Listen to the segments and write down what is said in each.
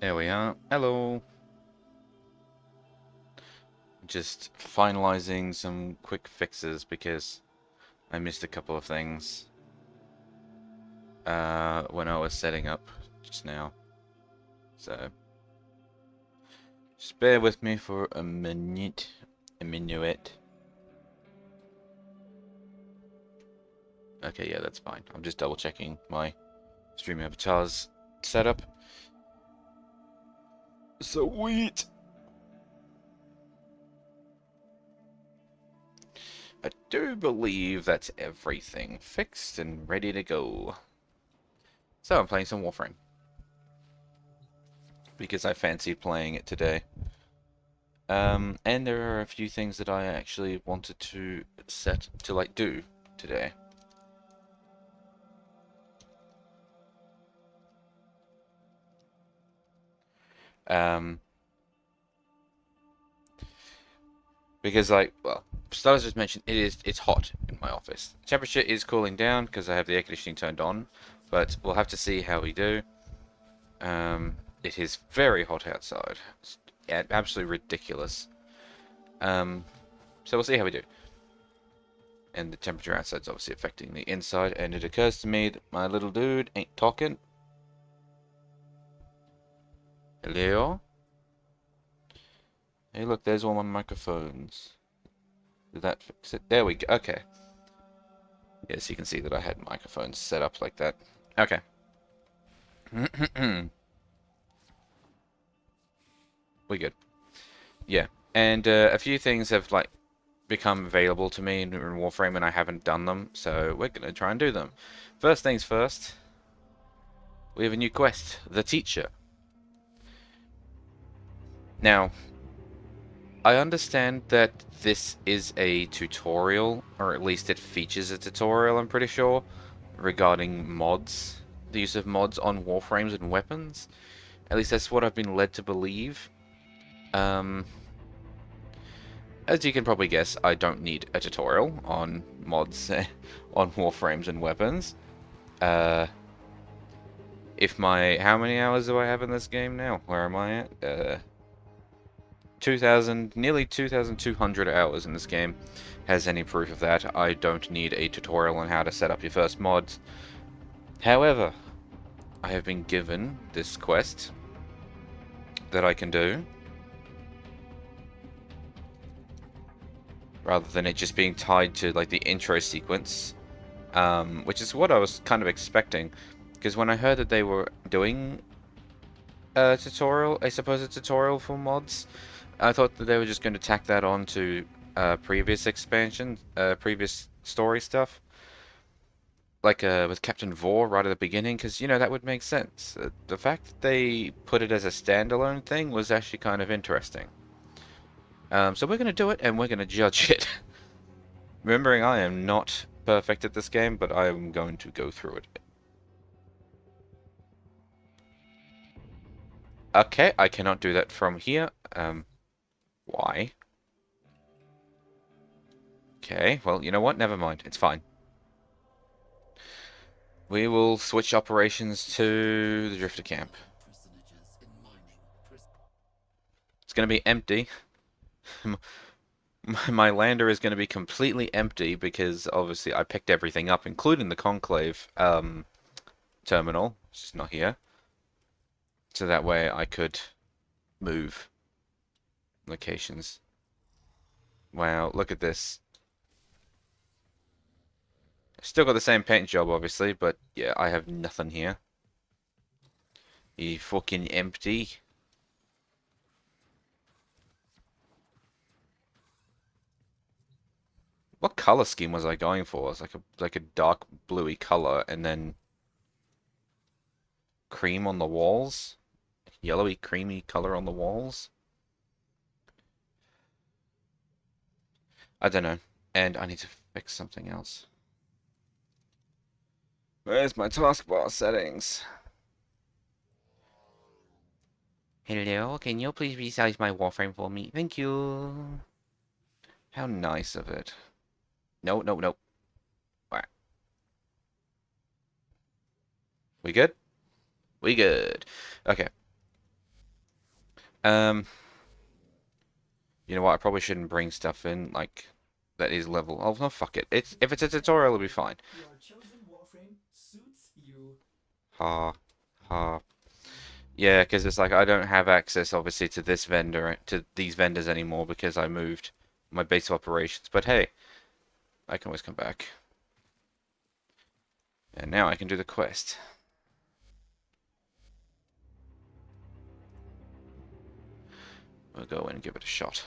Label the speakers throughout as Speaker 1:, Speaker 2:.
Speaker 1: There we are. Hello. Just finalizing some quick fixes because I missed a couple of things when I was setting up just now. So just bear with me for a minute. A minuet. Okay, yeah, that's fine. I'm just double checking my stream avatar's setup. Sweet. I do believe that's everything fixed and ready to go. So I'm playing some Warframe because I fancied playing it today. And there are a few things that I actually wanted to set to do today. Um, because well, starters just mentioned it's hot in my office. The temperature is cooling down because I have the air conditioning turned on, but we'll have to see how we do. It is very hot outside. It's absolutely ridiculous. So we'll see how we do. And the temperature outside is obviously affecting the inside, and it occurs to me that my little dude ain't talking. Hello? Hey, look, there's all my microphones. Did that fix it? There we go. Okay. Yes, you can see that I had microphones set up like that. Okay. We good. Yeah. And a few things have become available to me in Warframe and I haven't done them, so we're gonna try and do them. First things first, we have a new quest, the Teacher. Now, I understand that this is a tutorial, or at least it features a tutorial, I'm pretty sure, regarding mods, the use of mods on warframes and weapons. At least that's what I've been led to believe. Um, as you can probably guess, I don't need a tutorial on mods on warframes and weapons. Uh, how many hours do I have in this game now? Where am I at? 2,000, nearly 2,200 hours in this game. Has any proof of that? I don't need a tutorial on how to set up your first mods. However, I have been given this quest that I can do, rather than it just being tied to the intro sequence, which is what I was kind of expecting, because when I heard that they were doing a tutorial, I suppose a tutorial for mods, I thought that they were just going to tack that on to previous expansion, previous story stuff, with Captain Vor right at the beginning, because that would make sense. The fact that they put it as a standalone thing was actually kind of interesting. So we're going to do it, and we're going to judge it. Remembering I am not perfect at this game, but I am going to go through it. Okay, I cannot do that from here. Why? Okay, well, you know what? Never mind. It's fine. We will switch operations to the Drifter Camp. It's going to be empty. My lander is going to be completely empty because obviously I picked everything up, including the Conclave terminal. It's just not here. So that way I could move locations. Wow, look at this. Still got the same paint job, obviously, but yeah, I have nothing here. You fucking empty. What color scheme was I going for? It's like a dark bluey color and then cream on the walls? Yellowy, creamy color on the walls? I don't know. And I need to fix something else. Where's my taskbar settings? Hello, can you please resize my Warframe for me? Thank you. How nice of it. No, no, no. Alright. We good? We good. Okay. Um, you know what? I probably shouldn't bring stuff in like that is level. Oh no, fuck it. It's if it's a tutorial, it'll be fine.
Speaker 2: Your chosen Warframe suits you.
Speaker 1: Ha, ha. Yeah, because it's like I don't have access, obviously, to this vendor, to these vendors anymore because I moved my base of operations. But hey, I can always come back. And now I can do the quest. We'll go in and give it a shot.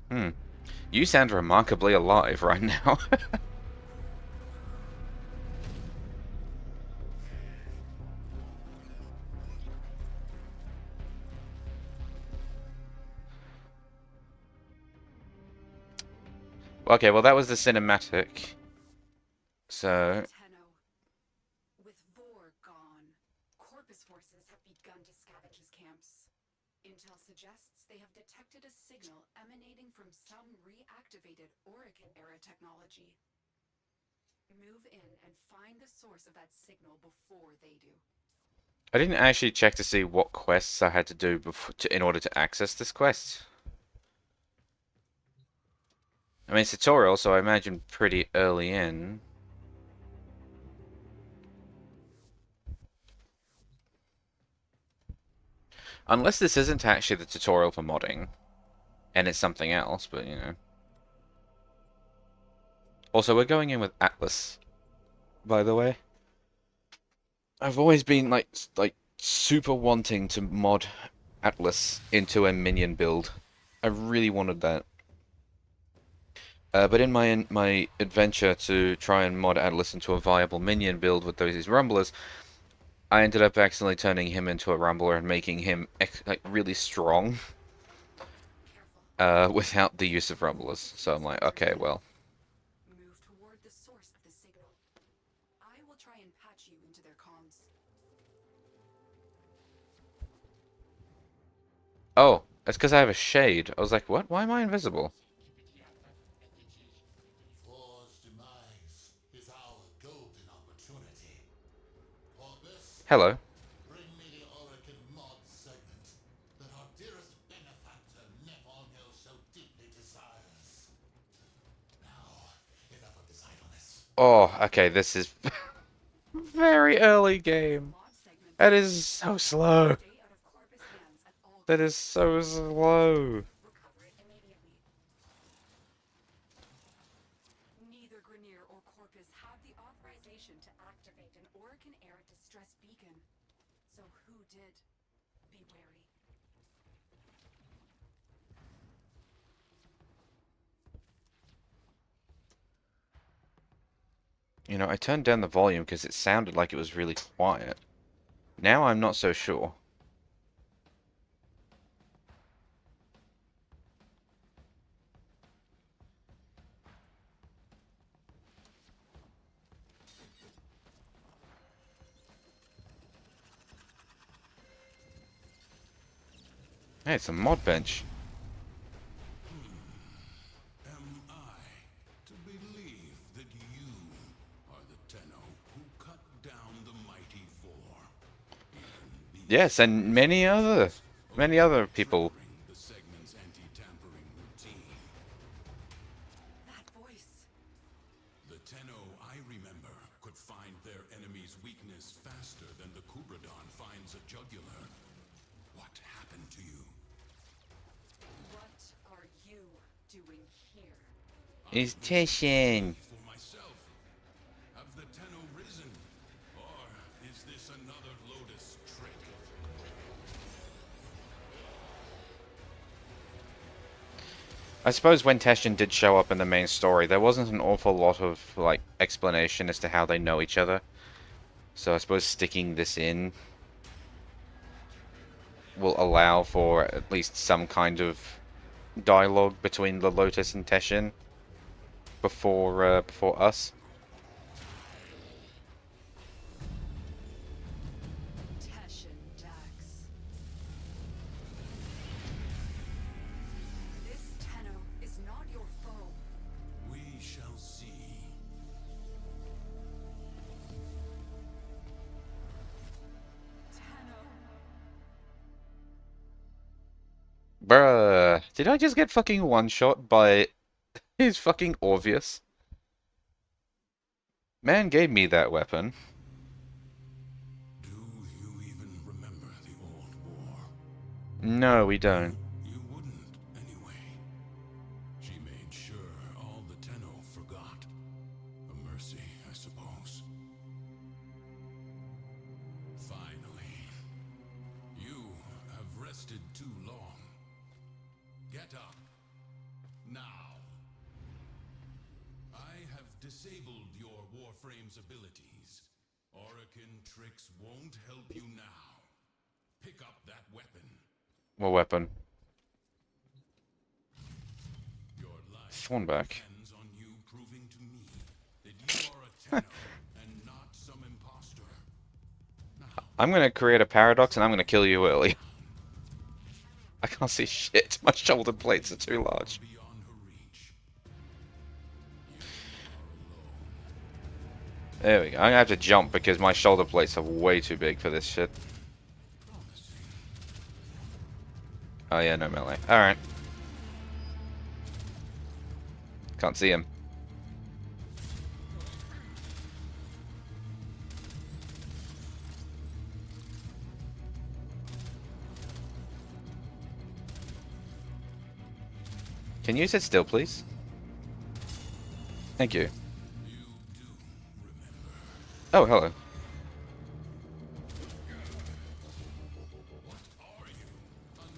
Speaker 1: Hmm. You sound remarkably alive right now. Okay, well that was the cinematic. So,
Speaker 3: Tenno, with Vor gone, Corpus forces have begun to scavenge his camps. Intel suggests they have detected a signal emanating from some reactivated Orokin-era technology. Move in and find the source of that signal before they do.
Speaker 1: I didn't actually check to see what quests I had to do in order to access this quest. I mean, it's tutorial, so I imagine pretty early in. Unless this isn't actually the tutorial for modding, and it's something else, but you know. Also, we're going in with Atlas, by the way. I've always been like super wanting to mod Atlas into a minion build. I really wanted that. But in my adventure to try and mod Atlas into a viable minion build with those rumblers, I ended up accidentally turning him into a rumbler and making him like really strong
Speaker 3: Careful.
Speaker 1: without the use of rumblers. So I'm like, okay, well,
Speaker 3: Move toward the source of the signal. I will try and patch you into their comms.
Speaker 1: oh, that's because I have a shade. I was like, what? Why am I invisible?
Speaker 4: War's demise is our golden opportunity. For this,
Speaker 1: Hello.
Speaker 4: bring me the Orokin mod segment that our dearest benefactor Nevonil so deeply desires. Now, enough of this idleness.
Speaker 1: Oh, okay, this is very early
Speaker 3: The
Speaker 1: game.
Speaker 3: mod segment
Speaker 1: That
Speaker 3: is
Speaker 1: is
Speaker 3: yours.
Speaker 1: so slow.
Speaker 3: Stay out of Corpus hands at all
Speaker 1: That is
Speaker 3: times.
Speaker 1: so slow.
Speaker 3: Recover it immediately. Neither Grineer or Corpus have the authorization to activate an Orokin-era distress beacon. So who did? Be wary.
Speaker 1: You know, I turned down the volume because it sounded like it was really quiet. Now I'm not so sure. Hey, it's a mod bench.
Speaker 4: Am I to believe that you are the Tenno who cut down the mighty Vor? Even these
Speaker 1: Yes, and
Speaker 4: curious
Speaker 1: many other people.
Speaker 4: triggering the segment's anti-tampering routine.
Speaker 3: That voice.
Speaker 4: The Tenno I remember could find their enemy's weakness faster than the Kubradon finds a jugular. What happened to you?
Speaker 3: What are you doing here?
Speaker 4: I
Speaker 1: Is
Speaker 4: wish to see
Speaker 1: Tishin.
Speaker 4: for myself. Have the Tenno risen? Or is this another Lotus trick?
Speaker 1: I suppose when Teshin did show up in the main story, there wasn't an awful lot of like explanation as to how they know each other. So I suppose sticking this in will allow for at least some kind of dialogue between the Lotus and Teshin before us.
Speaker 3: Teshin Dax.
Speaker 1: Bruh, did I just get fucking one-shot by his fucking Orpheus? Man gave me that weapon.
Speaker 4: Do you even remember the old war?
Speaker 1: No, we don't.
Speaker 4: You wouldn't, anyway. She made sure all the Tenno forgot. A mercy, I suppose. Finally. You have rested too long. Get up. Now. I have disabled your Warframe's abilities. Orokin tricks won't help you now. Pick up that weapon.
Speaker 1: What weapon?
Speaker 4: Your life
Speaker 1: Thornback.
Speaker 4: depends on you proving to me that you are a Tenno and not some imposter. Now,
Speaker 1: I'm gonna create a paradox and I'm gonna kill you early. I can't see shit. My shoulder blades are too large.
Speaker 4: beyond her reach.
Speaker 1: There we go. I'm gonna have to jump because my shoulder plates are way too big for this shit.
Speaker 4: Promising.
Speaker 1: Oh yeah, no melee. Alright. Can't see him. Can you sit still, please? Thank you.
Speaker 4: You do remember.
Speaker 1: Oh, hello.
Speaker 4: What are you?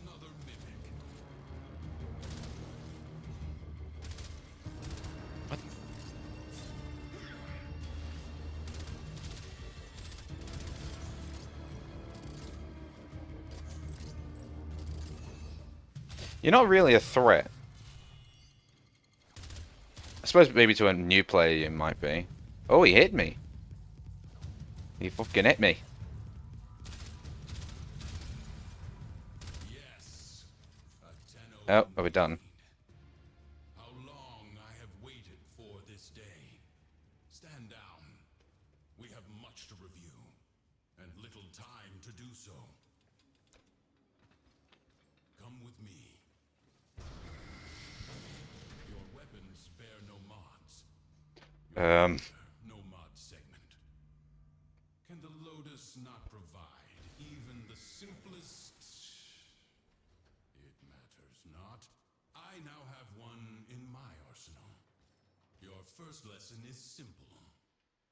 Speaker 4: Another mimic.
Speaker 1: You're not really a threat. I suppose maybe to a new player you might be. Oh, he hit me. He fucking hit me.
Speaker 4: Yes. A Tenno
Speaker 1: Oh, are we done?
Speaker 4: indeed. How long I have waited for this day. Stand down. We have much to review, and little time to do so. Come with me. Your weapons bear no mods. No mod segment. Can the Lotus not provide even the simplest? It matters not. I now have one in my arsenal. Your first lesson is simple.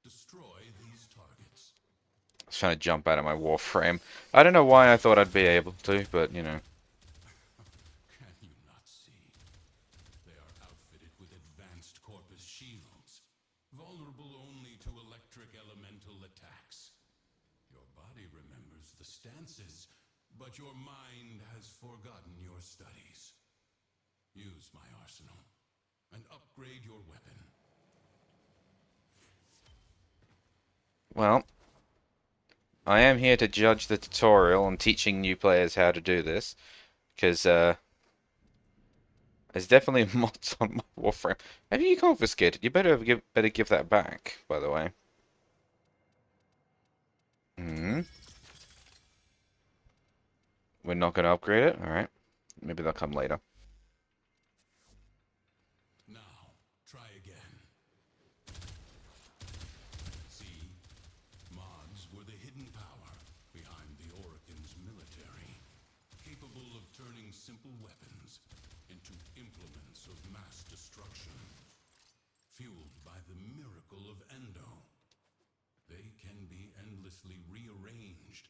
Speaker 4: Destroy these targets.
Speaker 1: I was trying to jump out of my Warframe. I don't know why I thought I'd be able to, but you know.
Speaker 4: Can you not see? They are outfitted with advanced corpus shields, vulnerable only to electric elemental attacks. Your body remembers the stances, but your mind has forgotten your studies. Use my arsenal and upgrade your weapon.
Speaker 1: Well, I am here to judge the tutorial on teaching new players how to do this. Because, there's definitely mods on my Warframe. Have you confiscated? You better give that back, by the way. Hmm. We're not gonna upgrade it? Alright. Maybe they'll come later.
Speaker 4: Now, try again. See? Mods were the hidden power behind the Orokin's military, capable of turning simple weapons into implements of mass destruction. Fueled by the miracle of Endo, they can be endlessly rearranged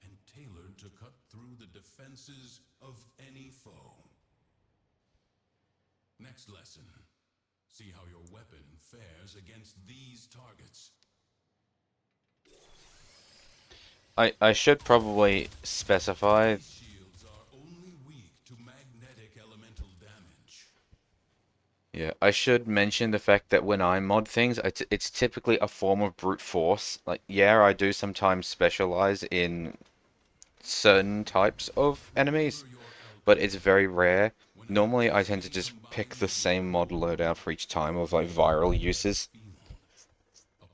Speaker 4: and tailored to cut through the defenses of any foe. Next lesson. See how your weapon fares against these targets.
Speaker 1: I should probably specify.
Speaker 4: These shields are only weak to magnetic elemental damage.
Speaker 1: Yeah, I should mention the fact that when I mod things, it's typically a form of brute force. Like, yeah, I do sometimes specialize in certain types of enemies, but it's very rare. Normally, I tend to just pick the same mod loadout for each time of like viral uses.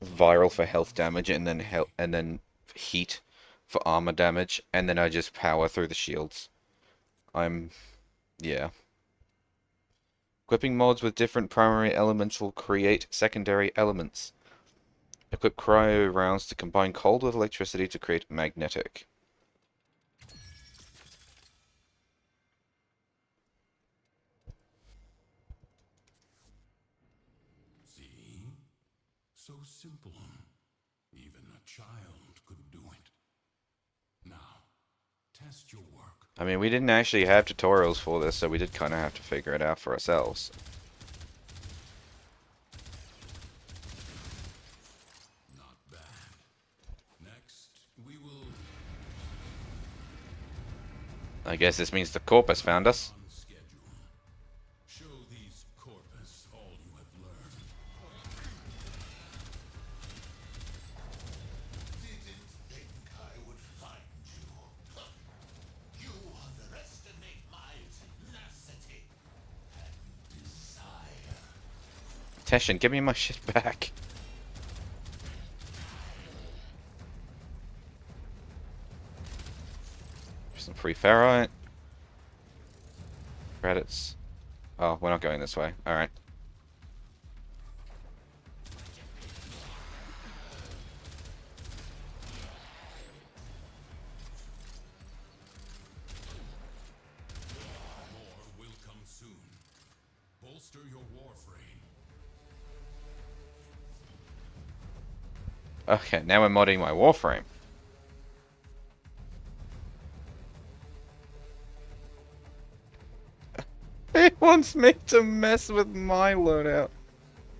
Speaker 1: Viral for health damage, and then heat for armor damage, and then I just power through the shields. I'm Yeah. Equipping mods with different primary elements will create secondary elements. Equip cryo rounds to combine cold with electricity to create magnetic.
Speaker 4: See? So simple. Even a child could do it. Now, test your work.
Speaker 1: I mean, we didn't actually have tutorials for this, so we did kind of have to figure it out for ourselves.
Speaker 4: Not bad. Next, we will...
Speaker 1: I guess this means the Corpus found us.
Speaker 4: on schedule. Show these corpus all you have learned. Didn't think I would find you. You underestimate my tenacity and desire.
Speaker 1: Teshin, give me my shit back. Some free ferrite. Credits. Oh, we're not going this way. Alright.
Speaker 4: More will come soon. Bolster your Warframe.
Speaker 1: Okay, now we're modding my Warframe. He wants me to mess with my loadout.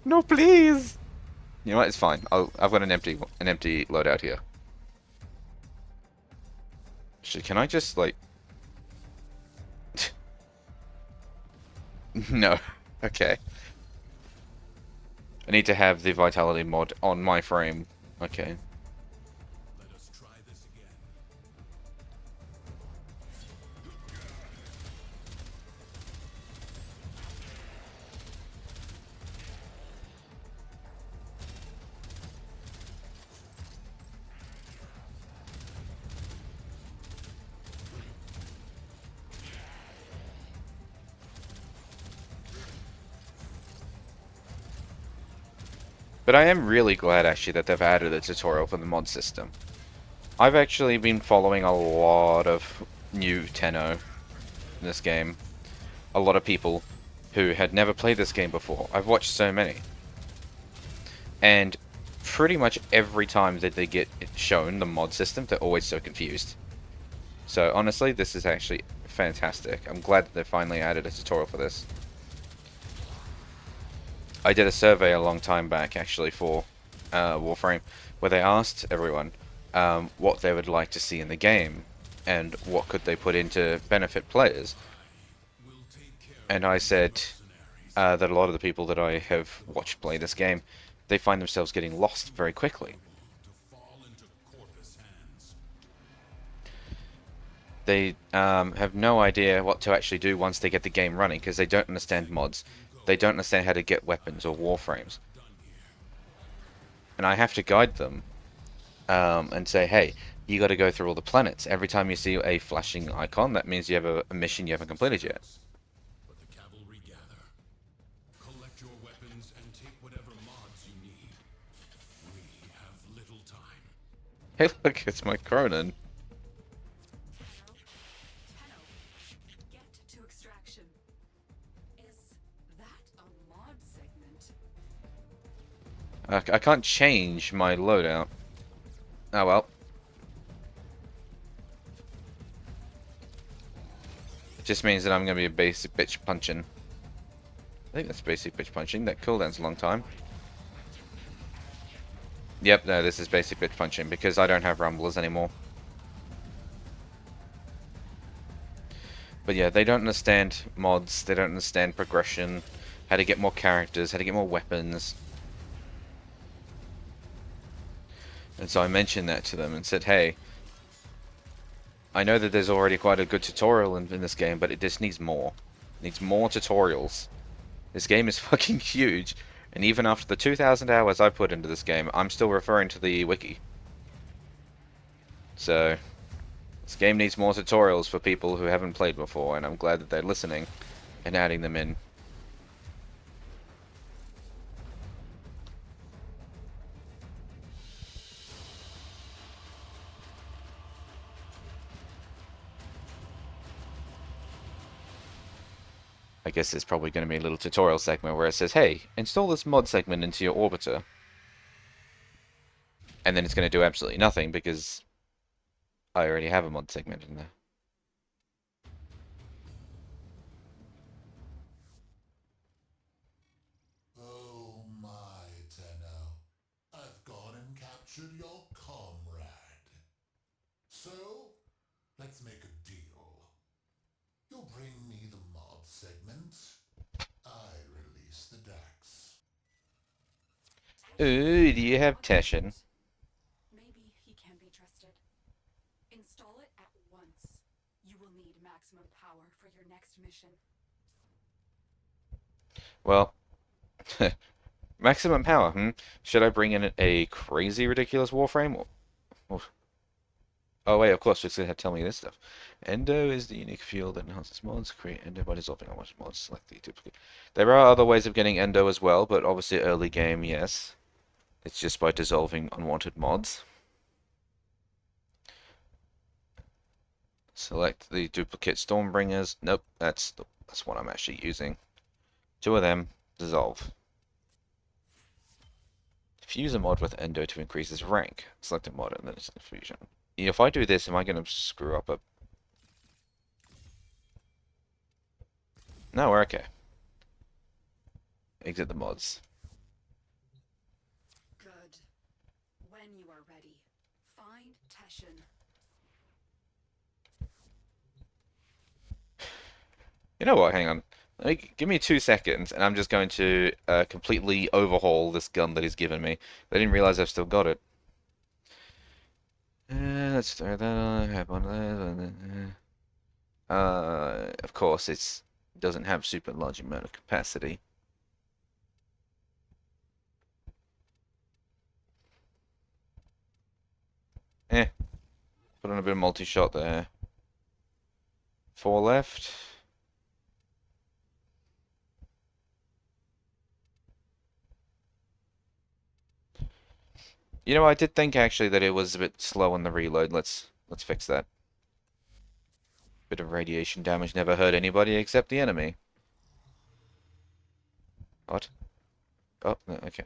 Speaker 1: No, please. You know what? It's fine. I've got an empty loadout here. Actually, can I just like? No. Okay. I need to have the vitality mod on my frame. Okay.
Speaker 4: Let us try this again.
Speaker 1: But I am really glad actually that they've added a tutorial for the mod system. I've actually been following a lot of new Tenno in this game. A lot of people who had never played this game before. I've watched so many. And pretty much every time that they get shown the mod system, they're always so confused. So honestly, this is actually fantastic. I'm glad that they finally added a tutorial for this. I did a survey a long time back actually for Warframe, where they asked everyone what they would like to see in the game and what could they put in to benefit players.
Speaker 4: We'll take care
Speaker 1: And I said that a lot of the people that I have watched play this game, they find themselves getting lost very quickly.
Speaker 4: to fall into corpus hands.
Speaker 1: They have no idea what to actually do once they get the game running because they don't understand mods. They don't understand how to get weapons or warframes. And I have to guide them and say, hey, you got to go through all the planets. Every time you see a flashing icon, that means you have a mission you haven't completed yet.
Speaker 4: But the cavalry gather. Collect your weapons and take whatever mods you need. We have little time.
Speaker 1: Hey, look, it's my Cronin.
Speaker 3: Tenno, get to extraction. Is that a mod segment?
Speaker 1: I can't change my loadout. Oh well. It just means that I'm going to be a basic bitch punching. I think that's basic bitch punching. That cooldown's a long time. Yep, no, this is basic bitch punching because I don't have rumblers anymore. But yeah, they don't understand mods, they don't understand progression, how to get more characters, how to get more weapons. And so I mentioned that to them and said, hey, I know that there's already quite a good tutorial in this game, but it just needs more. It needs more tutorials. This game is fucking huge, and even after the 2,000 hours I put into this game, I'm still referring to the wiki. So, This game needs more tutorials for people who haven't played before, and I'm glad that they're listening and adding them in. I guess there's probably going to be a little tutorial segment where it says, hey, install this mod segment into your orbiter. And then it's going to do absolutely nothing because I already have a mod segment in there.
Speaker 4: Oh my, Tenno. I've gone and captured your comrade. So, let's make a deal. You'll bring me the mod segment. I release the Dax.
Speaker 1: Ooh, do you have Teshin?
Speaker 3: Maybe he can be trusted. Install it at once. You will need maximum power for your next mission.
Speaker 1: Well, maximum power, hmm? Should I bring in a crazy, ridiculous Warframe? Oh wait, of course, it's gonna tell me this stuff. Endo is the unique field that enhances mods. Create Endo by dissolving unwanted mods. Select the duplicate. There are other ways of getting Endo as well, but obviously early game, yes. It's just by dissolving unwanted mods. Select the duplicate Stormbringers. Nope, that's what I'm actually using. 2 of them. Dissolve. Fuse a mod with Endo to increase its rank. Select a mod and then it's fusion. If I do this, am I going to screw up a... No, we're okay. Exit the mods.
Speaker 3: Good. When you are ready, find Teshin.
Speaker 1: You know what? Hang on. Give me 2 seconds, and I'm just going to completely overhaul this gun that he's given me. I didn't realize I've still got it. Let's throw that on. Have one of those. Of course, it doesn't have super large amount of capacity. Put on a bit of multi-shot there. 4 left. You know, I did think actually that it was a bit slow on the reload. Let's fix that. Bit of radiation damage never hurt anybody except the enemy. What? Oh, no, okay.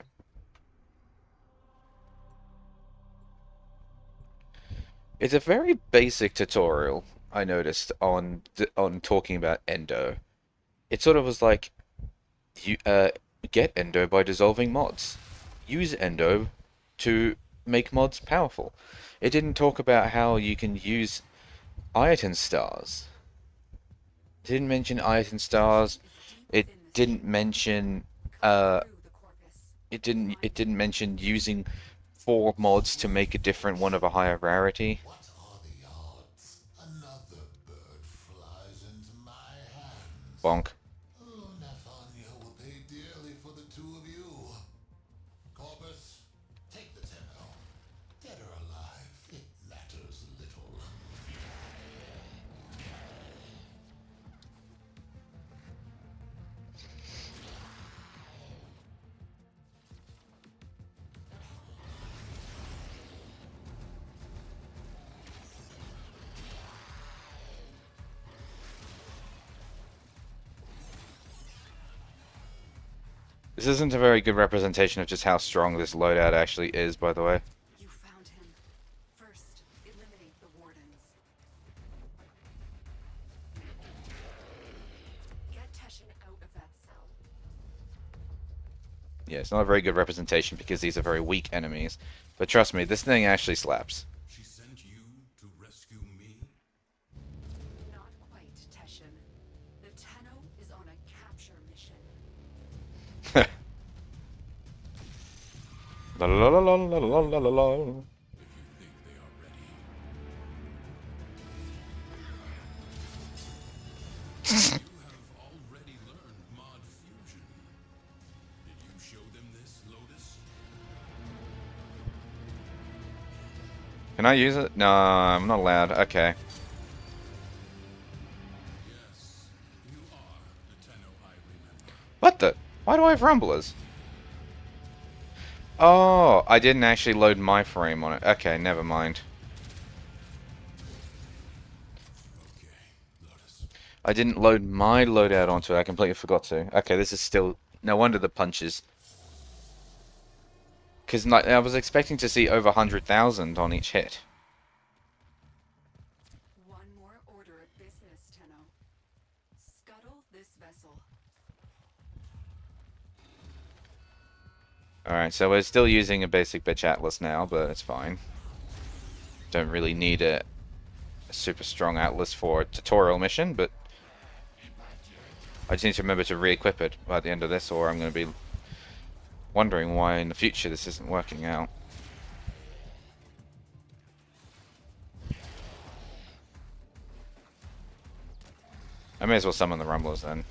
Speaker 1: It's a very basic tutorial, I noticed, on talking about Endo. It sort of was like, you get Endo by dissolving mods. Use Endo to make mods powerful. It didn't talk about how you can use Iron stars. It didn't mention Iron stars. It didn't mention it didn't mention using 4 mods to make a different one of a higher rarity.
Speaker 4: What are the odds? Another bird flies into my hands.
Speaker 1: Bonk.
Speaker 4: Oh, Nafanya will pay dearly for the 2 of you. Corpus, take the Tenno. Dead or alive, it matters little.
Speaker 1: This isn't a very good representation of just how strong this loadout actually is, by the way.
Speaker 3: You found him. First, eliminate the wardens. Get Teshin out of that cell.
Speaker 1: Yeah, it's not a very good representation because these are very weak enemies. But trust me, this thing actually slaps.
Speaker 4: She sent you to rescue me?
Speaker 3: Not quite, Teshin. The Tenno is on a capture mission.
Speaker 1: La la la la la la la la la.
Speaker 4: If you think they are ready. You have already learned mod fusion. Did you show them this, Lotus?
Speaker 1: Can I use it? No, I'm not allowed. Okay. What the? Why do I have rumblers? Oh, I didn't actually load my frame on it. Okay, never mind. I didn't load my loadout onto it. I completely forgot to. Okay, this is still... No wonder the punches. Because I was expecting to see over 100,000 on each hit.
Speaker 3: One more order of business, Tenno. Scuttle this vessel.
Speaker 1: Alright, so we're still using a basic bitch atlas now, but it's fine. Don't really need a super strong atlas for a tutorial mission, but I just need to remember to re-equip it by the end of this, or I'm going to be wondering why in the future this isn't working out. I may as well summon the rumblers then.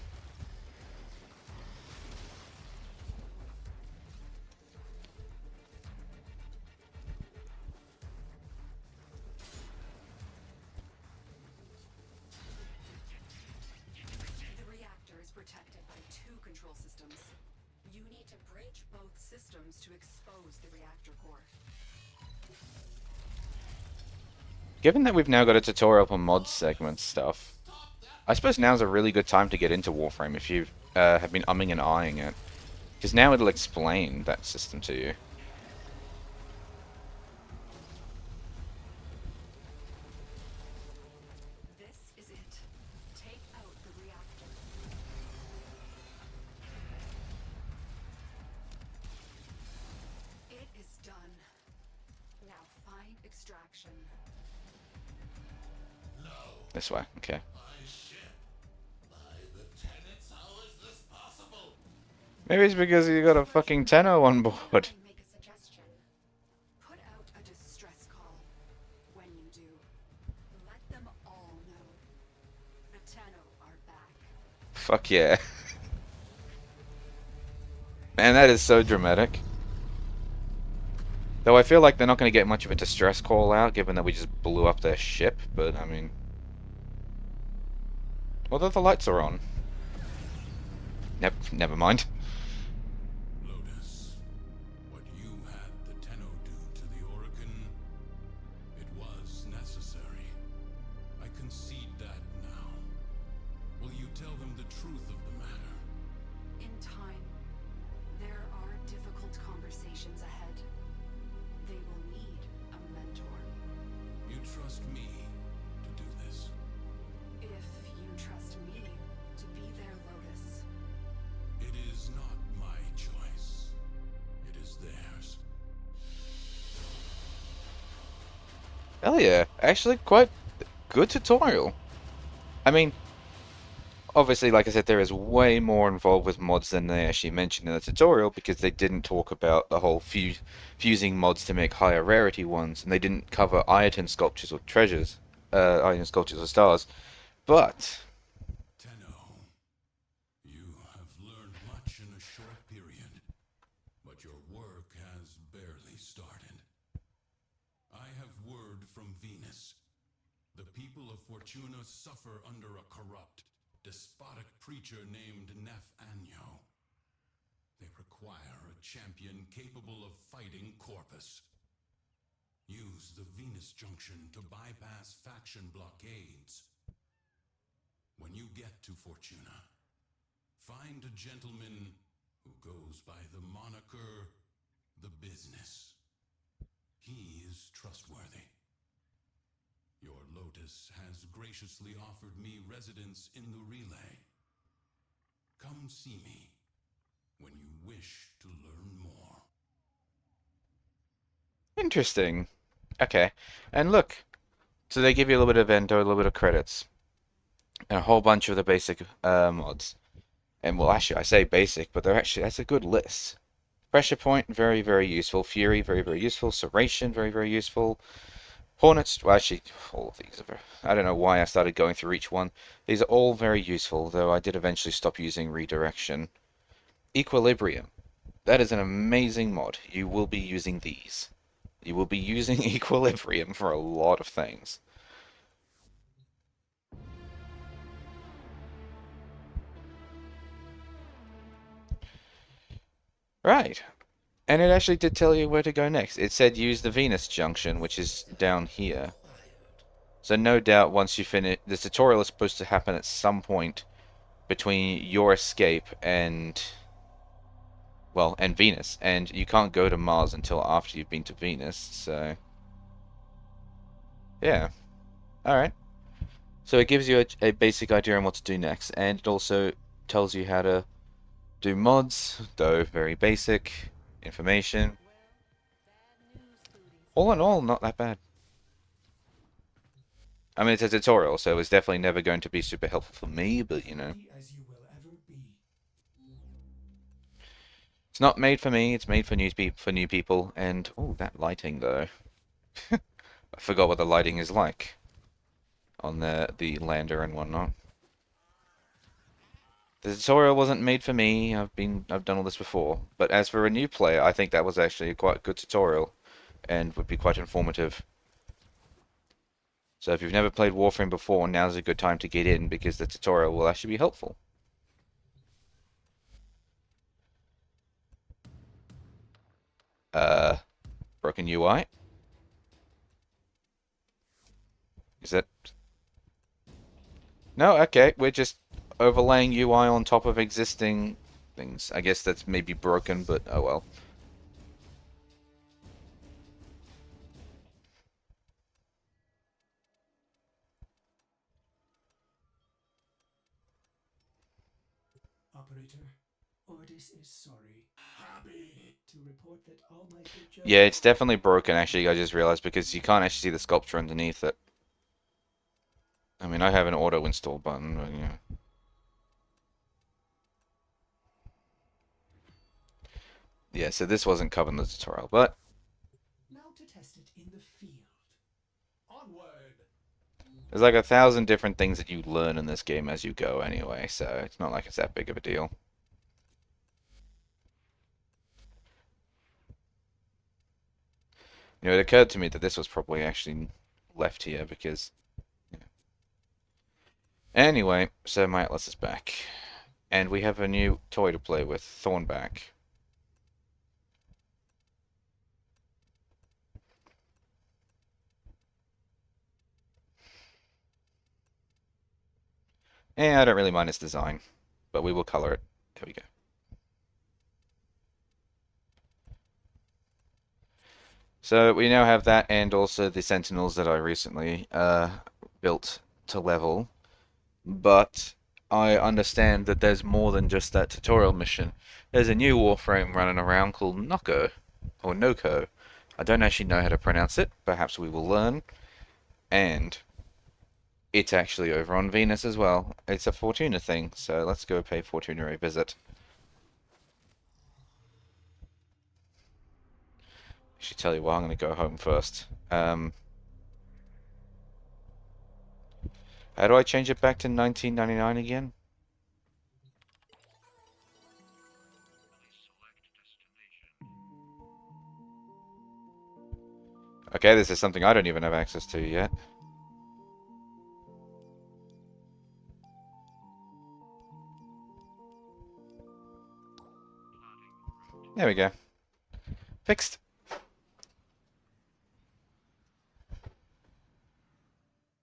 Speaker 3: The reactor is protected by two control systems. You need to breach both systems to expose the reactor core.
Speaker 1: Given that we've now got a tutorial for mod segment stuff, I suppose now's a really good time to get into Warframe if you have been umming and eyeing it. Because now it'll explain that system to you.
Speaker 3: This is it. Take out the reactor. It is done. Now find extraction.
Speaker 1: This way, okay. Maybe it's because you got a fucking Tenno on board.
Speaker 3: Let me make a suggestion. Put out a distress call. When you do, let them all know. The Tenno are back.
Speaker 1: Fuck yeah. Man, that is so dramatic. Though I feel like they're not going to get much of a distress call out, given that we just blew up their ship, but I mean... Although the lights are on. Never mind.
Speaker 4: Lotus, what you had the Tenno do to the Orokin, it was necessary. I concede that now. Will you tell them the truth of the matter?
Speaker 3: In time, there are difficult conversations ahead. They will need a mentor.
Speaker 4: You trust me to do this?
Speaker 3: If you trust me to be their Lotus.
Speaker 4: It is not my choice. It is theirs.
Speaker 1: Hell yeah. Actually, quite good tutorial. I mean, obviously, like I said, there is way more involved with mods than they actually mentioned in the tutorial because they didn't talk about the whole fusing mods to make higher rarity ones, and they didn't cover item sculptures or treasures, item sculptures or stars. But
Speaker 4: Tenno, you have learned much in a short period, but your work has barely started. I have word from Venus. The people of Fortuna suffer under a corrupt, despotic preacher named Nef Anyo. They require a champion capable of fighting Corpus. Use the Venus Junction to bypass faction blockades. When you get to Fortuna, find a gentleman who goes by the moniker The Business. He is trustworthy. Your Lotus has graciously offered me residence in the relay. Come see me when you wish to learn more.
Speaker 1: interesting. Okay. And look, so they give you a little bit of endo, a little bit of credits, and a whole bunch of the basic mods. And well, actually, I say basic, but that's a good list. Pressure Point, very, very useful. Fury, very, very useful. Serration, very, very useful. Hornets, well, actually, all of these are very, I don't know why I started going through each one. These are all very useful, though I did eventually stop using Redirection. Equilibrium. That is an amazing mod. You will be using these. You will be using Equilibrium for a lot of things. Right. And it actually did tell you where to go next. It said use the Venus junction, which is down here. So no doubt once you finish, the tutorial is supposed to happen at some point between your escape and, well, and Venus. And you can't go to Mars until after you've been to Venus, so yeah. Alright. So it gives you a basic idea on what to do next, and it also tells you how to do mods, though very basic information. All in all, not that bad. I mean, it's a tutorial, so it's definitely never going to be super helpful for me, but you know.
Speaker 2: Free as you will ever be.
Speaker 1: It's not made for me, it's made for new people, and oh, that lighting though. I forgot what the lighting is like on the lander and whatnot. The tutorial wasn't made for me. I've done all this before. But as for a new player, I think that was actually a quite good tutorial and would be quite informative. So if you've never played Warframe before, now's a good time to get in because the tutorial will actually be helpful. Uh, Broken UI? Is that... No, okay, we're just overlaying UI on top of existing things. I guess that's maybe broken, but oh well.
Speaker 2: Operator, Ordis is sorry. Happy to report that all my pictures.
Speaker 1: Yeah, it's definitely broken actually, I just realized, because you can't actually see the sculpture underneath it. I mean, I have an auto install button, but yeah. Yeah, so this wasn't covered in the tutorial, but
Speaker 2: Now to test it in the field. Onward!
Speaker 1: there's like 1,000 different things that you learn in this game as you go anyway, so it's not like it's that big of a deal. You know, it occurred to me that this was probably actually left here because... Yeah. Anyway, so my Atlas is back. And we have a new toy to play with, Thornback. And I don't really mind its design, but we will color it. There we go. So we now have that and also the Sentinels that I recently built to level. But I understand that there's more than just that tutorial mission. There's a new Warframe running around called Nokko, or Noko. I don't actually know how to pronounce it. Perhaps we will learn. And it's actually over on Venus as well. It's a Fortuna thing, so let's go pay Fortuna a visit. I should tell you what, I'm going to go home first. How do I change it back to 1999 again? Okay, this is something I don't even have access to yet. There we go. Fixed.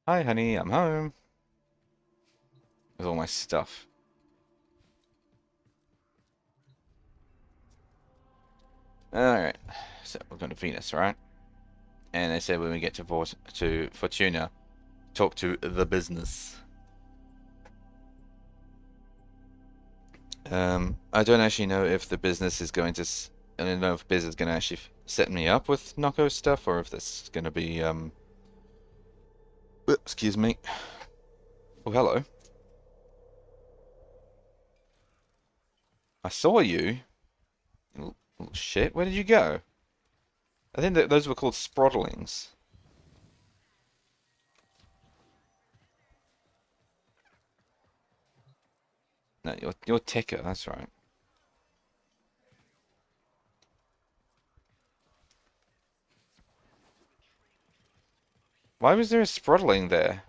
Speaker 1: Hi, honey, I'm home. With all my stuff. Alright, so we're going to Venus, right? And they said when we get to Fortuna, talk to the business. I don't actually know if the business is going to... I don't know if Biz is going to actually set me up with Nokko stuff, or if this is going to be, excuse me. Oh, hello. I saw you. You little shit. Where did you go? I think that those were called Sprotlings. No, you're Ticker, that's right. Why was there a Sprotling there?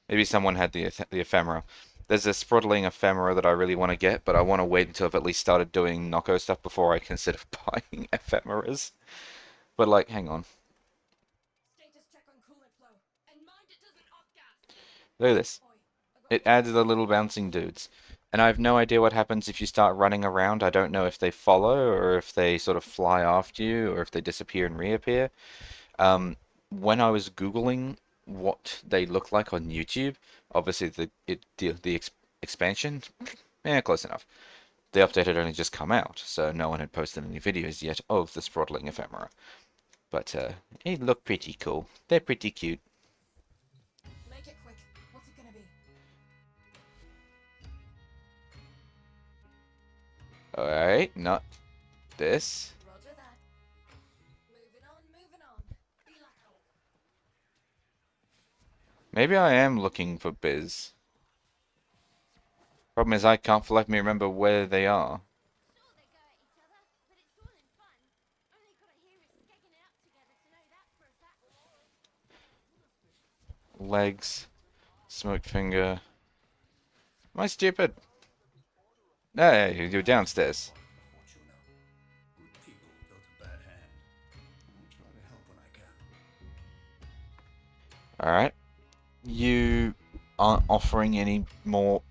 Speaker 1: Maybe someone had the ephemera. There's a Sprottling ephemera that I really want to get, but I want to wait until I've at least started doing Nokko stuff before I consider buying ephemeras. But like, hang on.
Speaker 3: Status check on coolant flow. And mind it doesn't off gas.
Speaker 1: Look at this.
Speaker 3: Oi, I got
Speaker 1: It
Speaker 3: the
Speaker 1: adds the
Speaker 3: info.
Speaker 1: little bouncing dudes. And I have no idea what happens if you start running around. I don't know if they follow or if they sort of fly after you or if they disappear and reappear. When I was Googling what they look like on YouTube, obviously the expansion, yeah, close enough. The update had only just come out, so no one had posted any videos yet of the Sprottling ephemera. But they look pretty cool. They're pretty cute.
Speaker 3: Make it quick. What's it gonna be?
Speaker 1: Alright, not this.
Speaker 3: Roger that. Moving on, moving on. Be like home.
Speaker 1: Maybe I am looking for Biz. Problem is I can't for the life of me remember where they are.
Speaker 5: Sure they go at each other, but it's all in fun. Only gotta hear us skegging it up together to know that for a fact.
Speaker 1: Legs, smoke finger. Am I stupid? No, you're downstairs.
Speaker 4: Fortuna. Good people dealt a bad hand. I'll try to help when I can.
Speaker 1: Alright. You aren't offering any more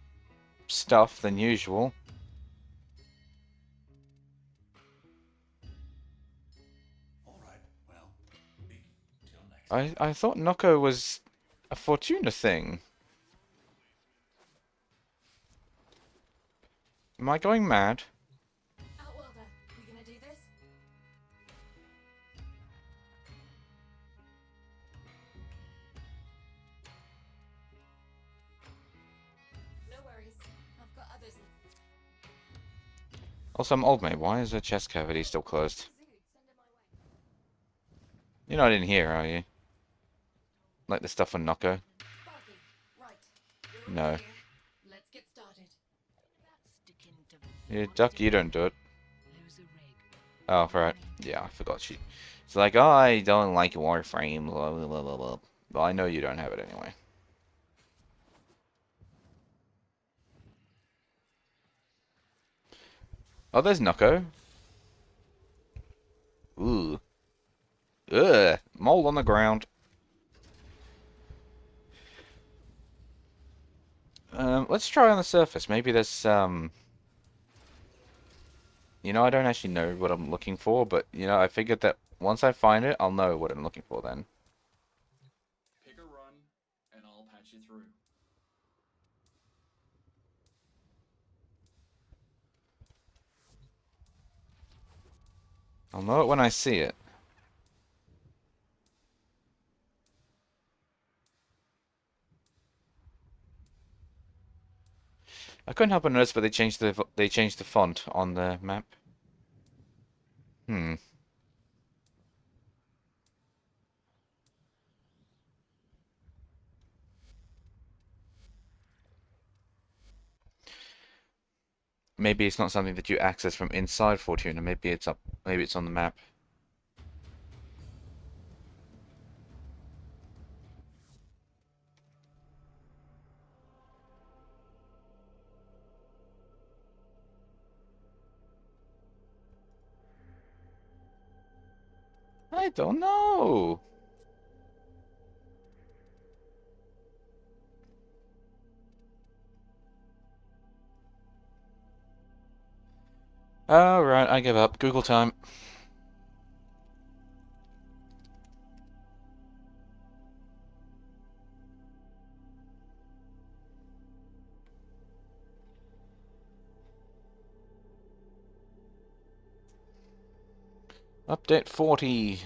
Speaker 1: stuff than usual.
Speaker 4: All right. Well, big till next.
Speaker 1: I thought Nokko was a Fortuna thing. Am I going mad?
Speaker 3: Outworlder, we gonna do this? No worries. I've got others.
Speaker 1: Also, I'm old, mate. Why is the chest cavity still closed?
Speaker 3: Send it my way.
Speaker 1: You're not in here, are you? Like the stuff on Nokko?
Speaker 3: Sparky, right. We're
Speaker 1: No.
Speaker 3: over here. Let's get started.
Speaker 1: You duck, you don't do it.
Speaker 6: Lose a rig.
Speaker 1: Oh, right. Yeah, I forgot she. It's like, oh, I don't like Warframe, blah, blah, blah, blah, blah. Well, I know you don't have it anyway. Oh, there's Nokko. Ooh. Ugh. Mole on the ground. Let's try on the surface. Maybe there's, You know, I don't actually know what I'm looking for, but, you know, I figured that once I find it, I'll know what I'm looking for then.
Speaker 7: Pick a run, and I'll patch you through.
Speaker 1: I'll know it when I see it. I couldn't help but notice, but they changed the font on the map. Hmm. Maybe it's not something that you access from inside Fortuna. Maybe it's up. Maybe it's on the map. I don't know. Alright, I give up. Google time. Update 40.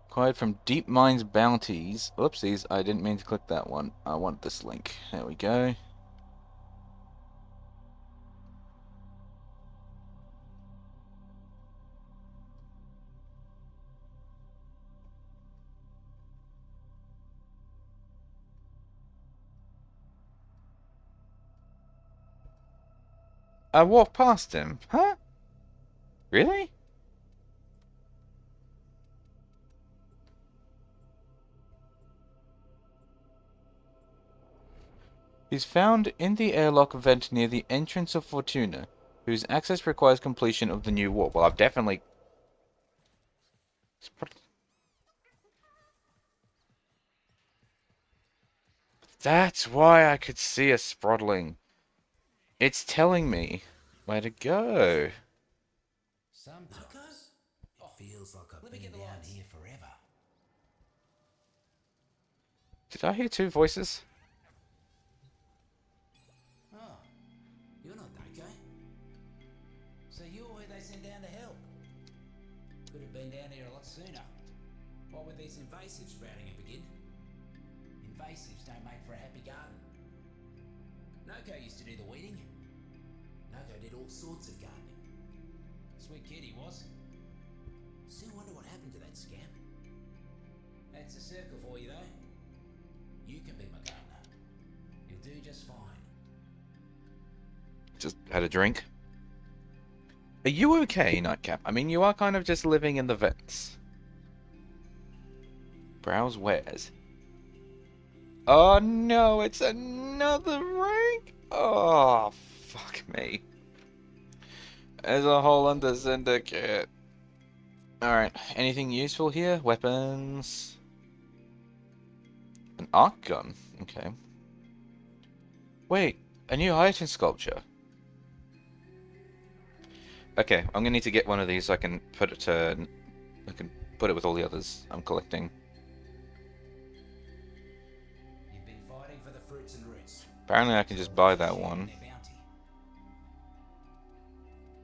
Speaker 1: Acquired from Deep Mines Bounties. Oopsies, I didn't mean to click that one. I want this link. There we go. I walked past him. Huh? Really? He's found in the airlock vent near the entrance of Fortuna, whose access requires completion of the new warp. Well, I've definitely... That's why I could see a Sprottling. It's telling me where to go.
Speaker 6: Sometimes it feels like I've been down here forever.
Speaker 1: Did I hear two voices?
Speaker 6: Oh, you're not Nokko. So you're who they sent down to help. Could have been down here a lot sooner. What with these invasives sprouting up again? Invasives don't make for a happy garden. Nokko used to do the weeding. Nokko did all sorts of gardening. Sweet kid he was. Still wonder what happened to that scamp. That's a circle for you though. You can be my gardener. You'll do just fine.
Speaker 1: Just had a drink. Are you okay, Nightcap? I mean, you are kind of just living in the vents. Browse wares. Oh no, it's another rank! Oh, fuck me. There's a whole under syndicate. Alright, anything useful here? Weapons. An arc gun. Okay. Wait, a new item sculpture. Okay, I'm gonna need to get one of these so I can put it to... I can put it with all the others I'm collecting.
Speaker 6: You've been fighting for the fruits and roots.
Speaker 1: Apparently I can just buy that one.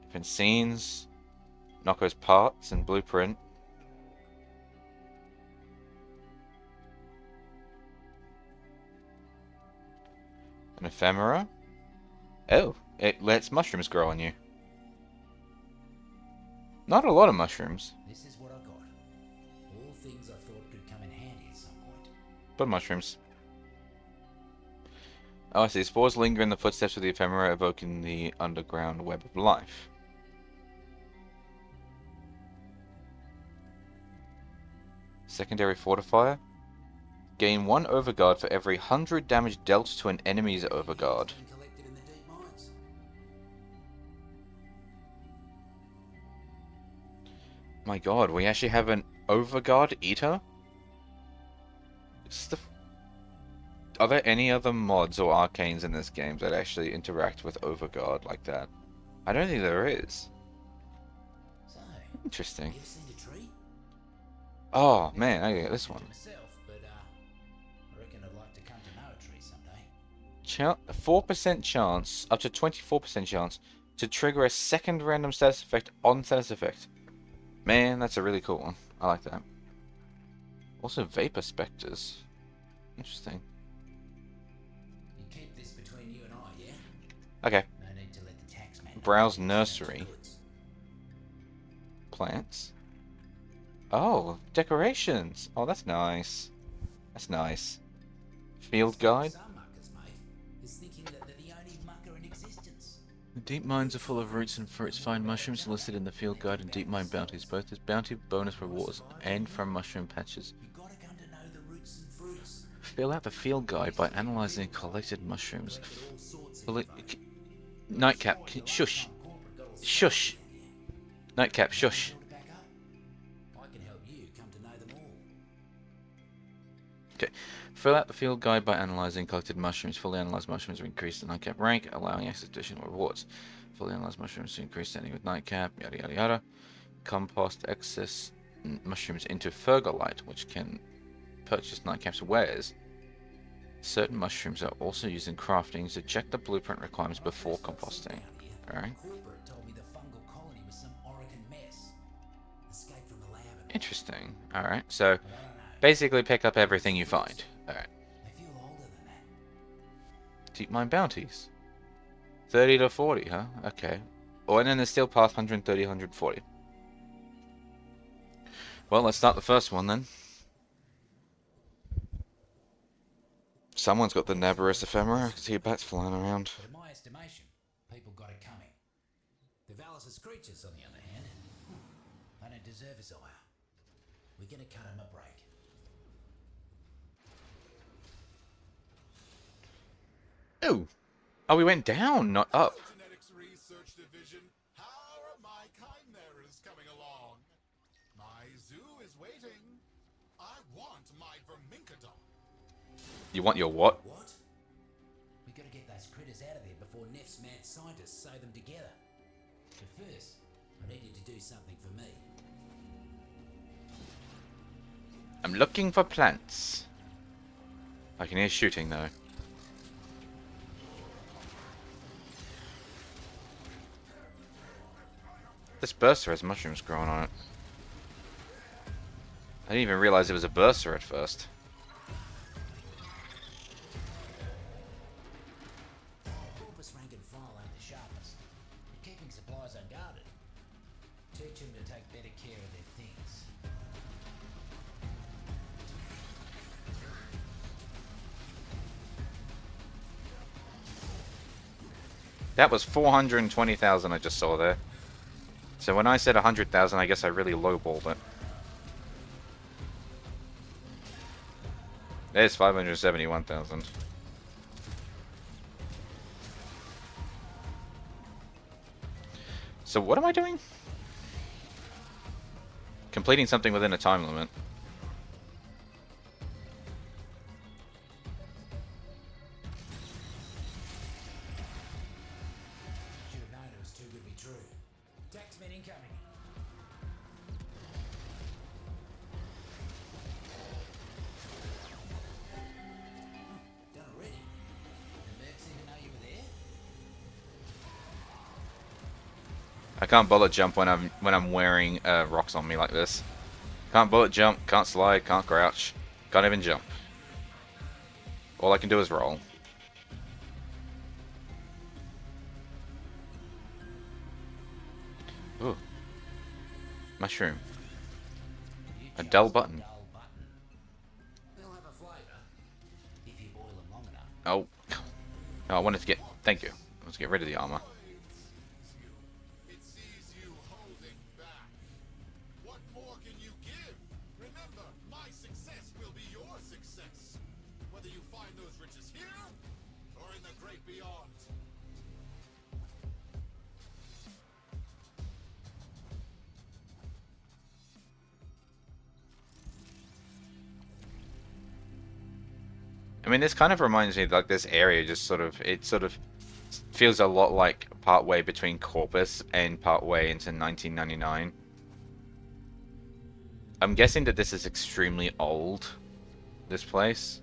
Speaker 1: Different scenes. Nokko's parts and blueprint. An ephemera. Oh, it lets mushrooms grow on you. Not a lot of mushrooms,
Speaker 6: This is what I got. All things I thought could come in handy at some point.
Speaker 1: but mushrooms. Oh, I see. Spores linger in the footsteps of the ephemera, evoking the underground web of life. Secondary fortifier. Gain 1 overguard for every 100 damage dealt to an enemy's overguard.
Speaker 6: Been collected in the deep mines.
Speaker 1: My god, we actually have an overguard eater? Are there any other mods or arcanes in this game that actually interact with overguard like that? I don't think there is.
Speaker 6: So,
Speaker 1: Interesting.
Speaker 6: you ever seen a tree?
Speaker 1: Oh man, I gotta get this one.
Speaker 6: Myself, but I reckon I'd like to come to know a tree someday.
Speaker 1: 4% chance, up to 24% chance, to trigger a second random status effect on status effect. Man, that's a really cool one. I like that. Also, Vapor Spectres. Interesting.
Speaker 6: You keep this between you and I, yeah?
Speaker 1: Okay.
Speaker 6: No need to let the tax man know
Speaker 1: Browse
Speaker 6: you're
Speaker 1: nursery.
Speaker 6: selling goods.
Speaker 1: Plants. Oh, decorations. Oh, that's nice. That's nice. Field guide.
Speaker 6: Some muckers, mate, is thinking that they're the only mucker in existence.
Speaker 1: The deep mines are full of roots and fruits. Find mushrooms listed in the field guide and deep mine bounties, both as bounty bonus rewards and from mushroom patches.
Speaker 6: You gotta come to know the roots and fruits.
Speaker 1: Fill out the field guide by analyzing collected mushrooms.
Speaker 6: Collected all sorts of
Speaker 1: Well,
Speaker 6: info.
Speaker 1: Nightcap, shush. Shush. Nightcap, shush.
Speaker 6: I can help you come to know them all.
Speaker 1: Okay. Fill out the field guide by analyzing collected mushrooms. Fully analyzed mushrooms will increase the Nightcap rank, allowing access to additional rewards. Fully analyzed mushrooms to increase standing with Nightcap, yada yada yada. Compost excess mushrooms into Fergalite, which can purchase Nightcap's wares. Certain mushrooms are also used in crafting, so check the blueprint requirements before composting. Alright.
Speaker 6: Corporate told me the fungal colony was some Oregon mess. Escaped from the lab and
Speaker 1: Interesting. Alright, so
Speaker 6: but I don't know.
Speaker 1: basically pick up everything you find. Alright.
Speaker 6: They feel older than that.
Speaker 1: Deep mine bounties. 30 to 40, huh? Okay. Oh, and then there's still past 130, 140. Well, let's start the first one then. Someone's got the Nabarus ephemera. I can see bats flying around.
Speaker 6: But in my estimation, people got it coming. The Valis' creatures, on the other hand, they don't deserve his ire. We're gonna cut him a break.
Speaker 1: Oh! Oh, we went down, not up.
Speaker 4: Genetics Research Division, how are my chimeras coming along? My zoo is waiting. I want my vermincodon.
Speaker 1: You want your what?
Speaker 6: What? We gotta get those critters out of there before Neff's mad scientists sew them together. But first, I need you to do something for me.
Speaker 1: I'm looking for plants. I can hear shooting though. This burster has mushrooms growing on it. I didn't even realize it was a burster at first.
Speaker 6: Corpus rank and file ain't the sharpest. They're keeping supplies unguarded. Teach them to take better care of their things.
Speaker 1: That was 420,000 I just saw there. So when I said 100,000, I guess I really lowballed it. There's 571,000. So what am I doing? Completing something within a time limit.
Speaker 6: Should have known it was too good to be true. Taxman incoming. Done already. The Mercs even know you were there?
Speaker 1: I can't bullet jump when I'm wearing rocks on me like this. Can't bullet jump, can't slide, can't crouch, can't even jump. All I can do is roll. Ooh. Mushroom.
Speaker 6: You
Speaker 1: A
Speaker 6: chose
Speaker 1: dull
Speaker 6: the
Speaker 1: button.
Speaker 6: dull button. They'll have a flavour if you boil them long enough.
Speaker 1: Oh. Oh, I wanted to get... Thank you. I wanted to get rid of the armor.
Speaker 4: It sees you holding back. What more can you give? Remember, my success will be your success. Whether you find those riches here or in the great beyond.
Speaker 1: I mean, this kind of reminds me, like, this area just sort of... It sort of feels a lot like partway between Corpus and partway into 1999. I'm guessing that this is extremely old, this place.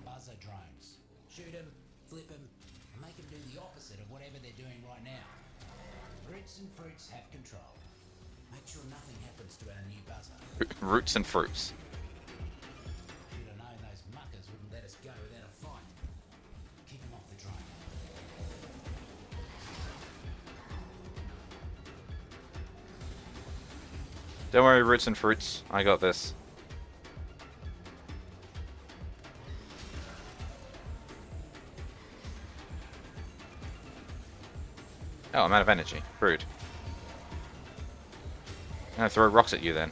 Speaker 6: Buzzer drones. Shoot them, flip them, and make them do the opposite of whatever they're doing right now. Roots and fruits have control. Make sure nothing happens to our new buzzer.
Speaker 1: Roots and fruits.
Speaker 6: Should have known those muckers wouldn't let us go without a fight. Keep them off the drone.
Speaker 1: Don't worry, roots and fruits. I got this. Oh, I'm out of energy. Rude. I'm gonna throw rocks at you then.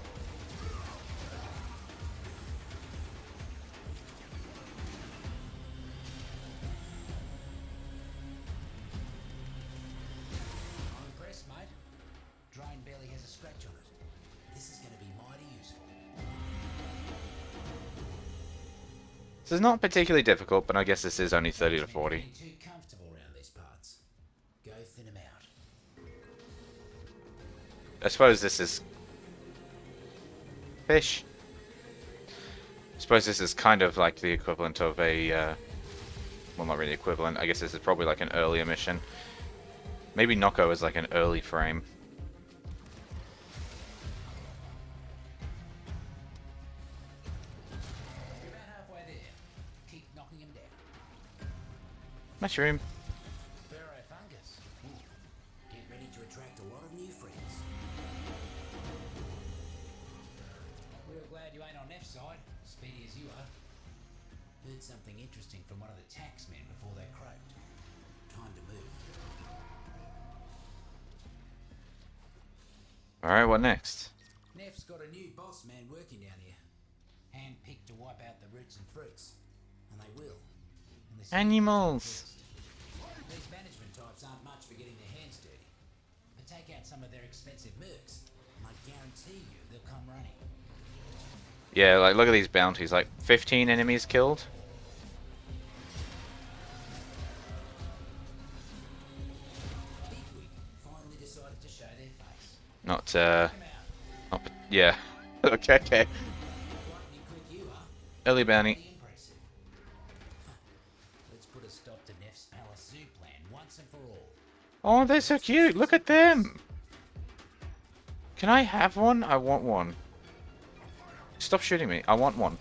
Speaker 6: I'm impressed, mate. Drone barely has a scratch on it. This is going to be mighty useful.
Speaker 1: This is not particularly difficult, but I guess this is only 30 to 40.
Speaker 6: Getting too comfortable around these parts. Go thin them out.
Speaker 1: I suppose this is... fish. I suppose this is kind of like the equivalent of a... well, not really equivalent. I guess this is probably like an earlier mission. Maybe Nokko is like an early frame.
Speaker 6: You're about halfway there. Keep knocking them down.
Speaker 1: Mushroom.
Speaker 6: Pharaoh fungus. Get ready to attract a lot of new friends. Real glad you ain't on Neff's side, speedy as you are. Heard something interesting from one of the taxmen before they croaked. Time to move.
Speaker 1: Alright, what next?
Speaker 6: Neff's got a new boss man working down here. Hand-picked to wipe out the roots and fruits. And they will. Unless you
Speaker 1: Animals!
Speaker 6: These management types aren't much for getting their hands dirty. But take out some of their expensive mercs, and I guarantee you they'll come running.
Speaker 1: Yeah, like, look at these bounties. Like, 15 enemies killed.
Speaker 6: Bigwig finally decided to show their face.
Speaker 1: Not,
Speaker 6: Come out.
Speaker 1: yeah. Okay.
Speaker 6: Lightning quick you are.
Speaker 1: Early bounty.
Speaker 6: Pretty impressive. Let's put a stop to Neff's Palace Zoo plan once and for all.
Speaker 1: Oh, they're so cute. Look at them. Can I have one? I want one. Stop shooting me. I want one.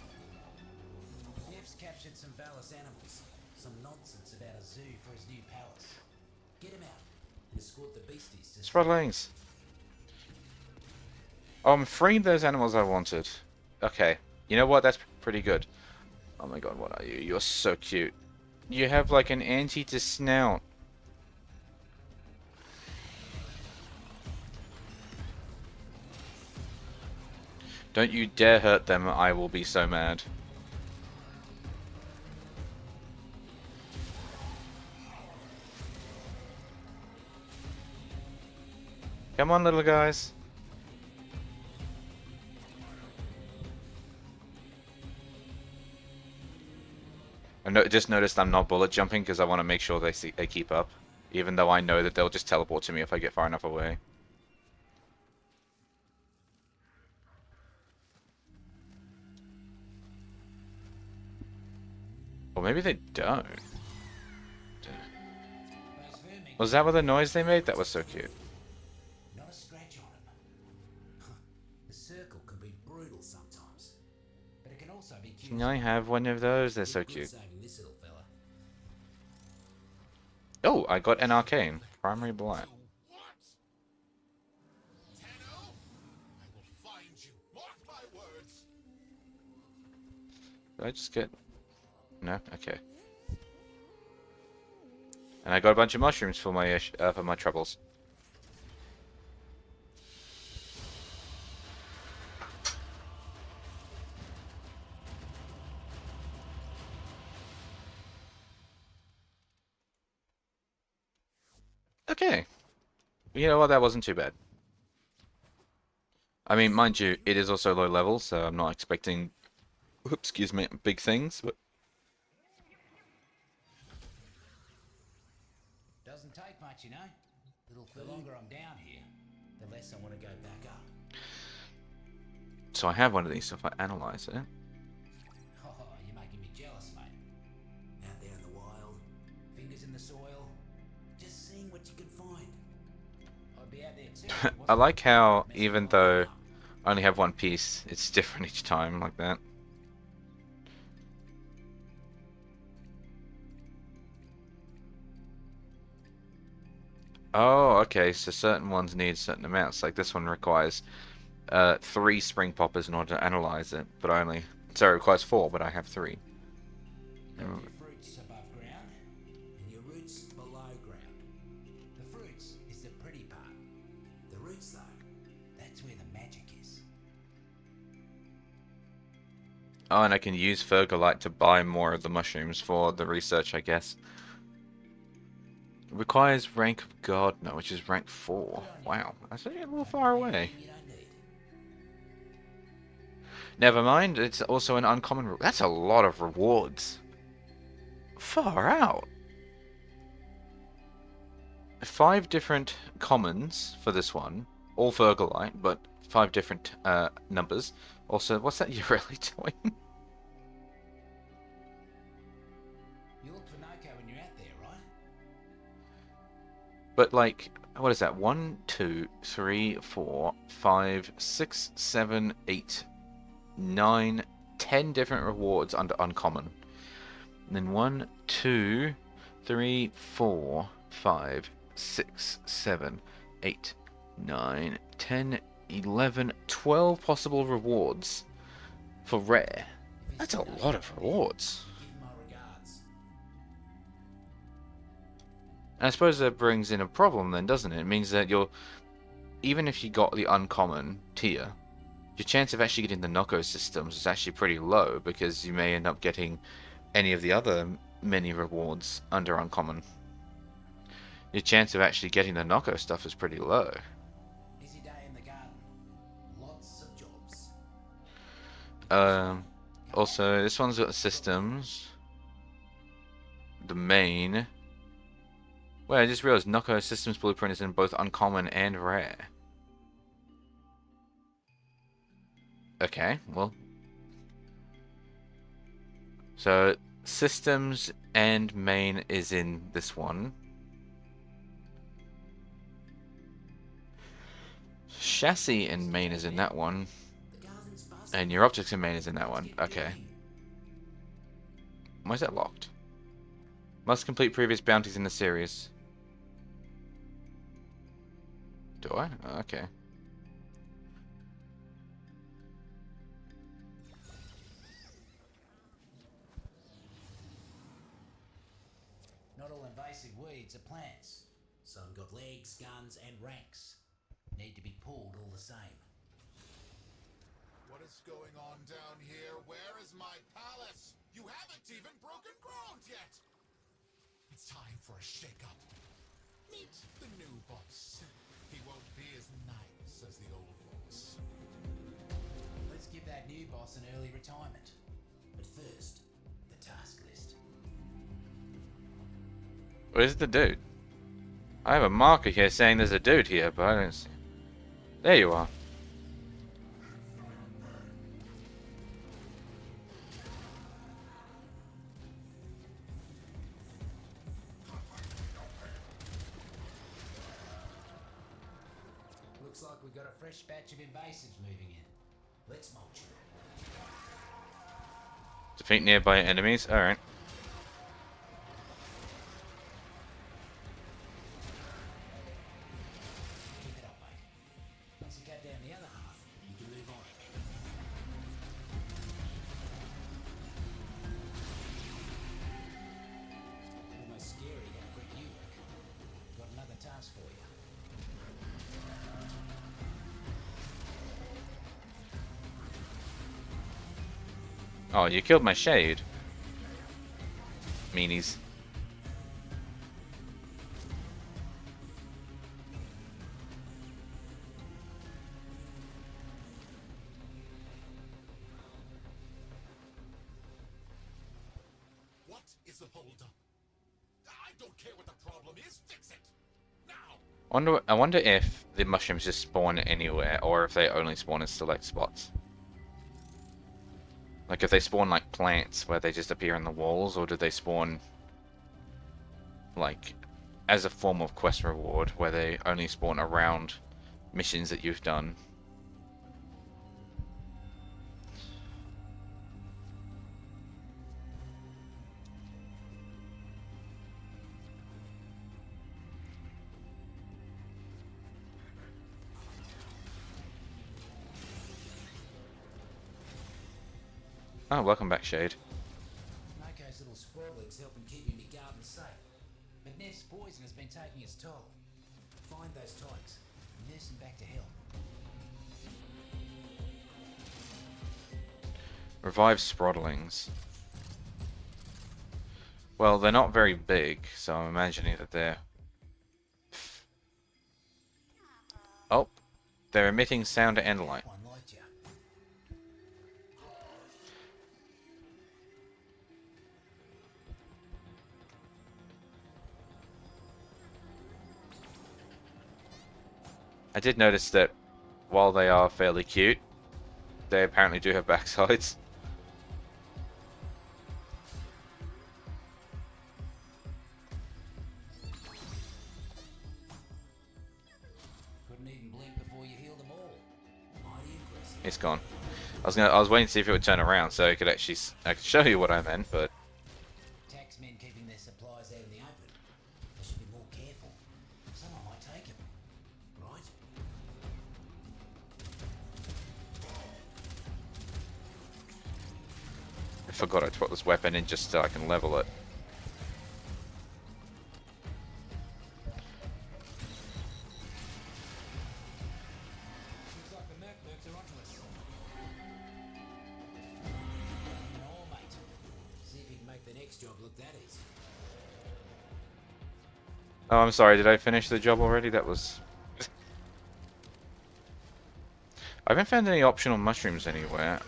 Speaker 6: Neff's captured some Valis animals. Some nonsense about a zoo for his new palace. Get him out and escort the beasties to
Speaker 1: Sprotlings. Oh, I'm freeing those animals I wanted. Okay. You know what? That's pretty good. Oh my god, what are you? You're so cute. You have like an anteater snout. Don't you dare hurt them, I will be so mad. Come on, little guys. I just noticed I'm not bullet jumping because I want to make sure they keep up. Even though I know that they'll just teleport to me if I get far enough away. Or maybe they don't.
Speaker 6: Those vermin.
Speaker 1: Was that what the noise they made? That was so cute.
Speaker 6: Not a scratch on him. The circle can be brutal sometimes, but it can also be cute.
Speaker 1: Can I have one of those? They're so cute.
Speaker 6: Saving this little fella.
Speaker 1: Oh, I got an arcane. Primary blight.
Speaker 4: What? Tenno? I will find you. Mark my words.
Speaker 1: Did I just get... No? Okay. And I got a bunch of mushrooms for my troubles. Okay. You know what? That wasn't too bad. I mean, mind you, it is also low level, so I'm not expecting, excuse me, big things, but
Speaker 6: Doesn't take much, you know. The longer I'm down here, the less I want to go back up.
Speaker 1: so I have one of these, so if I analyze it,
Speaker 6: Oh, you're making me jealous, mate. Out there in the wild, fingers in the soil, just seeing what you can find. I'd be out there too. if it
Speaker 1: I
Speaker 6: wasn't
Speaker 1: like
Speaker 6: for
Speaker 1: how
Speaker 6: messing
Speaker 1: even
Speaker 6: around
Speaker 1: though
Speaker 6: now.
Speaker 1: I only have one piece, it's different each time like that. Oh, okay, so certain ones need certain amounts. Like this one requires 3 spring poppers in order to analyze it, but I only... So it requires 4, but I have 3.
Speaker 6: You've got your fruits above ground and your roots below ground. The fruits is the pretty part. The roots, though, that's where the magic is.
Speaker 1: Oh, and I can use Fergalite to buy more of the mushrooms for the research, I guess. It requires rank of Gardener, which is rank 4. Wow, that's a little far away.
Speaker 6: You don't need.
Speaker 1: Never mind, it's also an uncommon... That's a lot of rewards. Far out. 5 different commons for this one. All Fergalite, but 5 different numbers. Also, what's that you're really doing?
Speaker 6: You look for Nokko when you're out there, right?
Speaker 1: But like, what is that? 1, 2, 3, 4, 5, 6, 7, 8, 9, 10 different rewards under uncommon. And then 1, 2, 3, 4, 5, 6, 7, 8, 9, 10, 11, 12 possible rewards for rare. That's a lot of rewards.
Speaker 6: Give my regards.
Speaker 1: And I suppose that brings in a problem then, doesn't it? It means that even if you got the uncommon tier, your chance of actually getting the Nokko systems is actually pretty low because you may end up getting any of the other mini rewards under uncommon. Your chance of actually getting the Nokko stuff is pretty low.
Speaker 6: Busy day in the garden. Lots of jobs.
Speaker 1: Also, this one's got systems. The main. Wait, I just realized Nokko systems blueprint is in both uncommon and rare. Okay, well. So, systems and main is in this one. Chassis and main is in that one.
Speaker 6: The garden's buzzing.
Speaker 1: And your optics and main is in that one. Okay. Why is that locked? Must complete previous bounties in the series. Do I? Oh, okay.
Speaker 6: Not all invasive weeds are plants. Some got legs, guns, and ranks. Need to be pulled all the same.
Speaker 8: What is going on down here? Where is my palace? You haven't even broken ground yet! It's time for a shake-up. Meet the new boss. He won't be as nice as the old boss.
Speaker 6: Let's give that new boss an early retirement. But first, the task list.
Speaker 1: Where's the dude? I have a marker here saying there's a dude here, but I don't see. There you are.
Speaker 6: Looks like we've got a fresh batch of invasives moving in. Let's mulch them.
Speaker 1: Defeat nearby enemies. Alright.
Speaker 6: Keep it up, mate. Once you cut down the other half, you can move on. Almost scary how quick you work. Got another task for you.
Speaker 1: Oh, you killed my shade. Meanies.
Speaker 8: What is the holdup? I don't care what the problem is. Fix it! Now!
Speaker 1: I wonder if the mushrooms just spawn anywhere, or if they only spawn in select spots. Like if they spawn like plants where they just appear in the walls, or do they spawn like as a form of quest reward where they only spawn around missions that you've done? Oh, welcome back, Shade.
Speaker 6: Nokko's little squirreling's helping keeping me garden safe. But Neff's poison has been taking its toll. Find those tykes and nurse them back to health.
Speaker 1: Revive Sproddlings. Well, they're not very big, so I'm imagining that they're... Oh, they're emitting sound and light.
Speaker 6: One liked you.
Speaker 1: I did notice that while they are fairly cute, they apparently do have backsides.
Speaker 6: Couldn't even blink before you healed them all. Mighty impressive.
Speaker 1: It's gone. I was waiting to see if it would turn around so I could actually I could show you what I meant, but
Speaker 6: Taxmen keeping their supplies out in the open. They should be more careful. Someone might take them. Right?
Speaker 1: I forgot I put this weapon in just so I can level it.
Speaker 6: job look that easy.
Speaker 1: Oh, I'm sorry. Did I finish the job already? That was. I haven't found any optional mushrooms anywhere.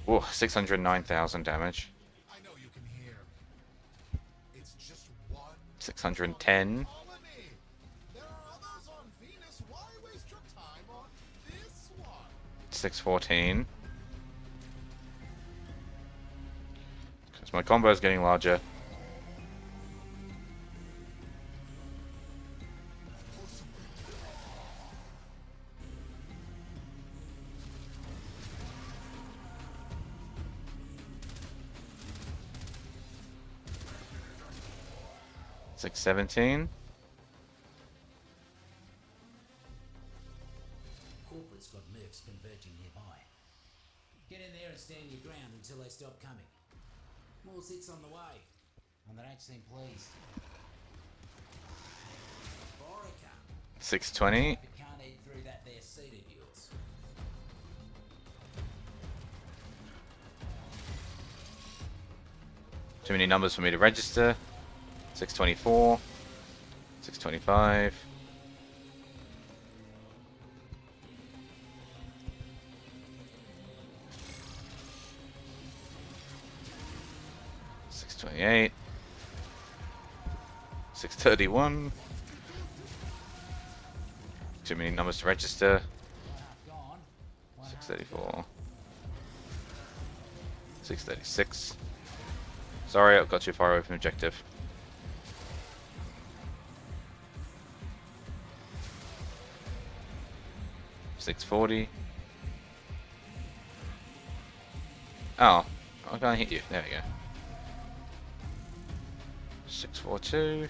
Speaker 1: Oh, 609,000 damage.
Speaker 8: I know you can hear me. It's just one
Speaker 1: 610.
Speaker 8: colony. There are others on Venus. Why waste your time on this one?
Speaker 1: 614. Because my combo is getting larger. Six 17.
Speaker 6: Corporate's got mercs converging nearby. Get in there and stand your ground until they stop coming. More sits on the way, and they don't seem pleased. Orica.
Speaker 1: 620.
Speaker 6: It can't eat through that there seat of yours.
Speaker 1: Too many numbers for me to register. 624. 625. 628. 631. Too many numbers to register.
Speaker 6: One half gone. One half
Speaker 1: 634. 636. Sorry, I got too far away from objective. $640. Oh, I can't hit you. There we go. 642.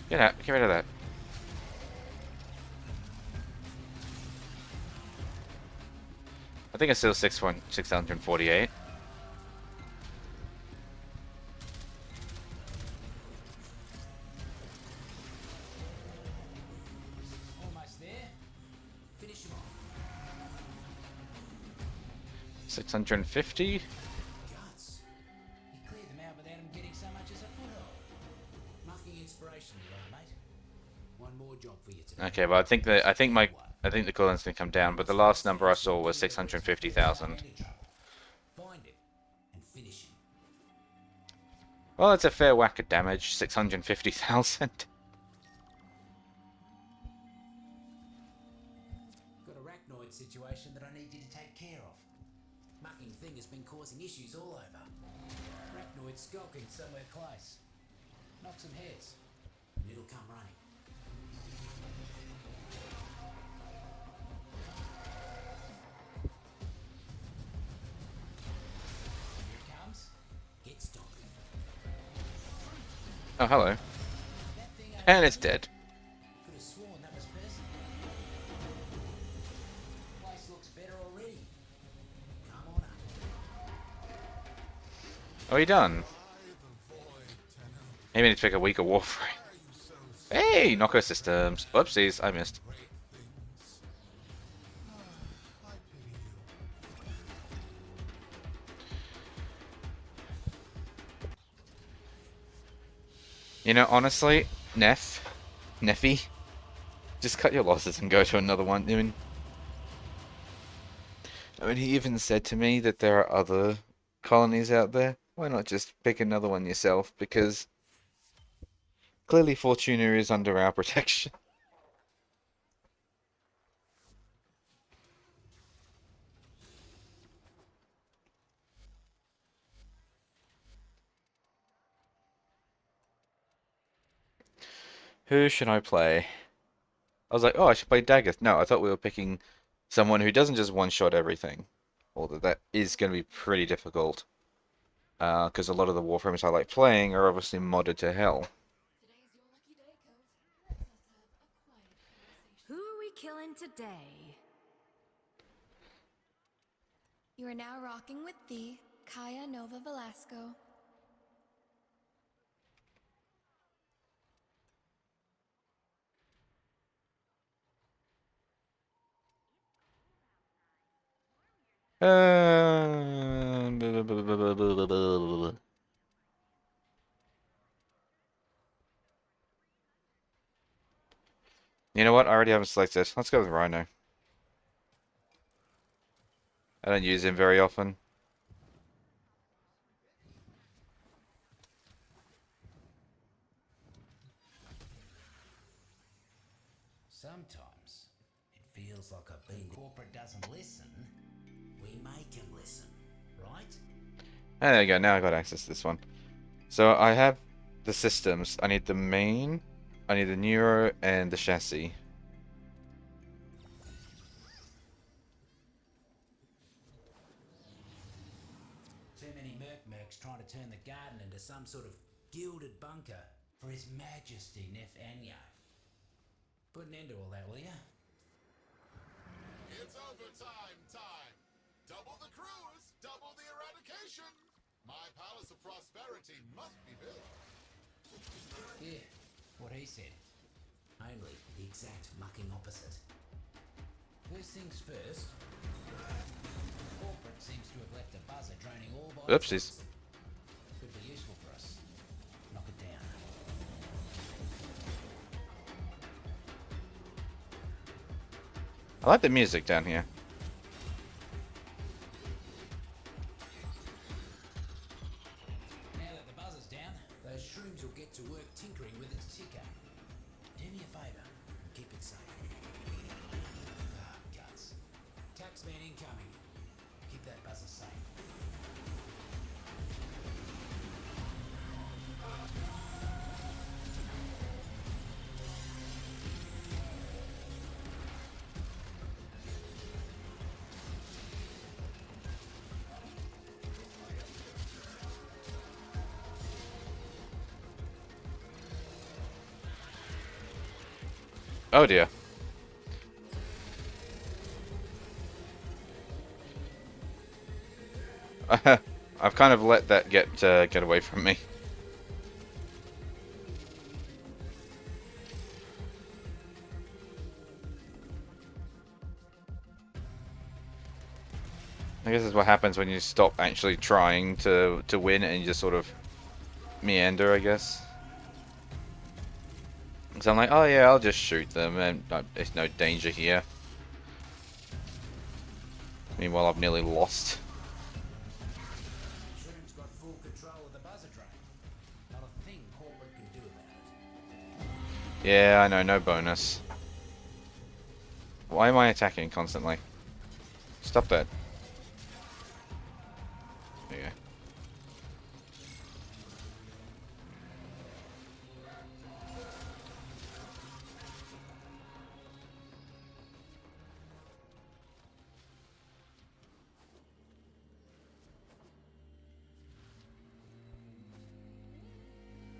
Speaker 1: Get out. Get rid of that. I think it's still 648.
Speaker 6: almost there. Finish him off.
Speaker 1: 650.
Speaker 6: Guts. You cleared them out without him getting so much as a foothold. Mucking inspiration, you know, mate. One more job for you today.
Speaker 1: Okay, well I think the cooldown's gonna come down, but the last number I saw was 650,000.
Speaker 6: Find him and finish him.
Speaker 1: Well, it's a fair whack of damage. 650,000.
Speaker 6: Got a arachnoid situation that I need you to take care of. Mucking thing has been causing issues all over. Arachnoid skulking somewhere close. Knock some heads, and it'll come running. Here it comes. Get stomping.
Speaker 1: Oh, hello.
Speaker 6: That thing over
Speaker 1: And it's dead.
Speaker 6: Could have sworn that was personal. Place looks better already. Come on up.
Speaker 1: Are you done?
Speaker 8: By the void, Tenno.
Speaker 1: Maybe I need to pick a weaker Warframe.
Speaker 8: Why are you so
Speaker 1: Hey, Nokko systems. Whoopsies, I missed.
Speaker 8: great things? I pity you.
Speaker 1: You know, honestly, Neffy, just cut your losses and go to another one. I mean, he even said to me that there are other colonies out there. Why not just pick another one yourself? Because clearly Fortuna is under our protection. Who should I play? I was like, oh, I should play Daggett. No, I thought we were picking someone who doesn't just one-shot everything. Although that is going to be pretty difficult. Because a lot of the Warframes I like playing are obviously modded to hell.
Speaker 3: Today's your lucky day, Cove. Let's us have a quiet conversation. Who are we killing today? You are now rocking with the Kaya Nova Velasco.
Speaker 1: You know what? I already have him selected. Let's go with Rhino. I don't use him very often.
Speaker 6: Sometimes it feels like I've been. Corporate doesn't listen. We make him listen, right?
Speaker 1: And there you go. Now I got access to this one. So I have the systems. I need the main, I need the neuro, and the chassis.
Speaker 6: Too many mercs trying to turn the garden into some sort of gilded bunker for His Majesty Nathaniel. Put an end to all that, will ya?
Speaker 8: It's overtime time. Double the crews, double the eradication. My palace of prosperity must be built.
Speaker 6: Yeah, what he said. Only the exact mucking opposite. First things first. Corporate seems to have left a buzzer draining all by
Speaker 1: Oopsies.
Speaker 6: Could be useful for us. Knock it down.
Speaker 1: I like the music down here.
Speaker 6: Now that the buzzer's down, those shrooms will get to work tinkering with its ticker. Do me a favour and keep it safe. Ah, guts. Taxman incoming. Keep that buzzer safe.
Speaker 1: Oh dear. I've kind of let that get away from me. I guess that's what happens when you stop actually trying to win and you just sort of meander, I guess. So I'm like, oh yeah, I'll just shoot them and there's no danger here. Meanwhile, I've nearly lost.
Speaker 6: Shroom's got full control of the buzzer drain. Not a thing corporate can do about it.
Speaker 1: Yeah, I know, no bonus. Why am I attacking constantly? Stop that. There you go.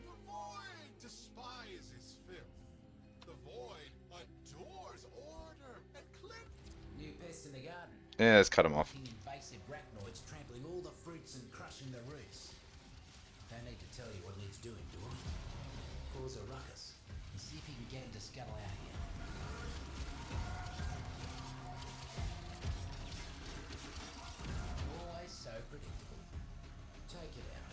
Speaker 8: The void despises filth. The void adores order and clip.
Speaker 6: New pest in the garden.
Speaker 1: Yeah, let's cut him off.
Speaker 6: Invasive arachnoids trampling all the fruits and crushing the roots. Don't need to tell you what needs doing, do I? Cause a ruckus and see if you can get him to scuttle out here. Always so predictable. Take it out.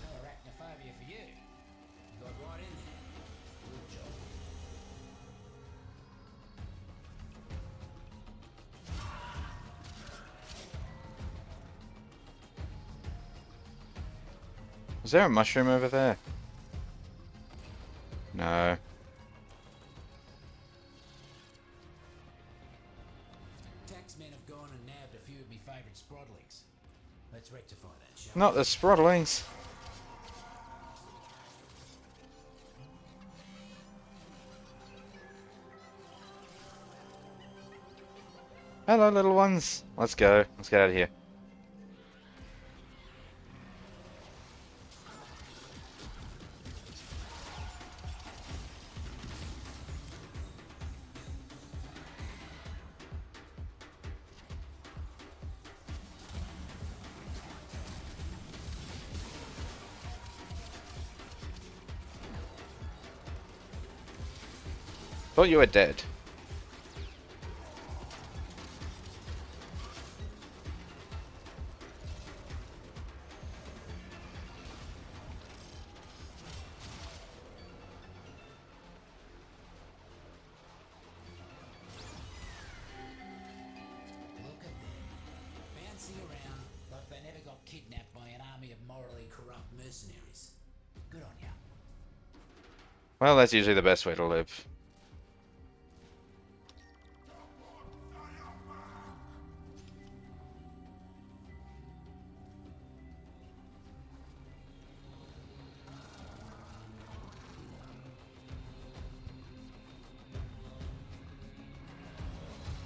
Speaker 6: No arachnophobia for you. You got right in there. Good job.
Speaker 1: Is there a mushroom over there? No.
Speaker 6: Taxmen have gone and nabbed a few of me favourite sproddlings. Let's rectify that, shall
Speaker 1: Not the Sproddlings. Hello, little ones. Let's go. Let's get out of here. Thought you were dead.
Speaker 6: Look at them, bouncing around like they never got kidnapped by an army of morally corrupt mercenaries. Good on ya.
Speaker 1: Well, that's usually the best way to live.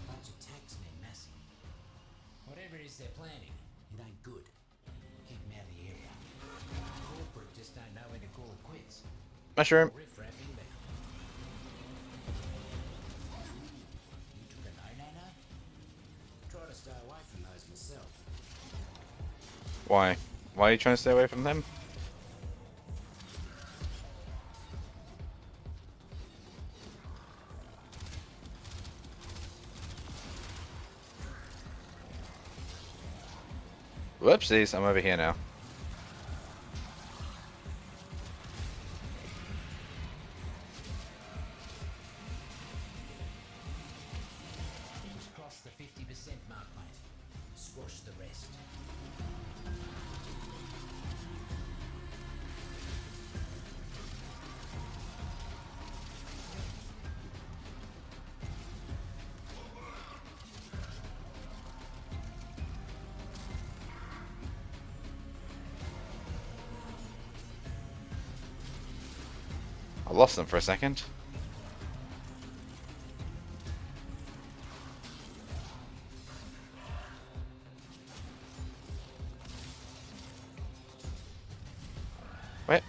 Speaker 6: Bunch of taxmen massing. Whatever it is they're planning, it ain't good. Keep them out of the area. Corporate just don't know when to call it quits.
Speaker 1: Mushroom.
Speaker 6: Riff-raff inbound. You took a no-no-no? Try to stay away from those myself.
Speaker 1: Why? Why are you trying to stay away from them? Whoopsies, I'm over here now.
Speaker 6: Just crossed the 50% mark, mate. Squash the rest.
Speaker 1: I lost them for a second. Wait.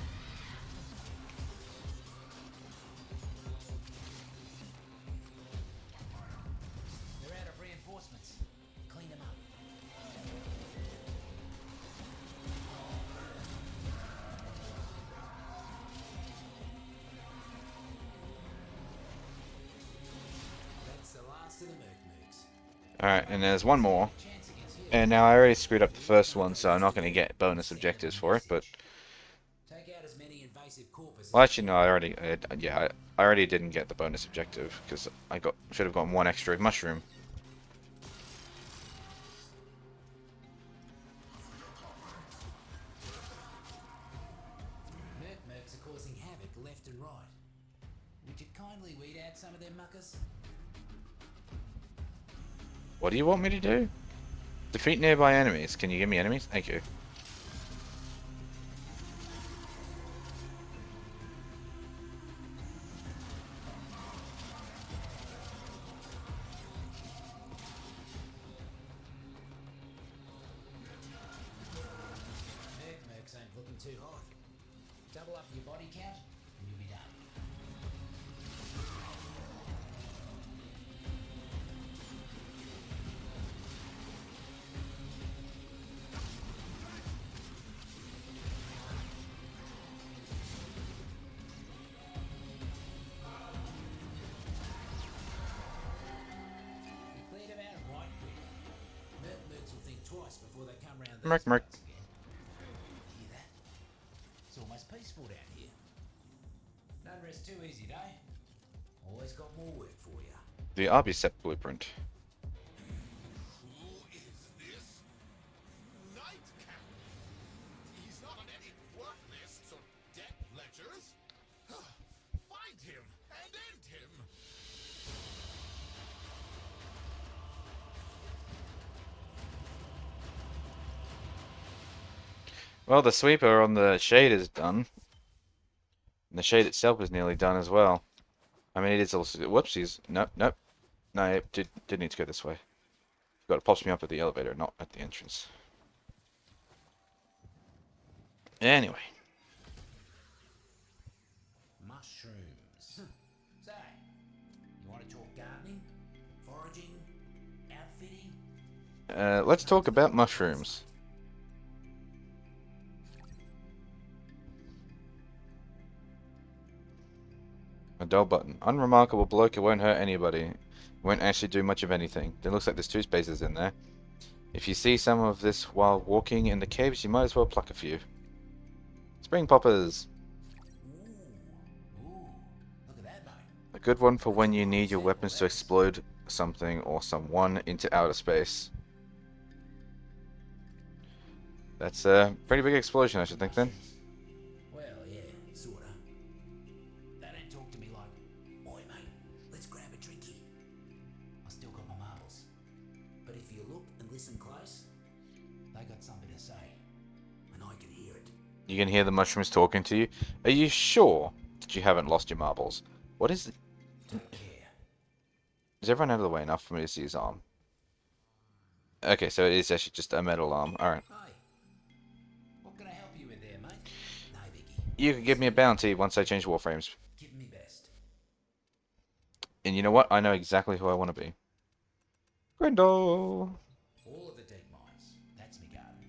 Speaker 6: They're out of reinforcements. Clean them up. That's the last of the Merc.
Speaker 1: Alright, and there's one more.
Speaker 6: Chance against you.
Speaker 1: And now I already screwed up the first one, so I'm not going to get bonus objectives for it, but...
Speaker 6: Take out as many invasive corpus
Speaker 1: Well,
Speaker 6: as
Speaker 1: actually, no, I already... I already didn't get the bonus objective, because I should have gotten one extra mushroom.
Speaker 6: Mercs are causing havoc left and right. Would you kindly weed out some of them muckers?
Speaker 1: What do you want me to do? Defeat nearby enemies. Can you give me enemies? Thank you.
Speaker 6: Mercs ain't looking too hot. Double up your body count, and you'll be done. You cleared them out right quick. Mercs will think twice before they come round
Speaker 1: Merc,
Speaker 6: these
Speaker 1: merc.
Speaker 6: parts again. Hear that? It's almost peaceful down here. Don't rest too easy, eh? Always got more work for you.
Speaker 1: The Arbicept blueprint.
Speaker 8: Who is this? Nightcap! He's not on any work lists or debt ledgers. Find him and end him!
Speaker 1: Well, the sweeper on the shade is done. And the shade itself is nearly done as well. I mean, it is also... Whoopsies. Nope, nope. No, it did need to go this way. Forgot it pops me up at the elevator, not at the entrance. Anyway.
Speaker 6: Mushrooms. Say, you want to talk gardening, foraging, outfitting?
Speaker 1: Let's talk about mushrooms. A dull button. Unremarkable bloke, it won't hurt anybody. It won't actually do much of anything. It looks like there's 2 spaces in there. If you see some of this while walking in the caves, you might as well pluck a few. Spring poppers!
Speaker 6: Ooh, look at that, mate.
Speaker 1: A good one for when you need your weapons to explode something or someone into outer space. That's a pretty big explosion, I should think, then.
Speaker 6: Well, yeah, sorta. They don't talk to me like, "Oi, mate, let's grab a drinky." I still got my marbles. But if you look and listen close, they got something to say. And I can hear it.
Speaker 1: You can hear the mushrooms talking to you. Are you sure that you haven't lost your marbles? What is...
Speaker 6: Don't care.
Speaker 1: Is everyone out of the way enough for me to see his arm? Okay, so it is actually just a metal arm. Alright.
Speaker 6: Hey, what can I help you with there, mate? No, Vicky.
Speaker 1: You can give me a bounty once I change Warframes.
Speaker 6: Give me best.
Speaker 1: And you know what? I know exactly who I want to be. Grindel!
Speaker 6: All of the dead mines. That's me garden.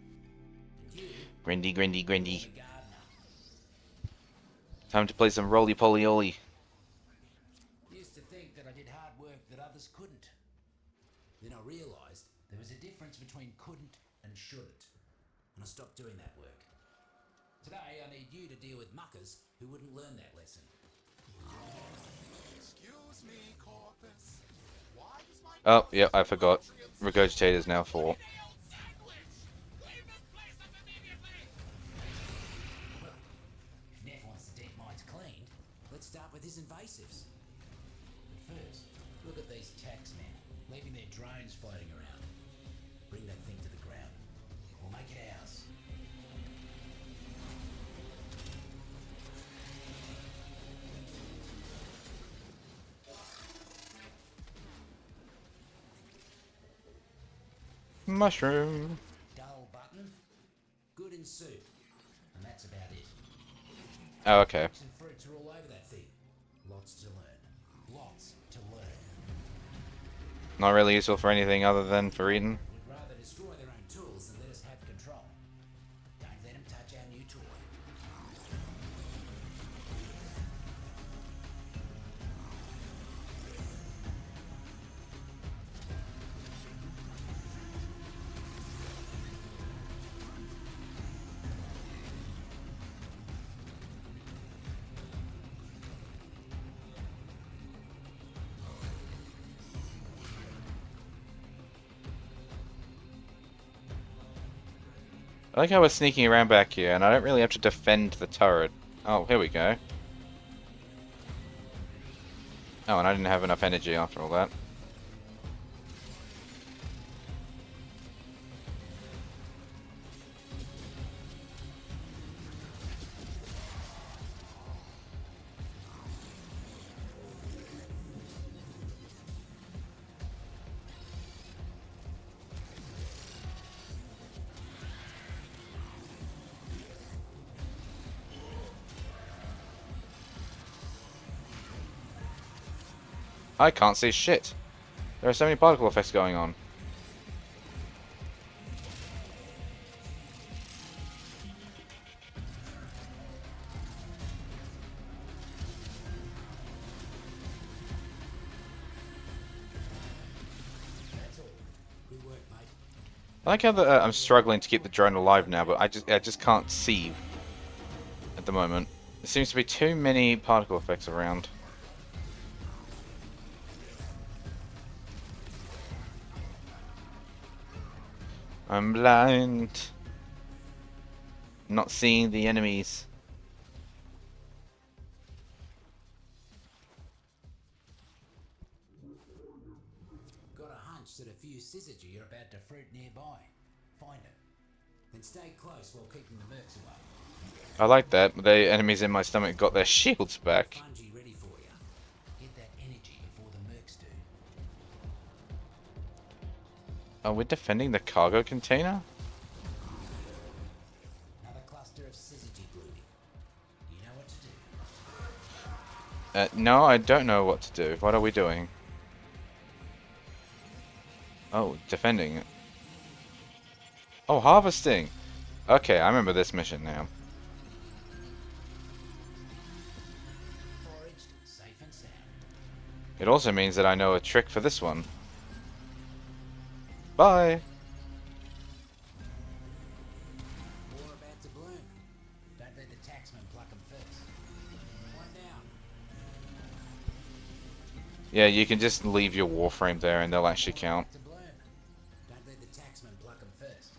Speaker 6: And you,
Speaker 1: Grindy, grindy,
Speaker 6: you're
Speaker 1: grindy.
Speaker 6: the gardener.
Speaker 1: Time to play some roly-poly-oly.
Speaker 6: Used to think that I did hard work that others couldn't. Then I realised there was a difference between couldn't and shouldn't. And I stopped doing that work. Today I need you to deal with muckers who wouldn't learn that lesson.
Speaker 8: Excuse me, Corpus. Why does my
Speaker 1: Oh, yeah, I forgot. Regurgitator's now 4.
Speaker 6: Well, if Neff wants the dead mines cleaned, let's start with his invasives. But first, look at these taxmen, leaving their drones floating around. Bring that thing to the ground. We'll make it ours.
Speaker 1: Mushroom.
Speaker 6: Dull button, good in soup. And that's about it.
Speaker 1: Oh, okay.
Speaker 6: Some fruits are all over that thing. Lots to learn. Lots to learn.
Speaker 1: Not really useful for anything other than for eating.
Speaker 6: We'd rather destroy their own tools than let us have control. Don't let them touch our new toy.
Speaker 1: I like how we're sneaking around back here, and I don't really have to defend the turret. Oh, here we go. Oh, and I didn't have enough energy after all that. I can't see shit. There are so many particle effects going on.
Speaker 6: That's all. Good work, mate.
Speaker 1: I like how I'm struggling to keep the drone alive now, but I just can't see at the moment. There seems to be too many particle effects around. I'm blind. Not seeing the enemies.
Speaker 6: Got a hunch that a few syzygy are about to fruit nearby. Find it. Then stay close while keeping the mercs away.
Speaker 1: I like that. The enemies in my stomach got their shields back.
Speaker 6: Fungi ready for you. Get that energy before the mercs do.
Speaker 1: Are we defending the cargo container?
Speaker 6: Another cluster of syzygy brooding. You know what to do.
Speaker 1: No, I don't know what to do. What are we doing? Oh, defending. Oh, harvesting! Okay, I remember this mission now.
Speaker 6: Foraged, safe and
Speaker 1: It also means that I know a trick for this one. Bye!
Speaker 6: War about to bloom. Don't let the taxman pluck 'em first. One down.
Speaker 1: Yeah, you can just leave your Warframe there and they'll actually
Speaker 6: War
Speaker 1: count.
Speaker 6: about to bloom. Don't let the taxman pluck 'em first.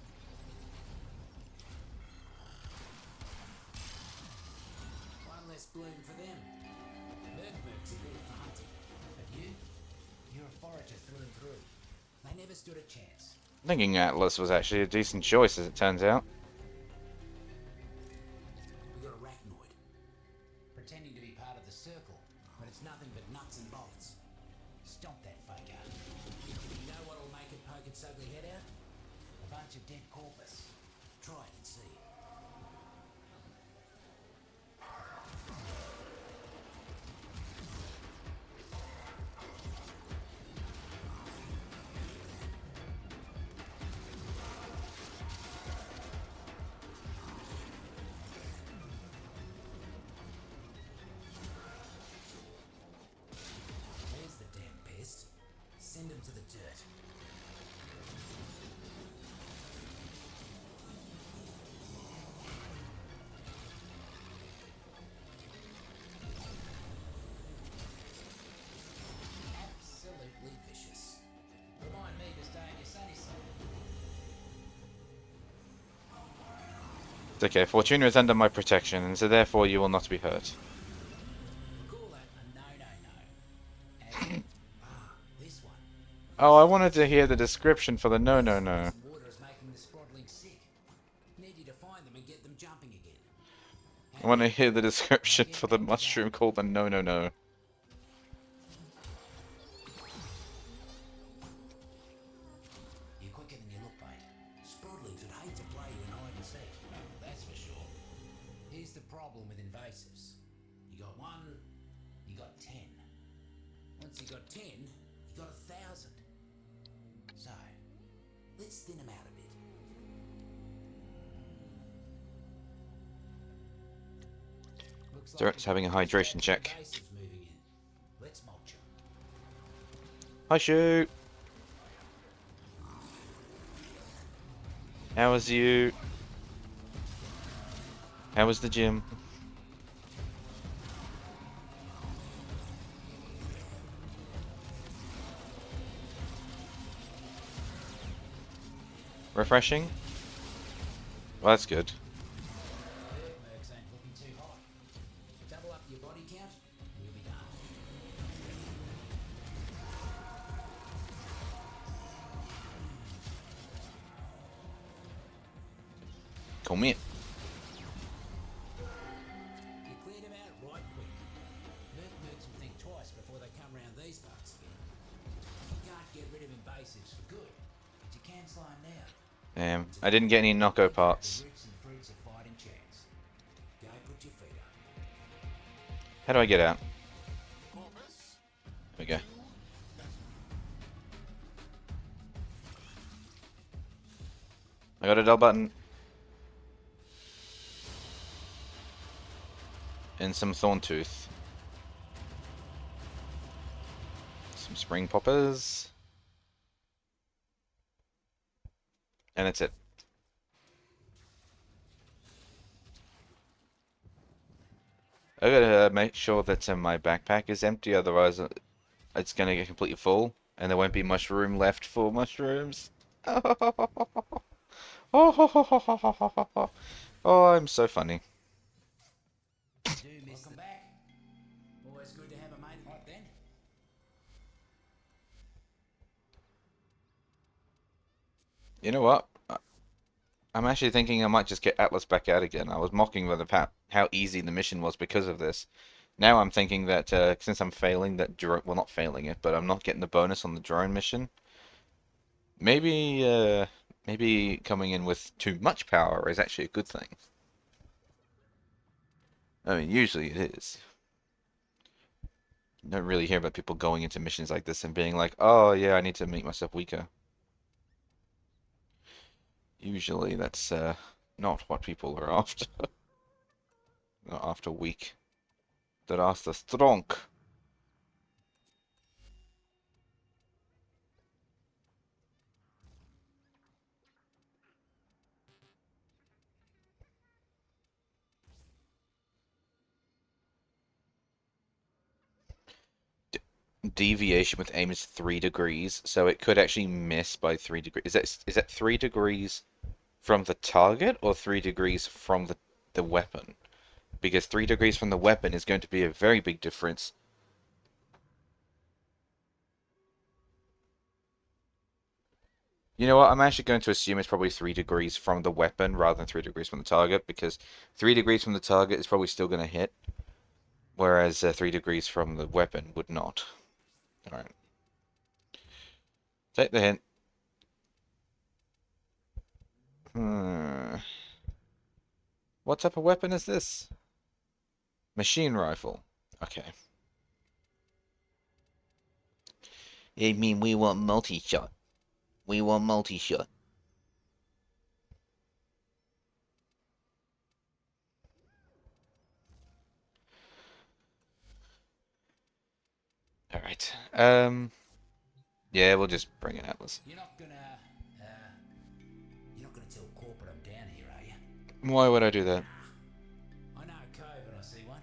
Speaker 6: One less bloom for them. Merc's a bit for hunting. But you're a forager through and through. They never stood a chance.
Speaker 1: Thinking Atlas was actually a decent choice, as it turns out.
Speaker 6: We got a arachnoid. Pretending to be part of the circle, but it's nothing but nuts and bolts. Stomp that faker. You know what'll make it poke its ugly head out? A bunch of dead corpus. Try it and see. There's the damn pest. Send him to the dirt. Absolutely vicious. Remind me to stay on your sunny side.
Speaker 1: It's okay, Fortuna is under my protection, and so therefore you will not be hurt.
Speaker 6: We'll call that a no-no-no. And, this one.
Speaker 1: Oh, I wanted to hear the description for the no.
Speaker 6: Some water is making the sproddling sick. Need you to find them and get them jumping again.
Speaker 1: I want to hear the description for the mushroom called the no.
Speaker 6: You're quicker than you look, mate. Sproddlings would hate to play you in hide and seek. That's for sure. Here's the problem with invasives. You got one, you got 10. Once you got 10, you got 1,000. So, let's thin them out a bit. Looks
Speaker 1: Dirt's having a hydration check.
Speaker 6: invasives moving in. Let's mulch 'em.
Speaker 1: Hi, shoot. How was you? How was the gym? Refreshing? Well, that's good.
Speaker 6: Mercs ain't looking too hot. Double up your body count, we'll be done.
Speaker 1: Come here.
Speaker 6: You cleared them out right quick. Mercs will think twice before they come round these parts again. You can't get rid of invasives for good, but you can slow them down.
Speaker 1: I didn't get any Nokko parts.
Speaker 6: The roots and fruits of fighting chance. Go put your feet up.
Speaker 1: How do I get out?
Speaker 8: Corpus?
Speaker 1: There we go. I got a L button. And some thorn tooth. Some spring poppers. And that's it. I gotta make sure that my backpack is empty, otherwise it's gonna get completely full, and there won't be much room left for mushrooms. Oh, I'm so funny.
Speaker 6: Welcome back. Always good to have a mate like then.
Speaker 1: You know what? I'm actually thinking I might just get Atlas back out again. I was mocking with how easy the mission was because of this. Now I'm thinking that since I'm failing that drone, well, not failing it, but I'm not getting the bonus on the drone mission. Maybe coming in with too much power is actually a good thing. I mean, usually it is. You don't really hear about people going into missions like this and being like, "Oh yeah, I need to make myself weaker." Usually that's not what people are after. Not after weak. They're after strong. deviation with aim is 3 degrees, so it could actually miss by 3 degrees. Is that 3 degrees from the target or 3 degrees from the weapon? Because 3 degrees from the weapon is going to be a very big difference. You know what? I'm actually going to assume it's probably 3 degrees from the weapon rather than 3 degrees from the target, because 3 degrees from the target is probably still going to hit, whereas 3 degrees from the weapon would not. Alright. Take the hint. What type of weapon is this? Machine rifle. Okay. I mean, we want multi-shot. We want multi-shot. Alright. Yeah, we'll just bring in Atlas.
Speaker 6: You're not gonna tell corporate I'm down here, are you?
Speaker 1: Why would I do that?
Speaker 6: I know a cove when I see one.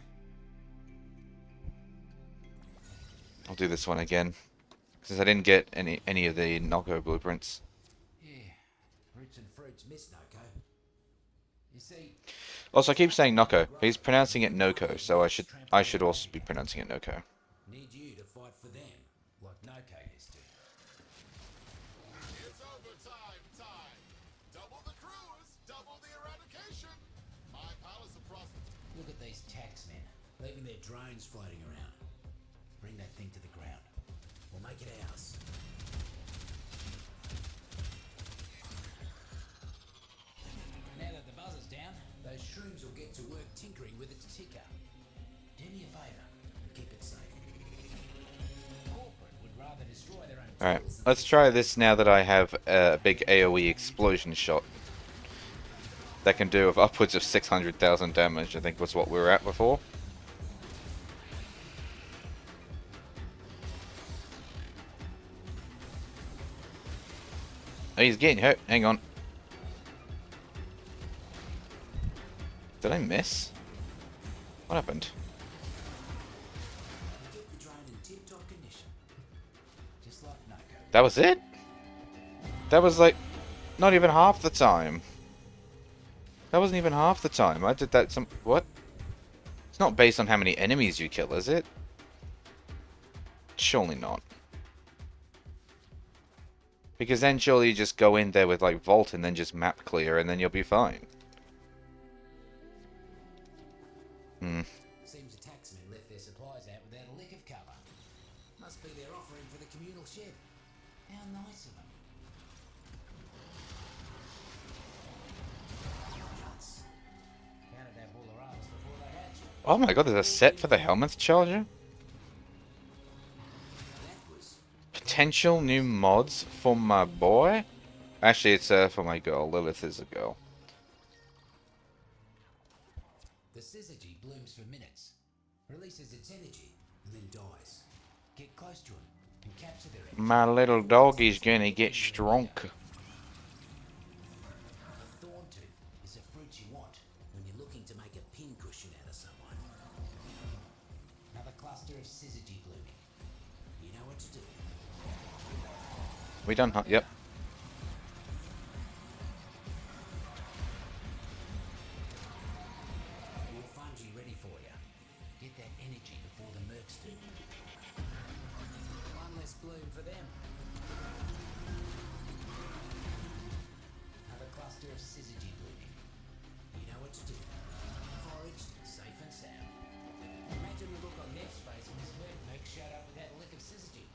Speaker 1: I'll do this one again. Since I didn't get any of the Nokko blueprints.
Speaker 6: Yeah, roots and fruits miss Nokko. You see.
Speaker 1: Also, I keep saying Nokko. He's pronouncing it Noko, so I should also be pronouncing it Noko.
Speaker 6: Need you to fight for them, like Nokko used to.
Speaker 8: It's overtime time. Double the crews, double the eradication. My palace across.
Speaker 6: Look at these taxmen, leaving their drones floating around. Bring that thing to the ground. We'll make it ours. Now that the buzzer's down, those shrooms will get to work tinkering with its ticker. Do me a favour and keep it safe. Corporate would rather destroy their own.
Speaker 1: Alright, let's try this now that I have a big AoE explosion shot. That can do of upwards of 600,000 damage, I think was what we were at before. Oh, he's getting hurt. Hang on. Did I miss? What happened?
Speaker 6: Keep the drone in tip-top condition. Just like Nokko.
Speaker 1: That was it? That was like not even half the time. That wasn't even half the time. I did that what? It's not based on how many enemies you kill, is it? Surely not. Because then surely you just go in there with like Vault and then just map clear and then you'll be fine.
Speaker 6: Seems the taxmen left their supplies out without a lick of cover. Must be their offering for the communal shed. How nice of them. Nuts. Counted that bullaramas before they hatched.
Speaker 1: Oh my god, there's a set for the Helmets Charger?
Speaker 6: That was
Speaker 1: Potential new mods for my boy? Actually, it's for my girl. Lilith is a girl.
Speaker 6: the syzygy blooms for minutes, releases its energy, and then dies. Get close to them and capture their energy.
Speaker 1: My little doggy's gonna get strong.
Speaker 6: A thorn tooth is a fruit you want when you're looking to make a pincushion out of someone. Another cluster of syzygy blooming. You know what to do.
Speaker 1: We done, huh? Yep.
Speaker 6: More fungi ready for you. Get that energy before the mercs do. One less bloom for them. Another cluster of syzygy blooming. You know what to do. Foraged, safe and sound. Imagine the look on Nev's face when his merc showed up with that lick of syzygy.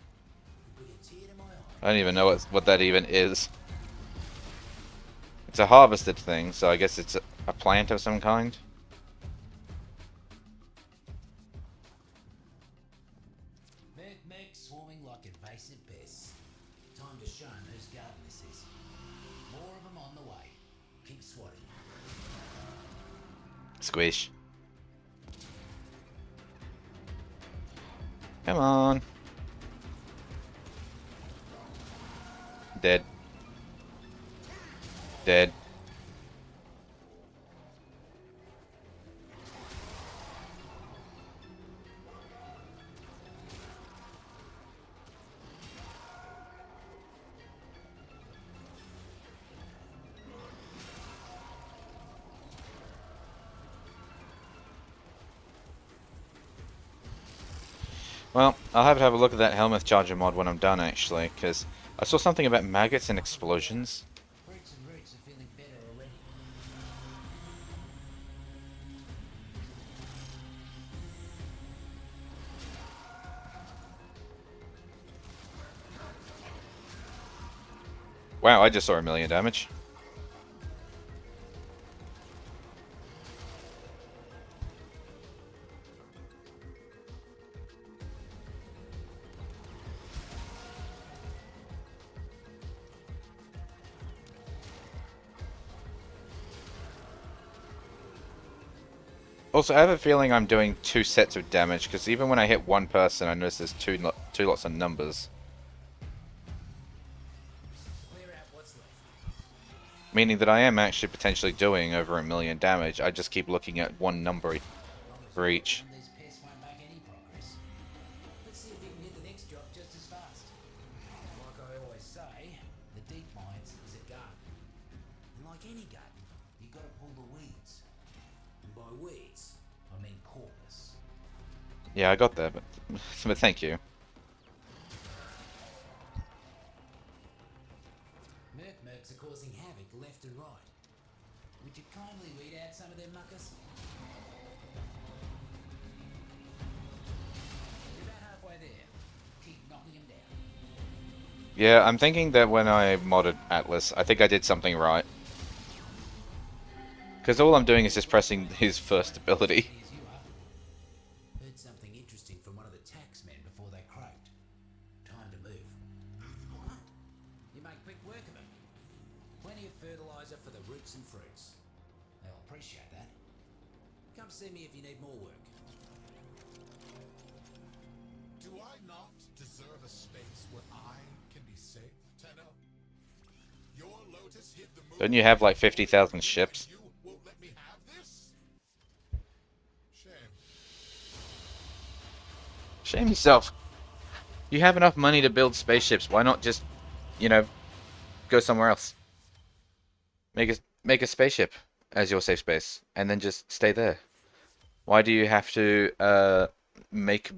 Speaker 6: It'd be a tear to my eye.
Speaker 1: I don't even know what that even is. It's a harvested thing, so I guess it's a plant of some kind.
Speaker 6: Merc swarming like invasive pests. Time to show 'em whose garden this is. More of them on the way. Keep swatting.
Speaker 1: Squish. Come on. Dead. Dead. Well, I'll have to have a look at that helmet charger mod when I'm done, actually, because I saw something about maggots and explosions.
Speaker 6: Fruits and roots are feeling better already.
Speaker 1: Wow, I just saw 1,000,000 damage. Also, I have a feeling I'm doing 2 sets of damage, because even when I hit one person, I notice there's two lots of numbers.
Speaker 6: Clear out what's left.
Speaker 1: Meaning that I am actually potentially doing over 1,000,000 damage, I just keep looking at one number
Speaker 6: Long as
Speaker 1: for
Speaker 6: you're
Speaker 1: each.
Speaker 6: done, these pests won't make any progress. Let's see if you can hit the next job just as fast. Like I always say, the deep mines is a garden. And like any garden, you gotta pull the weeds. And by weeds, I mean corpus.
Speaker 1: Yeah, I got there, but thank you.
Speaker 6: Mercs are causing havoc left and right. Would you kindly weed out some of them muckers? You're about halfway there. Keep knocking them down.
Speaker 1: Yeah, I'm thinking that when I modded Atlas, I think I did something right. Because all I'm doing is just pressing his first ability.
Speaker 6: As you are. Heard something interesting from one of the taxmen before they croaked. Time to move. Huh? You make quick work of it. Plenty of fertilizer for the roots and fruits. They'll appreciate that. Come see me if you need more work.
Speaker 8: Do I not deserve a space where I can be safe, Tenno? Your Lotus hit the moon.
Speaker 1: Don't you have like 50,000 ships?
Speaker 8: You won't let me have this? Shame.
Speaker 1: Shame yourself. You have enough money to build spaceships, why not just, you know, go somewhere else? Make a spaceship as your safe space, and then just stay there. Why do you have to make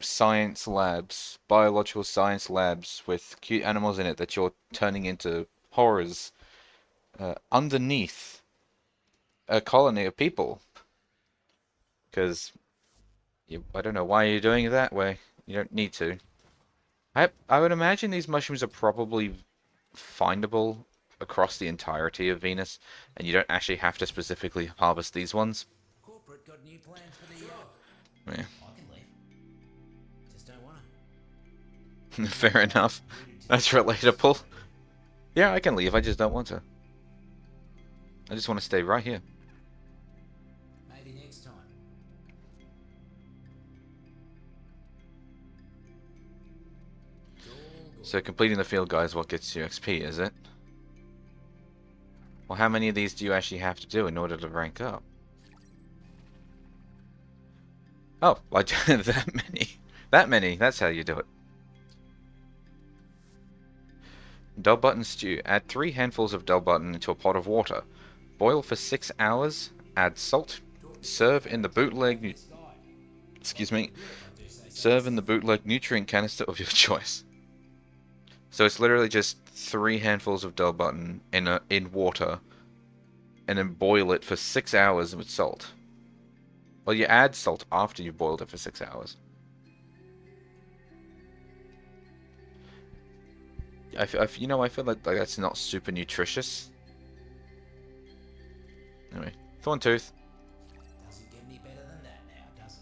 Speaker 1: science labs, biological science labs with cute animals in it that you're turning into horrors underneath a colony of people? Because I don't know why you're doing it that way. You don't need to. I would imagine these mushrooms are probably findable across the entirety of Venus, and you don't actually have to specifically harvest these ones.
Speaker 6: Corporate got new plans for the
Speaker 1: Yeah.
Speaker 6: I can leave. Just don't wanna.
Speaker 1: Fair enough. That's relatable. Yeah, I can leave, I just don't want to. I just want to stay right here.
Speaker 6: Maybe next time.
Speaker 1: So completing the field guide is what gets you XP, is it? Well, how many of these do you actually have to do in order to rank up? Oh, I did that many. That many, that's how you do it. Dull button stew. Add 3 handfuls of dull button into a pot of water. Boil for 6 hours. Add salt. Serve in the bootleg... Excuse me. Serve in the bootleg nutrient canister of your choice. So it's literally just 3 handfuls of dull button in water, and then boil it for 6 hours with salt. Well, you add salt after you've boiled it for 6 hours. I feel like that's not super nutritious. Anyway, thorn tooth.
Speaker 6: Doesn't get any better than that now, does it?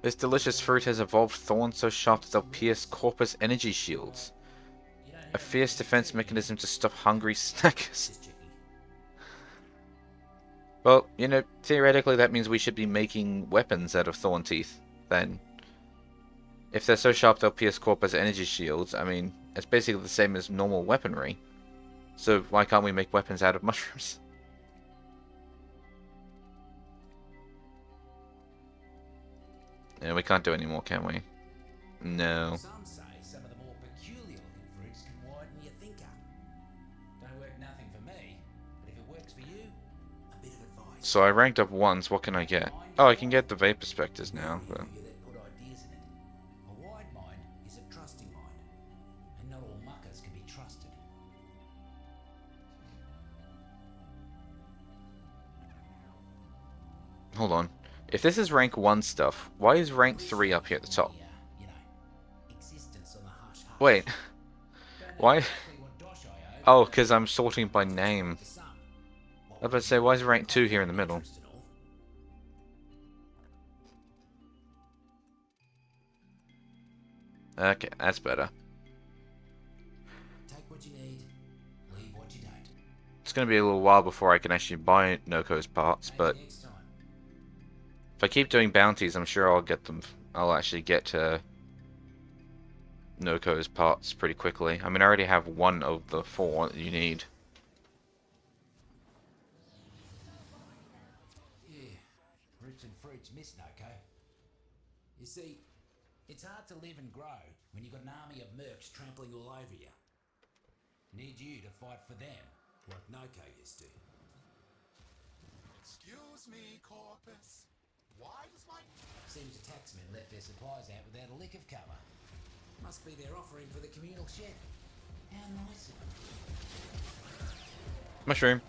Speaker 1: This delicious fruit has evolved thorns so sharp that they'll pierce corpus energy shields. A fierce defense mechanism to stop hungry snackers.
Speaker 6: Just checking.
Speaker 1: Well, theoretically that means we should be making weapons out of thorn teeth, then. If they're so sharp they'll pierce corpus energy shields, I mean, it's basically the same as normal weaponry. So why can't we make weapons out of mushrooms? Yeah, we can't do any more, can we? No.
Speaker 6: Some say some of the more peculiar looking fruits can widen your thinker. Don't work nothing for me, but if it works for you, a bit of advice.
Speaker 1: So I ranked up once, what can I get? Oh, I can get the Vapor Spectres now, but...
Speaker 6: You that
Speaker 1: hold on. If this is rank 1 stuff, why is rank 3 up here at the top?
Speaker 6: You know, existence on the hush hush.
Speaker 1: Wait,
Speaker 6: Don't know
Speaker 1: why?
Speaker 6: exactly what dosh I owe,
Speaker 1: Oh,
Speaker 6: but,
Speaker 1: because I'm sorting by
Speaker 6: it's
Speaker 1: name.
Speaker 6: right to some.
Speaker 1: I was about to say, why is rank 2 here in the middle?
Speaker 6: Interest and all.
Speaker 1: Okay, that's better.
Speaker 6: Take what you need, leave what you don't.
Speaker 1: It's going to be a little while before I can actually buy Noko's parts, but
Speaker 6: Maybe next time.
Speaker 1: if I keep doing bounties, I'm sure I'll get them. I'll actually get to Noko's parts pretty quickly. I mean, I already have 1 of the 4 that you need.
Speaker 6: Yeah, roots and fruits miss Noko. You see, it's hard to live and grow when you've got an army of mercs trampling all over you. Need you to fight for them, like Noko used to.
Speaker 8: Excuse me, Corpus. Why does my...
Speaker 6: Seems the taxmen left their supplies out without a lick of cover. Must be their offering for the communal shed. How nice of them.
Speaker 1: Mushroom.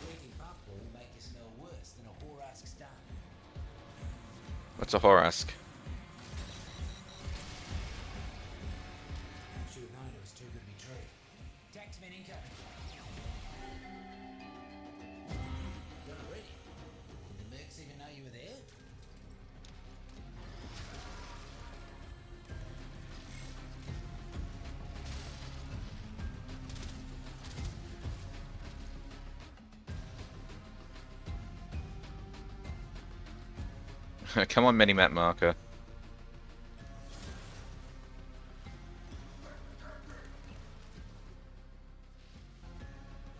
Speaker 6: Drinking puffball will make you smell worse than a whorehusk stun.
Speaker 1: What's a Horask?
Speaker 6: Should have known it was too good to be true. Taxmen incoming. Done already? Did the mercs even know you were there?
Speaker 1: Come on, minimap marker.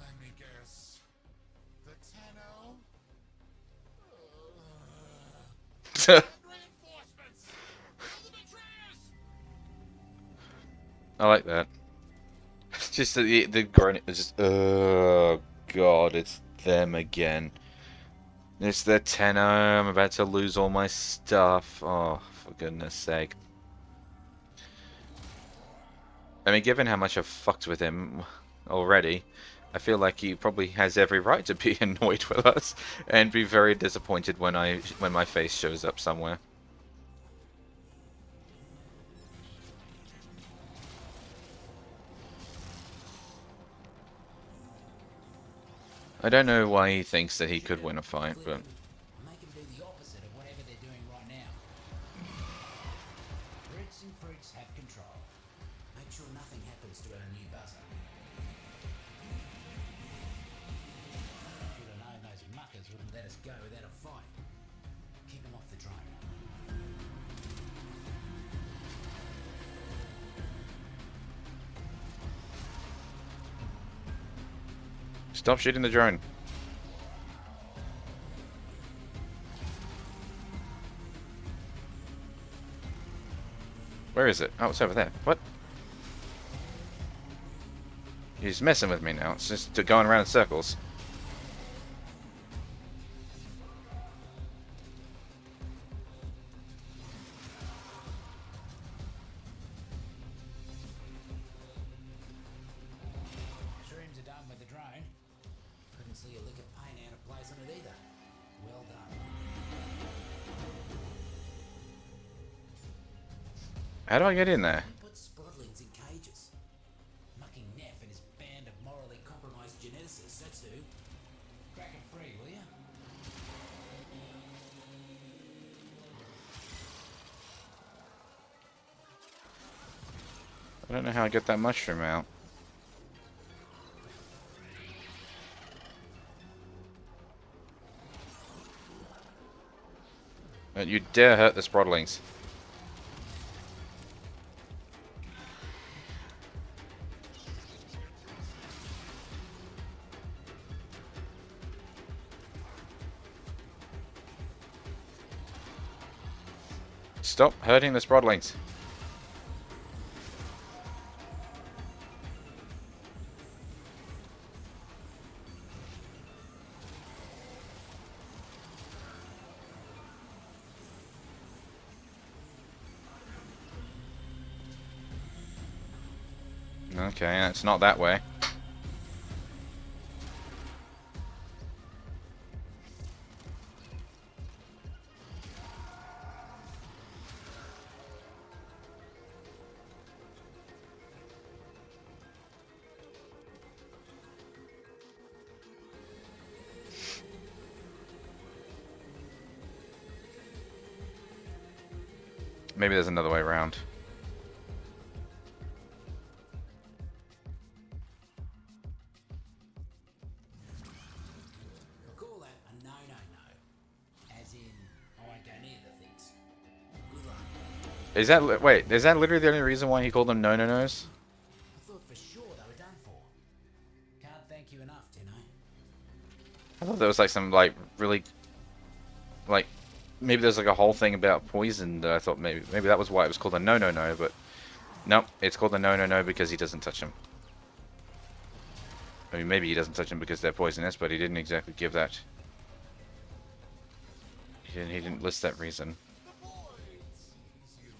Speaker 8: Let me guess. The Tenno? Reinforcements! Kill the betrayers!
Speaker 1: I like that. It's just the grunt is just, oh god, it's them again. It's the Tenno. I'm about to lose all my stuff. Oh, for goodness sake. I mean, given how much I've fucked with him already, I feel like he probably has every right to be annoyed with us and be very disappointed when my face shows up somewhere. I don't know why he thinks that he could win a fight, but
Speaker 6: Make them do the opposite of whatever they're doing right now. Roots and fruits have control. Make sure nothing happens to our new buzzer. Should have known those muckers wouldn't let us go without a fight. Keep them off the drone.
Speaker 1: stop shooting the drone. Where is it? Oh, it's over there. What? He's messing with me now. It's just going around in circles.
Speaker 6: Shrooms are done with the drone. Couldn't see a lick of paint out of place on it either. Well done.
Speaker 1: How do I get in there?
Speaker 6: Put sprodlings in cages. Mucking Neff and his band of morally compromised geneticists, that's who. Crack it free, will ya?
Speaker 1: I don't know how I get that mushroom out. Don't you dare hurt the Sprodlings. Stop hurting the Sprodlings. Okay, it's not that way. Maybe there's another way around.
Speaker 6: We'll call that a no. As in, I won't go near the things. Good luck.
Speaker 1: Is that wait? Is that literally the only reason why he called them no-no-nos?
Speaker 6: I thought for sure they were done for. Can't thank you enough, Tino.
Speaker 1: I thought there was like some like really like maybe there's like a whole thing about poison that I thought maybe that was why it was called a no-no-no, but nope, it's called a no-no-no because he doesn't touch them. I mean, maybe he doesn't touch them because they're poisonous, but he didn't exactly give that. He didn't list that reason.
Speaker 8: The void sees you.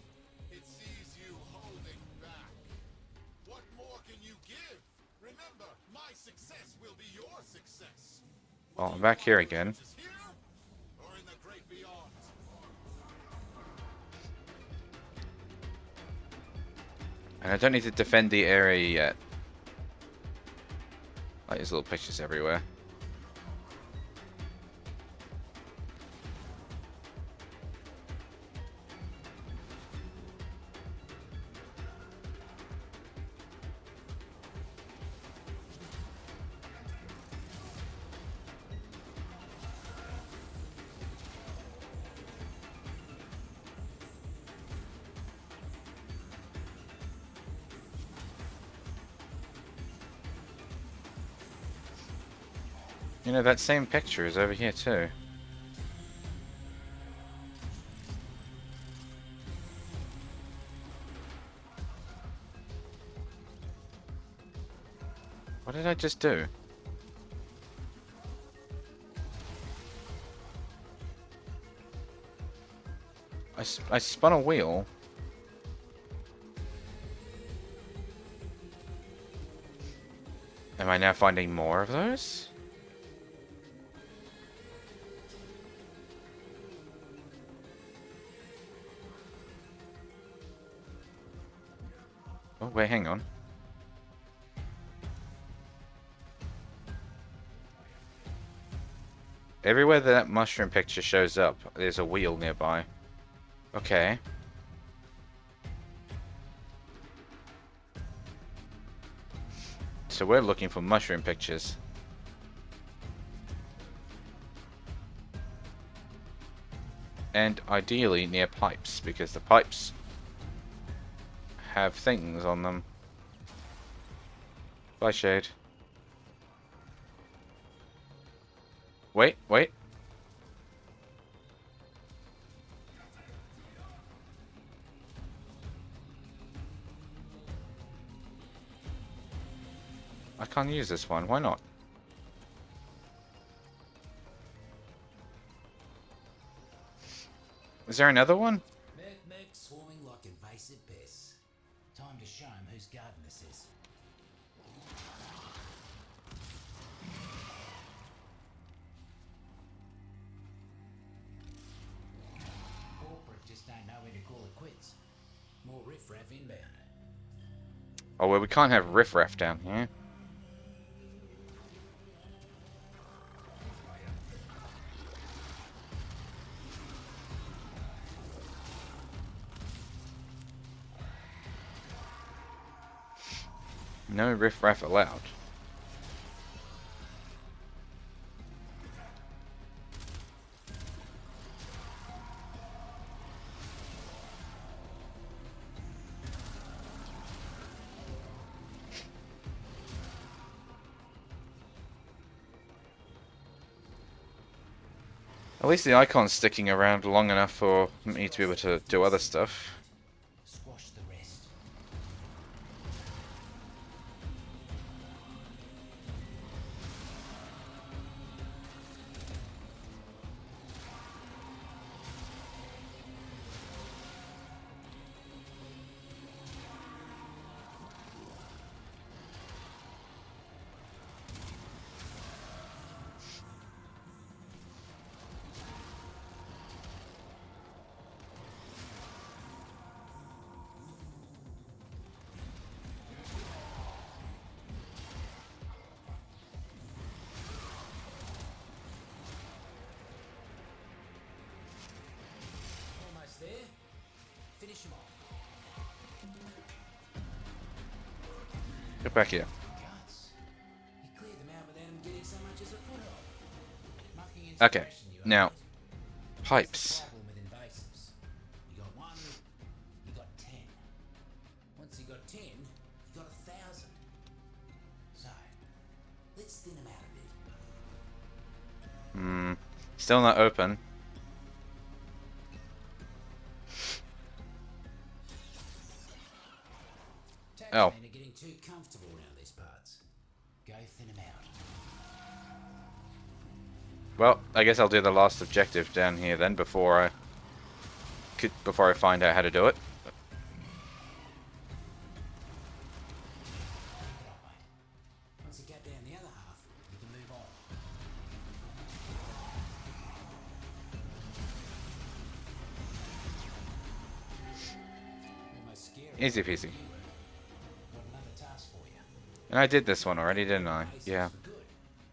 Speaker 8: It sees you holding back. What more can you give? Remember, my success will be your success.
Speaker 1: Well, I'm back here again.
Speaker 8: Here or in the great beyond.
Speaker 1: And I don't need to defend the area yet. Like, there's little pictures everywhere. You know, that same picture is over here too. What did I just do? I spun a wheel. Am I now finding more of those? Oh, wait, hang on. Everywhere that mushroom picture shows up, there's a wheel nearby. Okay. So we're looking for mushroom pictures. And ideally near pipes, because the pipes have things on them. Bye, Shade. Wait, wait. I can't use this one. Why not? Is there another one?
Speaker 6: Merc swarming like invasive pests. Time to show 'em whose garden this is. Corporate just don't know when to call it quits. More riffraff inbound.
Speaker 1: Oh, well, we can't have riffraff down here. No riffraff allowed. At least the icon's sticking around long enough for me to be able to do other stuff.
Speaker 6: Squash the rest.
Speaker 1: Get back here.
Speaker 6: Guts. You cleared them out without them getting so much as a foothold. Mucking
Speaker 1: Okay,
Speaker 6: inspiration, you are,
Speaker 1: now,
Speaker 6: mate. Here's the
Speaker 1: pipes.
Speaker 6: problem with invasives. You got one, you got 10. Once you got 10, you got 1,000. So, let's thin them out a bit.
Speaker 1: Still not open. Oh.
Speaker 6: Taxmen are getting too comfortable around these parts. Go thin them out.
Speaker 1: Well, I guess I'll do the last objective down here then before I find out how to do it.
Speaker 6: Keep it up, mate. Once you get down the other half, you can move on. Almost scary.
Speaker 1: Easy peasy.
Speaker 6: Got another task for you.
Speaker 1: And I did this one already, didn't I? Yeah.
Speaker 6: For good,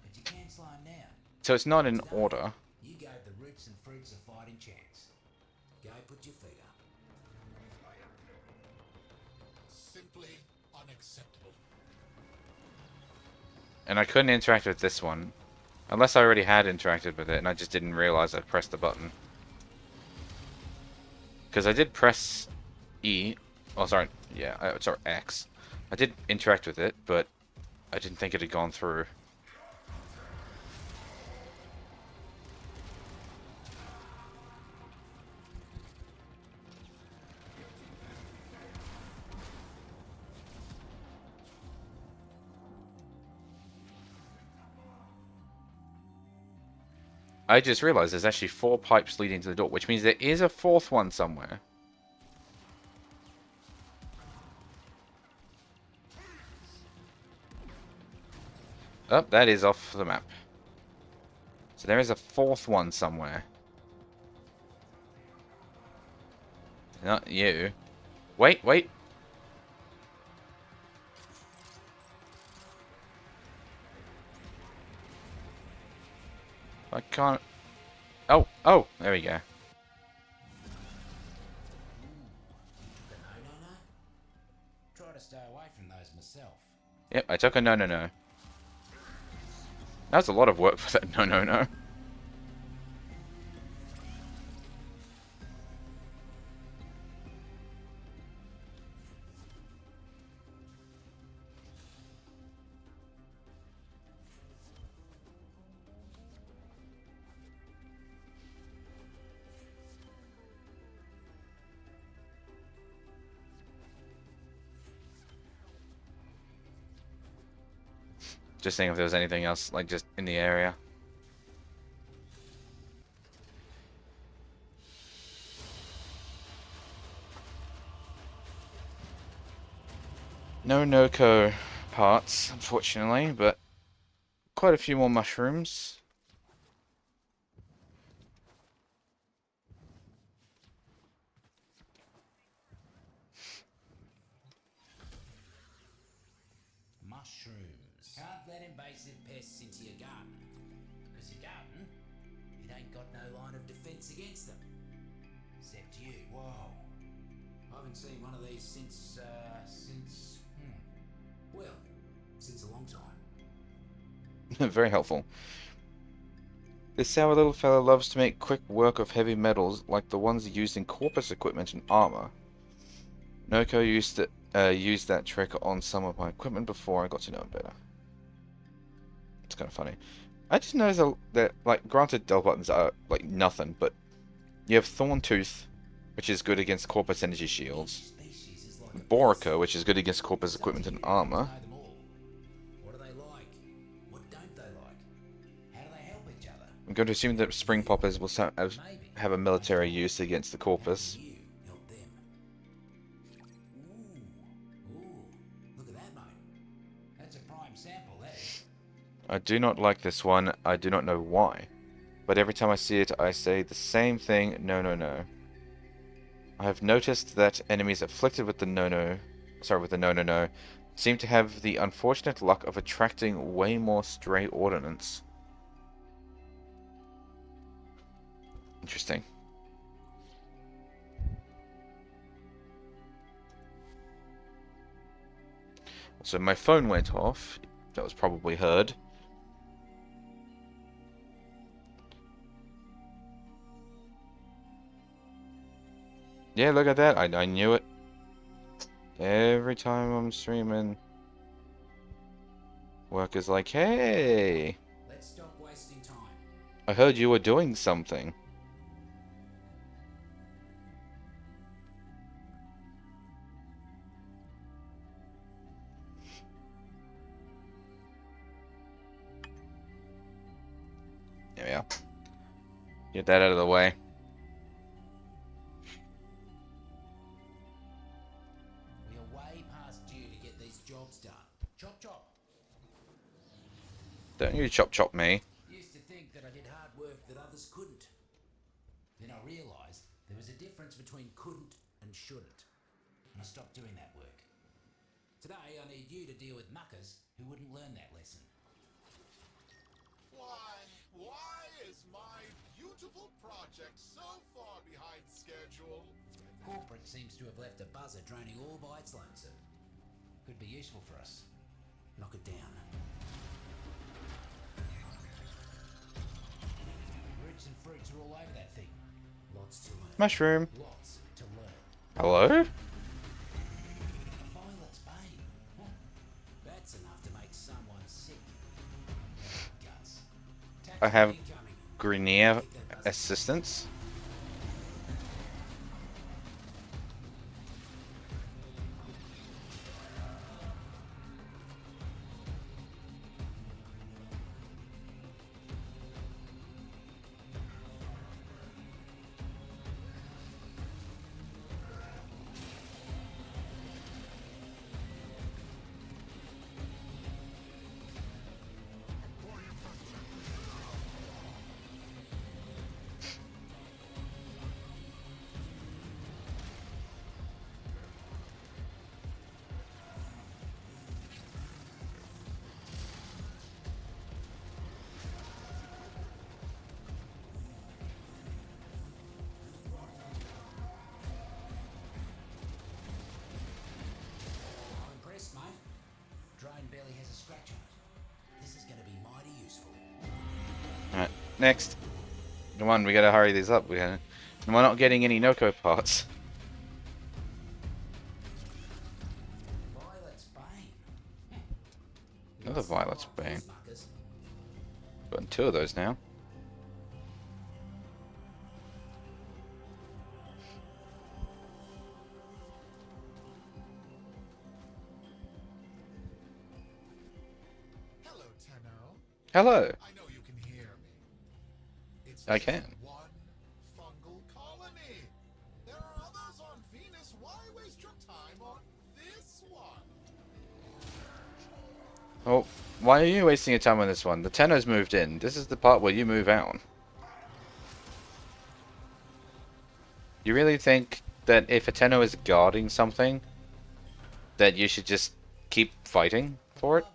Speaker 6: but you can slow 'em down.
Speaker 1: So it's not in order.
Speaker 6: You gave the roots and fruits a fighting chance. Go put your feet up.
Speaker 8: Simply unacceptable.
Speaker 1: And I couldn't interact with this one. Unless I already had interacted with it and I just didn't realize I pressed the button. Because I did press E. Oh, sorry. Yeah, sorry, X. I did interact with it, but I didn't think it had gone through. I just realized there's actually 4 pipes leading to the door, which means there is a 4th one somewhere. Oh, that is off the map. So there is a 4th one somewhere. Not you. Wait, wait. I can't... Oh, oh, there we go.
Speaker 6: No. Try to stay away from those myself.
Speaker 1: Yep, I took a no. That was a lot of work for that no. Just seeing if there was anything else, like, just in the area. No Nokko parts, unfortunately, but quite a few more mushrooms.
Speaker 6: Mushrooms. Can't let invasive pests into your garden. Because your garden, it ain't got no line of defense against them. Except you. Whoa. I haven't seen one of these since a long time.
Speaker 1: Very helpful. This sour little fella loves to make quick work of heavy metals like the ones used in corpus equipment and armor. Nokko used that trick on some of my equipment before I got to know him better. It's kind of funny. I just noticed that, like, granted, Del buttons are, like, nothing, but you have Thorn Tooth, which is good against corpus energy shields. Borica, which is good against corpus equipment and armor.
Speaker 6: What do they like? What don't they like? How do they help each other?
Speaker 1: I'm going to assume that Spring Poppers will have a military use against the corpus.
Speaker 6: You help them. Ooh, look at that, mate. That's a prime sample, that is.
Speaker 1: I do not like this one. I do not know why. But every time I see it, I say the same thing, no. I have noticed that enemies afflicted with the no, seem to have the unfortunate luck of attracting way more stray ordnance. Interesting. So my phone went off. That was probably heard. Yeah, look at that. I knew it. Every time I'm streaming, work is like, hey,
Speaker 6: Let's stop wasting time.
Speaker 1: I heard you were doing something. There we are. Get that out of the way.
Speaker 6: We are way past due to get these jobs done. Chop chop.
Speaker 1: Don't you chop me.
Speaker 6: Used to think that I did hard work that others couldn't. Then I realised there was a difference between couldn't and shouldn't. And I stopped doing that work. Today I need you to deal with muckers who wouldn't learn that lesson.
Speaker 8: Why is my beautiful project so far behind schedule?
Speaker 6: Corporate seems to have left a buzzer draining all by its lonesome. Could be useful for us. Knock it down. Roots and fruits are all over that thing. Lots to learn.
Speaker 1: Mushroom.
Speaker 6: Lots to learn.
Speaker 1: Hello?
Speaker 6: Violet's bane. Huh. That's enough to make someone sick. Guts.
Speaker 1: I have
Speaker 6: Incoming.
Speaker 1: Grenier assistance.
Speaker 6: I'm impressed, mate. Drone barely has a scratch on it. This is going to be mighty useful.
Speaker 1: Alright, next. Come on, we gotta hurry these up. We're not getting any Nokko parts.
Speaker 6: Violet's bane.
Speaker 1: Another Violet's
Speaker 6: Like
Speaker 1: Bane.
Speaker 6: these muckers.
Speaker 1: Got two of those now.
Speaker 8: Hello, Tenno.
Speaker 1: Hello.
Speaker 8: I know you can hear me. It's
Speaker 1: I
Speaker 8: just
Speaker 1: can.
Speaker 8: one fungal colony. There are others on Venus. Why waste your time on this one?
Speaker 1: Oh, why are you wasting your time on this one? The Tenno's moved in. This is the part where you move out. You really think that if a Tenno is guarding something, that you should just keep fighting for it?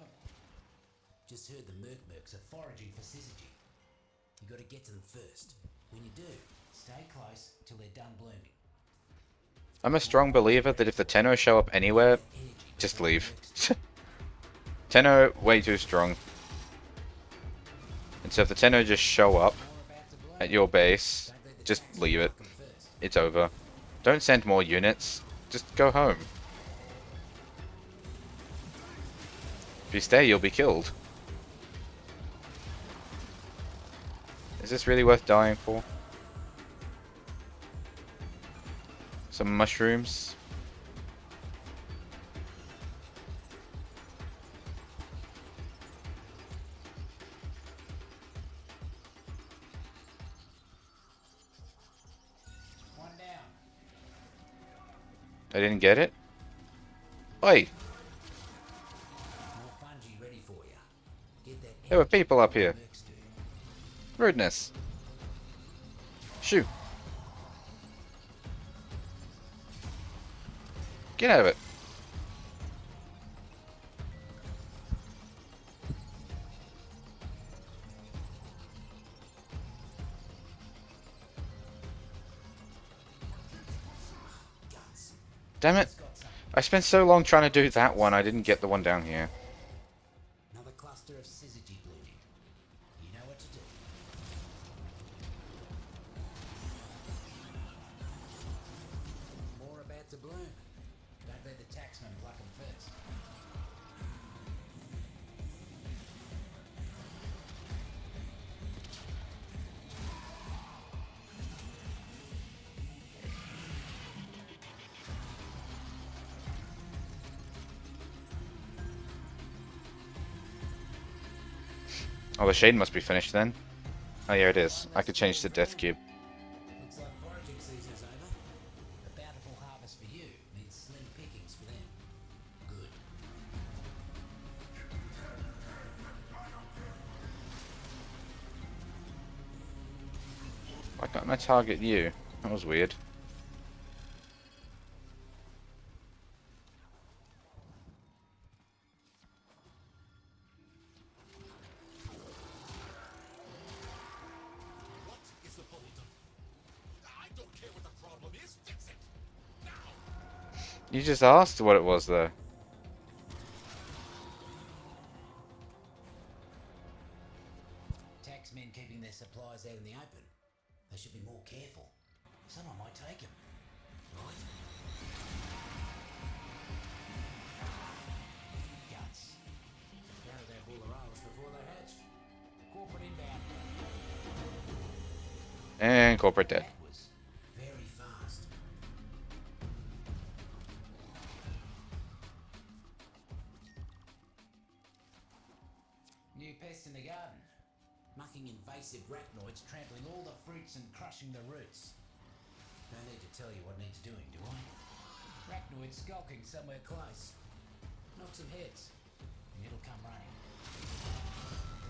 Speaker 6: Just heard the Mercs are foraging for syzygy. You got to get to them first. When you do, stay close till they're done blooming.
Speaker 1: I'm a strong believer that if the Tenno show up anywhere,
Speaker 6: Energy
Speaker 1: just
Speaker 6: before
Speaker 1: leave.
Speaker 6: the Mercs
Speaker 1: Tenno, way too strong. And so if the Tenno just show up
Speaker 6: are about to bloom.
Speaker 1: at your base,
Speaker 6: Don't let the
Speaker 1: just
Speaker 6: taxi
Speaker 1: leave it.
Speaker 6: knock 'em first.
Speaker 1: It's over. Don't send more units. Just go home. If you stay, you'll be killed. Is this really worth dying for? Some mushrooms.
Speaker 6: One down.
Speaker 1: I didn't get it. Oi!
Speaker 6: More fungi ready for you. Get that
Speaker 1: There were
Speaker 6: energy
Speaker 1: people up
Speaker 6: before
Speaker 1: here.
Speaker 6: the Mercs do.
Speaker 1: Rudeness. Shoot. Get out of it.
Speaker 6: Guts.
Speaker 1: Damn it.
Speaker 6: It's got something.
Speaker 1: I spent so long trying to do that one, I didn't get the one down here.
Speaker 6: Another cluster of syzygy blooming. You know what to do. More about to bloom. Don't let the taxman pluck them first.
Speaker 1: Oh, the shade must be finished then. Oh, yeah, it is. I could change to Death Cube.
Speaker 6: Looks like foraging season's over. A bountiful harvest for you means slim pickings for them. Good.
Speaker 1: Why can't I target you? That was weird.
Speaker 8: What is the hold? I don't care what the problem is. Fix it now.
Speaker 1: You just asked what it was, though.
Speaker 6: Taxmen keeping their supplies out in the open. They should be more careful. Someone might take them. Right? Guts. Gather their bullaroes before they hatch. Corporate inbound.
Speaker 1: And corporate dead.
Speaker 6: That was very fast. New pest in the garden. Mucking invasive arachnoids, trampling all the fruits and crushing the roots. No need to tell you what needs doing, do I? Arachnoids skulking somewhere close. Knock some heads, and it'll come running.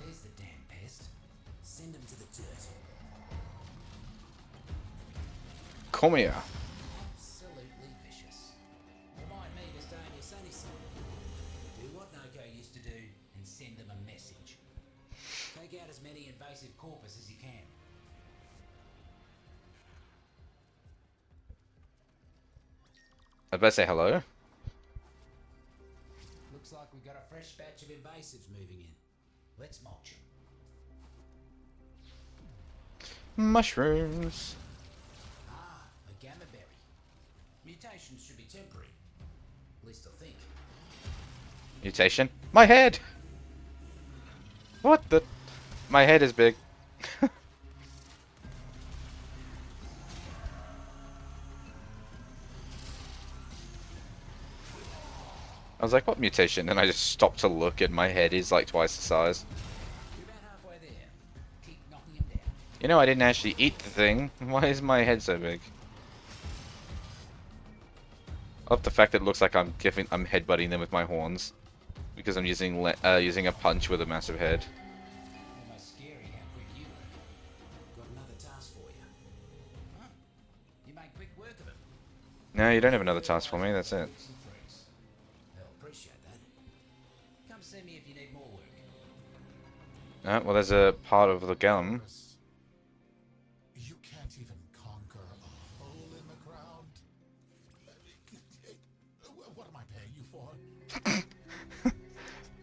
Speaker 6: There's the damn pest. Send him to the dirt.
Speaker 1: Come here.
Speaker 6: Absolutely vicious. Remind me to stay on your sunny side. Do what Nokko used to do and send them a message. Take out as many invasive corpus as you can.
Speaker 1: I'd better say hello.
Speaker 6: Looks like we've got a fresh batch of invasives moving in. Let's mulch 'em.
Speaker 1: Mushrooms.
Speaker 6: Ah, a gamma berry. Mutations should be temporary. At least I think.
Speaker 1: Mutation. My head! What the? My head is big. I was like, what mutation? And I just stopped to look and my head is like twice the size.
Speaker 6: You're about halfway there. Keep knocking him down.
Speaker 1: You know, I didn't actually eat the thing. Why is my head so big? I love the fact that it looks like I'm headbutting them with my horns. Because I'm using a punch with a massive head.
Speaker 6: Almost scary how quick you work. Got another task for you. Huh? You make quick work of it.
Speaker 1: No, you don't have another task for me, that's it.
Speaker 6: Roots and fruits. They'll appreciate that. Come see me if you need more work.
Speaker 1: Well, there's a part of the gum.
Speaker 8: You can't even conquer a hole in the ground. What am I paying you for?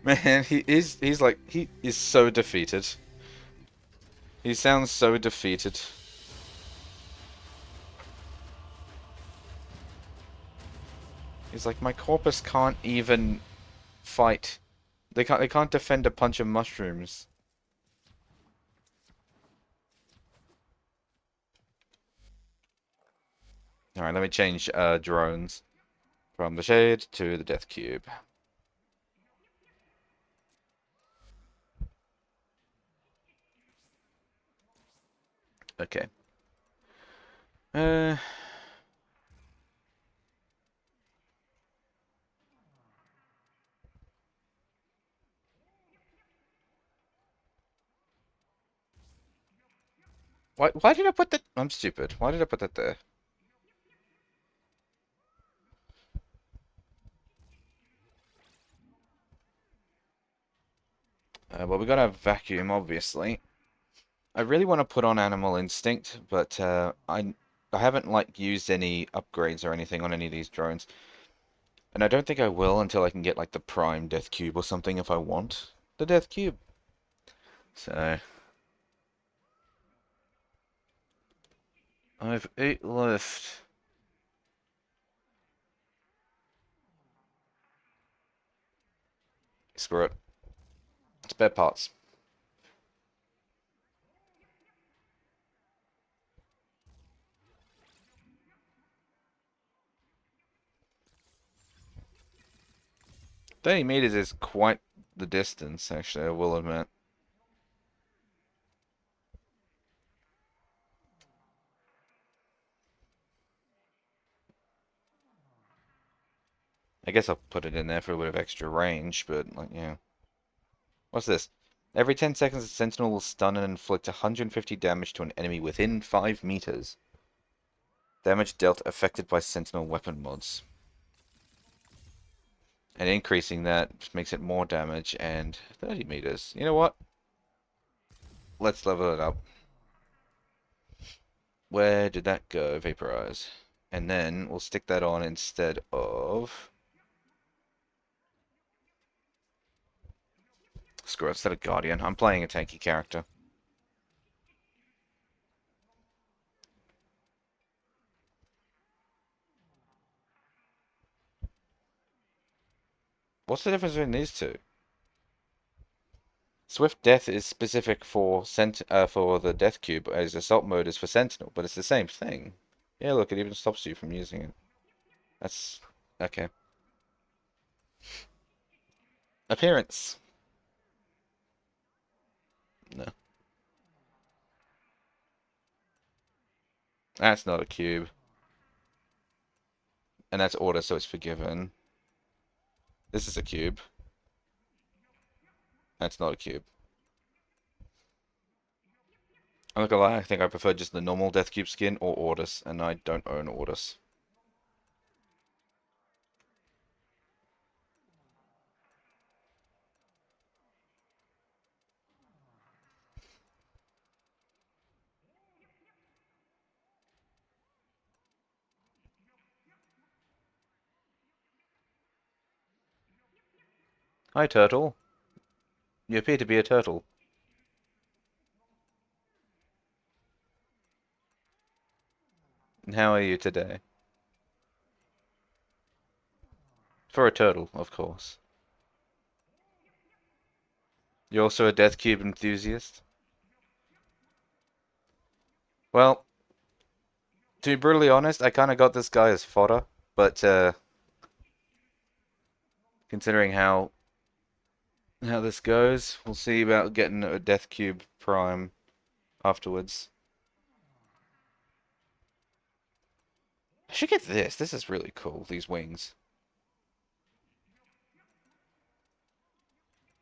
Speaker 1: Man, he is so defeated. He sounds so defeated. He's like, my corpus can't even fight. They can't defend a punch of mushrooms. Alright, let me change drones from the Shade to the Death Cube. Okay. Why did I put that? I'm stupid. Why did I put that there? Well, we gotta have vacuum, obviously. I really want to put on Animal Instinct, but I haven't like used any upgrades or anything on any of these drones. And I don't think I will until I can get like the Prime Death Cube or something if I want the Death Cube. So I've 8 left. Screw it. Spare parts. $30 meters is quite the distance, actually, I will admit. I guess I'll put it in there for a bit of extra range, but, like, yeah. What's this? Every 10 seconds, a sentinel will stun and inflict 150 damage to an enemy within 5 meters. Damage dealt affected by sentinel weapon mods. And increasing that makes it more damage and 30 meters. You know what? Let's level it up. Where did that go? Vaporize. And then we'll stick that on instead of... Screw it, instead of Guardian. I'm playing a tanky character. What's the difference between these two? Swift Death is specific for for the Death Cube, as Assault Mode is for Sentinel, but it's the same thing. Yeah, look, it even stops you from using it. That's... okay. Appearance. No. That's not a cube. And that's order, so it's forgiven. This is a cube. That's not a cube. I'm not gonna lie, I think I prefer just the normal Death Cube skin or Ordis, and I don't own Ordis. Hi, Turtle. You appear to be a turtle. And how are you today? For a turtle, of course. You're also a Death Cube enthusiast? Well, to be brutally honest, I kind of got this guy as fodder, but considering how this goes, we'll see about getting a Death Cube Prime afterwards. I should get this. This is really cool, these wings.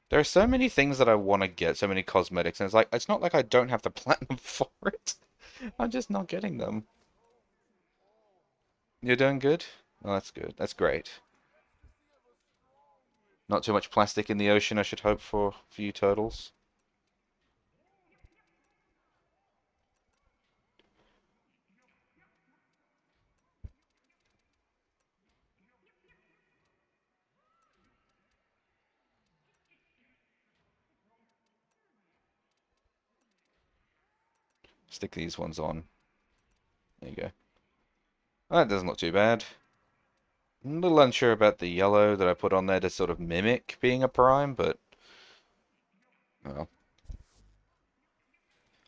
Speaker 1: There are so many things that I want to get, so many cosmetics, and it's not like I don't have the platinum for it. I'm just not getting them. You're doing good? Oh, that's good. That's great. Not too much plastic in the ocean, I should hope, for you turtles. Stick these ones on. There you go. That doesn't look too bad. I'm a little unsure about the yellow that I put on there to sort of mimic being a prime, but... well.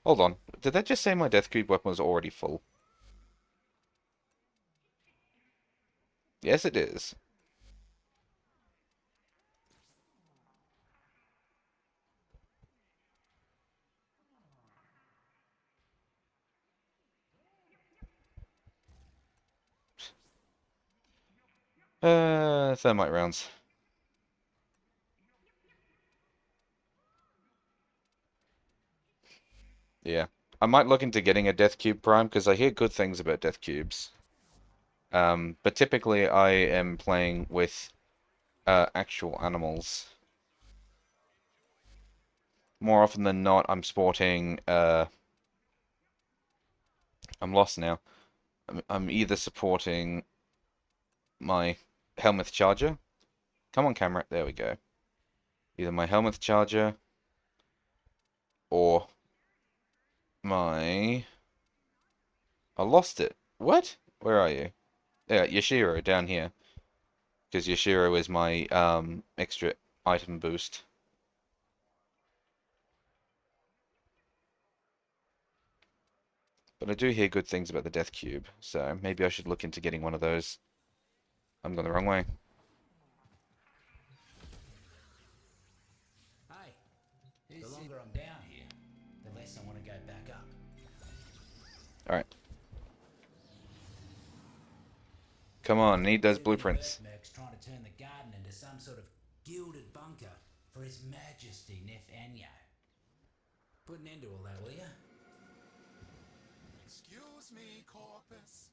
Speaker 1: Hold on. Did that just say my Death Cube weapon was already full? Yes, it is. Thermite rounds. Yeah. I might look into getting a Death Cube Prime, because I hear good things about Death Cubes. But typically I am playing with actual animals. More often than not, I'm sporting, I'm lost now. I'm either supporting my Helmuth Charger. Come on, camera. There we go. Either my Helmuth Charger or my... I lost it. What? Where are you? Yeah, Yashiro down here. Because Yashiro is my extra item boost. But I do hear good things about the Death Cube, so maybe I should look into getting one of those. I'm going the wrong way.
Speaker 6: Hey, the longer I'm down here, the less I want to go back up.
Speaker 1: Alright. Come on, need those
Speaker 6: Too many
Speaker 1: blueprints.
Speaker 6: mercs trying to turn the garden into some sort of gilded bunker for His Majesty Nefanya. Put an end to all that, will ya?
Speaker 8: Excuse me, Corpus.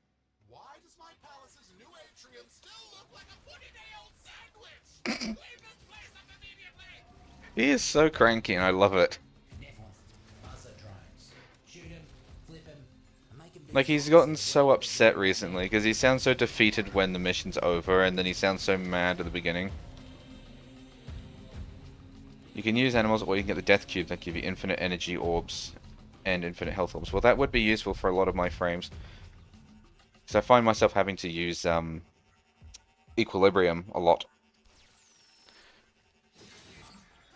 Speaker 8: Why does my palace's new atrium still look like a 40-day-old sandwich? Leave this place up immediately!
Speaker 1: He is so cranky and I love it.
Speaker 6: Nef wants buzzer drones. Shoot him, flip him, and make him do
Speaker 1: Like, he's
Speaker 6: tricks
Speaker 1: gotten
Speaker 6: that
Speaker 1: so
Speaker 6: won't
Speaker 1: upset
Speaker 6: do
Speaker 1: recently, because he sounds so defeated when the mission's over, and then he sounds so mad at the beginning. You can use animals, or you can get the Death Cube that give you infinite energy orbs and infinite health orbs. Well, that would be useful for a lot of my frames. Because I find myself having to use Equilibrium a lot.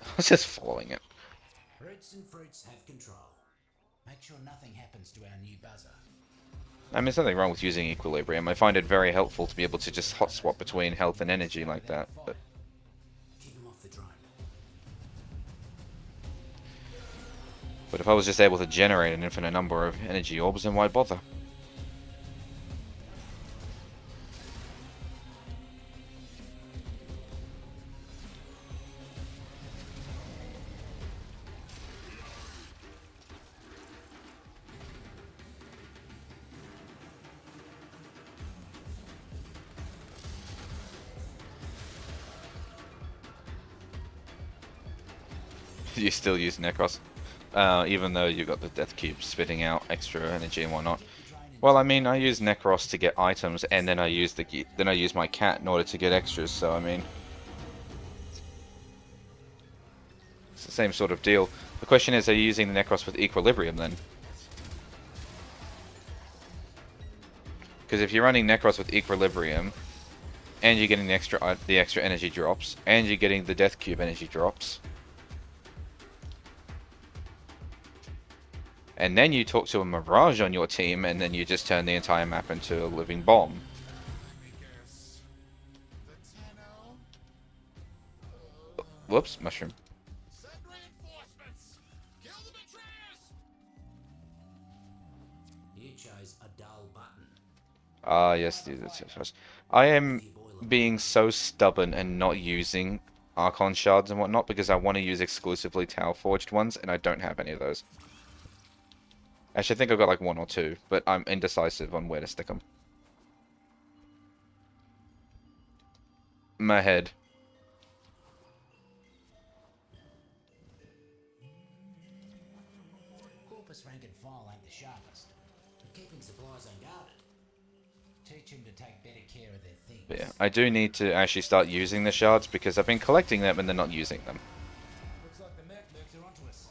Speaker 1: I was just following it.
Speaker 6: Roots and fruits have control. Make sure nothing happens to our new buzzer.
Speaker 1: I mean, there's nothing wrong with using Equilibrium. I find it very helpful to be able to just hot swap between health and energy like that. But
Speaker 6: Keep him off the drone.
Speaker 1: if I was just able to generate an infinite number of energy orbs, then why bother? You still use Necros, even though you got the Death Cube spitting out extra energy and whatnot. Well, I mean, I use Necros to get items, and then I use my cat in order to get extras. So I mean, it's the same sort of deal. The question is, are you using the Necros with Equilibrium then? Because if you're running Necros with Equilibrium, and you're getting the extra energy drops, and you're getting the Death Cube energy drops. And then you talk to a Mirage on your team, and then you just turn the entire map into a living bomb.
Speaker 8: Let me guess. The Tenno?
Speaker 1: Whoops, mushroom.
Speaker 8: Send reinforcements! Kill the betrayers!
Speaker 6: You chose a dull button.
Speaker 1: Ah, yes, I am being so stubborn and not using Archon shards and whatnot because I want to use exclusively Tower Forged ones, and I don't have any of those. Actually, I think I've got like one or two, but I'm indecisive on where to stick them. My head.
Speaker 6: Corpus rank and file ain't the sharpest, but keeping supplies unguarded. Teach him to take better care of their things.
Speaker 1: But yeah, I do need to actually start using the shards because I've been collecting them and then not using them.
Speaker 6: Looks like the mercs are onto us.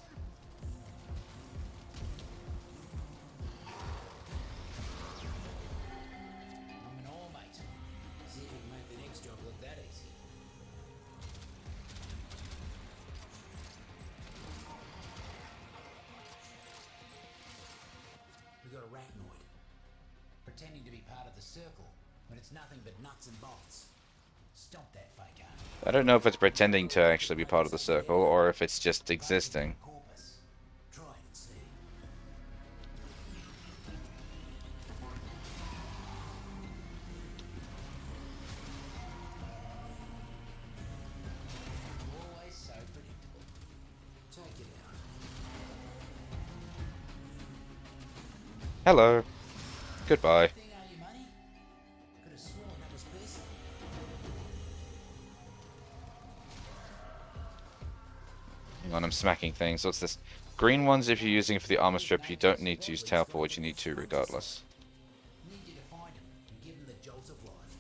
Speaker 6: I'm an all mate. See if we can make the next job look that easy. We got a arachnoid. Pretending to be part of the circle when it's nothing but nuts and bolts. Stomp that faker.
Speaker 1: I don't know if it's pretending to actually be part of the circle or if it's just existing.
Speaker 6: Corpus. Try it and see. Always so predictable. Take it out.
Speaker 1: Hello. Goodbye.
Speaker 6: Thing are you, money? Could have sworn that was Percy.
Speaker 1: Hang on, I'm smacking things. What's this? Green ones, if you're using it for the armor strip, you don't need to use Tower Forge. You need to regardless.
Speaker 6: Need you to find him and give him the jolt of life.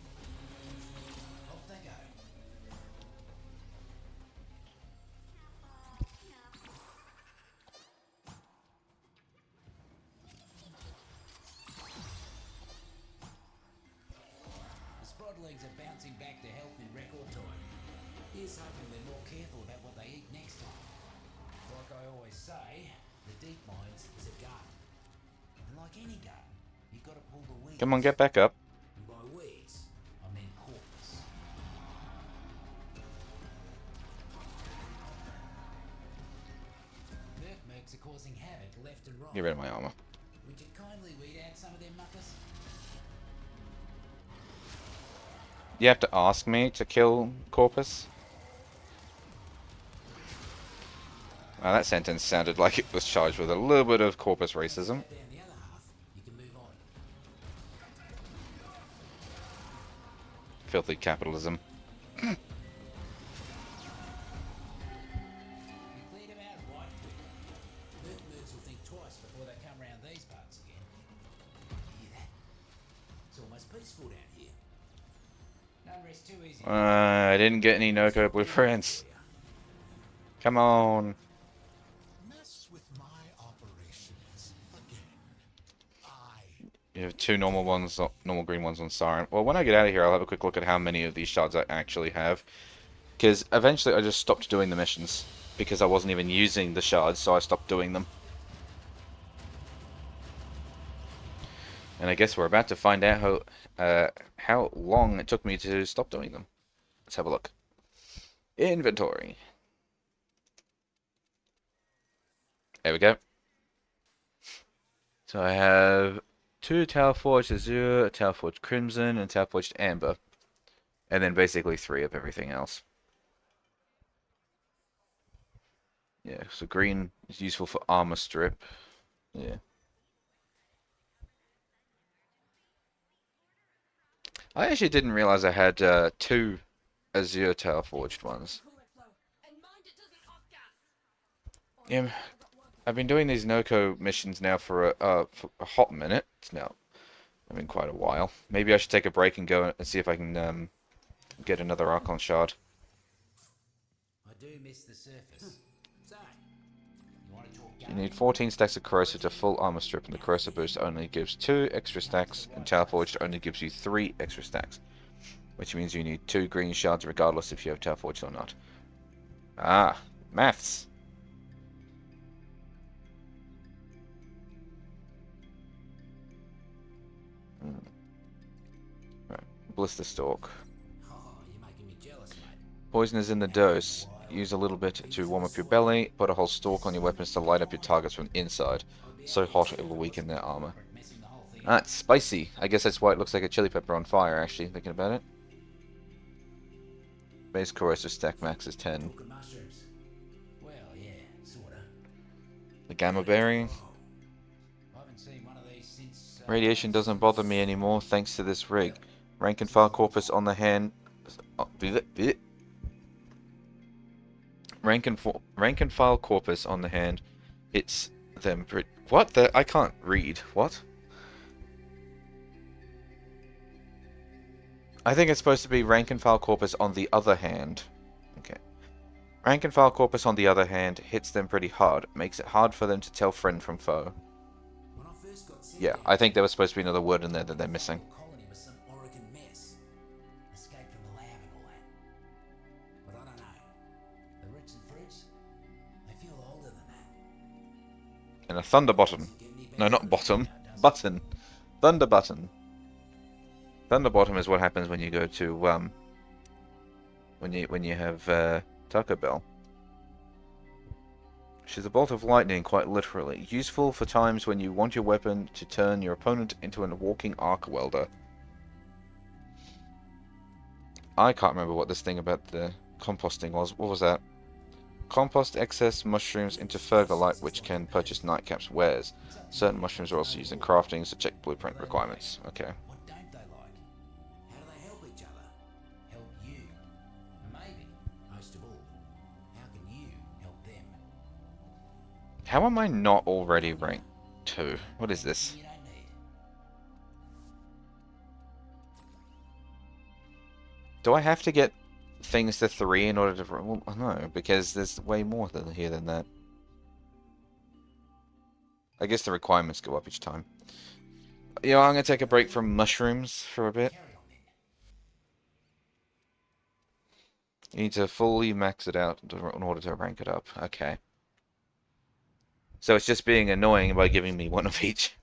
Speaker 6: earthlings are bouncing back to health in record time. Here's hoping they're more careful about what they eat next time. Like I always say, the deep mines is a garden. And like any garden, you've got to pull the weeds.
Speaker 1: Come on, get back up.
Speaker 6: And by weeds, I mean corpus. Mercs are causing havoc left and right.
Speaker 1: Get rid of my armor.
Speaker 6: Would you kindly weed out some of them muckers?
Speaker 1: You have to ask me to kill Corpus? Well, that sentence sounded like it was charged with a little bit of Corpus racism.
Speaker 6: Down the other half, you can move on.
Speaker 1: Filthy capitalism.
Speaker 6: You cleared them out right quick. Mercs will think twice before they come round these parts again. Hear that? It's almost peaceful down here. Don't rest too easy.
Speaker 1: I didn't get any Nokko blueprints. Come on.
Speaker 8: Mess with my operations again.
Speaker 1: You have two normal ones, normal green ones on Siren. Well, when I get out of here, I'll have a quick look at how many of these shards I actually have. Because eventually I just stopped doing the missions. Because I wasn't even using the shards, so I stopped doing them. And I guess we're about to find out how long it took me to stop doing them. Let's have a look. Inventory. There we go. So I have 2 Talforged Azure, a Talforged Crimson, and Talforged Amber. And then basically 3 of everything else. Yeah, so green is useful for armor strip. Yeah. I actually didn't realize I had 2 Azure Talforged ones. Yeah, I've been doing these Nokko missions now for a hot minute. It's now been quite a while. Maybe I should take a break and go and see if I can get another Archon shard.
Speaker 6: I do miss the surface. So, you want to talk
Speaker 1: You need 14 stacks of corrosive to full armor strip, and the corrosive boost only gives 2 extra stacks, and Talforged only gives you 3 extra stacks. Which means you need 2 green shards regardless if you have Talforged or not. Ah, maths. Right, Blister Stalk.
Speaker 6: Oh, you're making me jealous, mate.
Speaker 1: Poison is in the dose. Use a little bit to warm up your belly. Put a whole stalk on your weapons to light up your targets from inside. So hot it will weaken their armor.
Speaker 6: Messing the whole thing
Speaker 1: Ah, it's spicy. I guess that's why it looks like a chili pepper on fire, actually, thinking about it. Base corrosive stack max is 10.
Speaker 6: Talking mushrooms. Well, yeah, sorta.
Speaker 1: The gamma berry.
Speaker 6: I haven't seen one of these since.
Speaker 1: Radiation doesn't bother me anymore thanks to this rig. Rank and file corpus on the hand. Rank and file corpus on the hand. It's them. What? I can't read. What? I think it's supposed to be rank and file corpus on the other hand. Okay. Rank and file corpus on the other hand hits them pretty hard. Makes it hard for them to tell friend from foe.
Speaker 6: When I first got sent
Speaker 1: Yeah,
Speaker 6: down,
Speaker 1: I think there was supposed to be another word in there that they're missing.
Speaker 6: the colony was some Oregon mess. Escaped from the lab and all that. But I don't know. The roots and fruits, they feel older than that.
Speaker 1: And a thunder button. No, not bottom. Button. Thunder button. Thunder bottom is what happens when you go to when you have Taco Bell. She's a bolt of lightning, quite literally. Useful for times when you want your weapon to turn your opponent into a walking arc welder. I can't remember what this thing about the composting was. What was that? Compost excess mushrooms into Fergalite, which can purchase nightcaps wares. Certain mushrooms are also used in crafting, so check blueprint requirements. Okay.
Speaker 6: What don't they like? How do they help each other? Help you? And maybe, most of all, how can you help them?
Speaker 1: How am I not already ranked 2? What is this?
Speaker 6: You don't need.
Speaker 1: Do I have to get things to 3 in order to... Well, no, because there's way more here than that. I guess the requirements go up each time. You know, I'm going to take a break from mushrooms for a bit.
Speaker 6: Carry on then.
Speaker 1: You need to fully max it out in order to rank it up. Okay. So it's just being annoying by giving me one of each.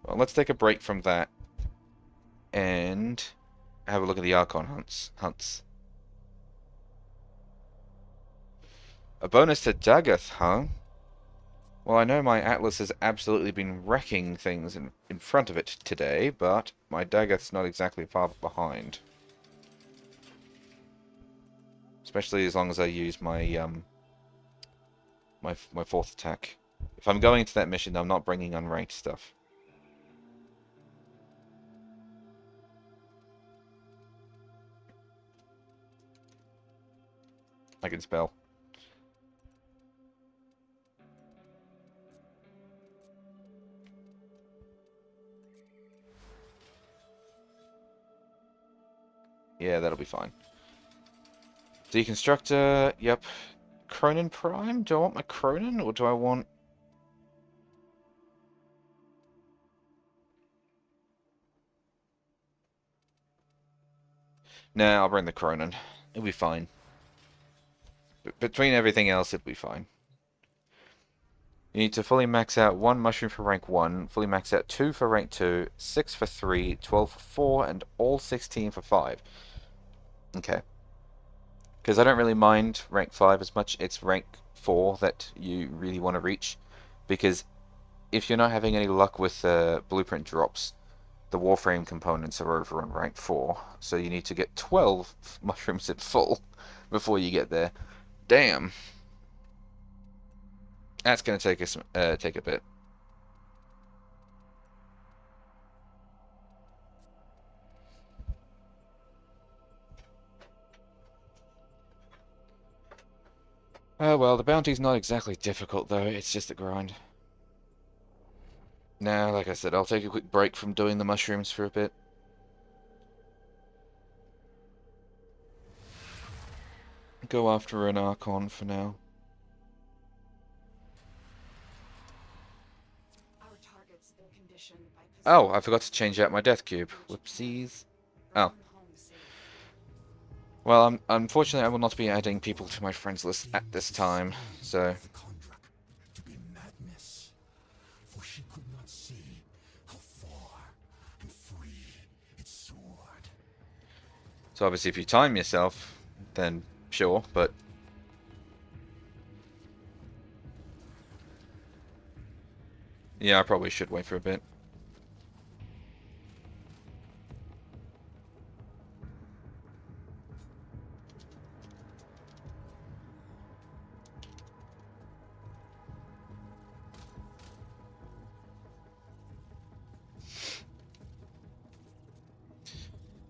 Speaker 1: Well, let's take a break from that and have a look at the Archon hunts. A bonus to Dagoth, huh? Well, I know my Atlas has absolutely been wrecking things in front of it today, but my Dagoth's not exactly far behind. Especially as long as I use my my fourth attack. If I'm going to that mission, I'm not bringing unranked stuff. I can spell. Yeah, that'll be fine. Deconstructor, yep. Cronin Prime? Do I want my Cronin, or do I want... Nah, I'll bring the Cronin. It'll be fine. Between everything else, it'll be fine. You need to fully max out 1 mushroom for rank 1, fully max out 2 for rank 2, 6 for 3, 12 for 4, and all 16 for 5. Okay. Because I don't really mind rank 5 as much, it's rank 4 that you really want to reach. Because if you're not having any luck with blueprint drops, the Warframe components are over on rank 4, so you need to get 12 mushrooms at full before you get there. Damn. That's going to take a bit. Oh well, the bounty's not exactly difficult though, it's just a grind. Now, like I said, I'll take a quick break from doing the mushrooms for a bit. Go after an Archon for now.
Speaker 3: Our target's been conditioned by
Speaker 1: Oh, I forgot to change out my death cube. Whoopsies. Oh. Well, unfortunately, I will not be adding people to my friends list at this time, so...
Speaker 8: To be madness, for she could not see how far and free it soared.
Speaker 1: So obviously if you time yourself, then sure, but... Yeah, I probably should wait for a bit.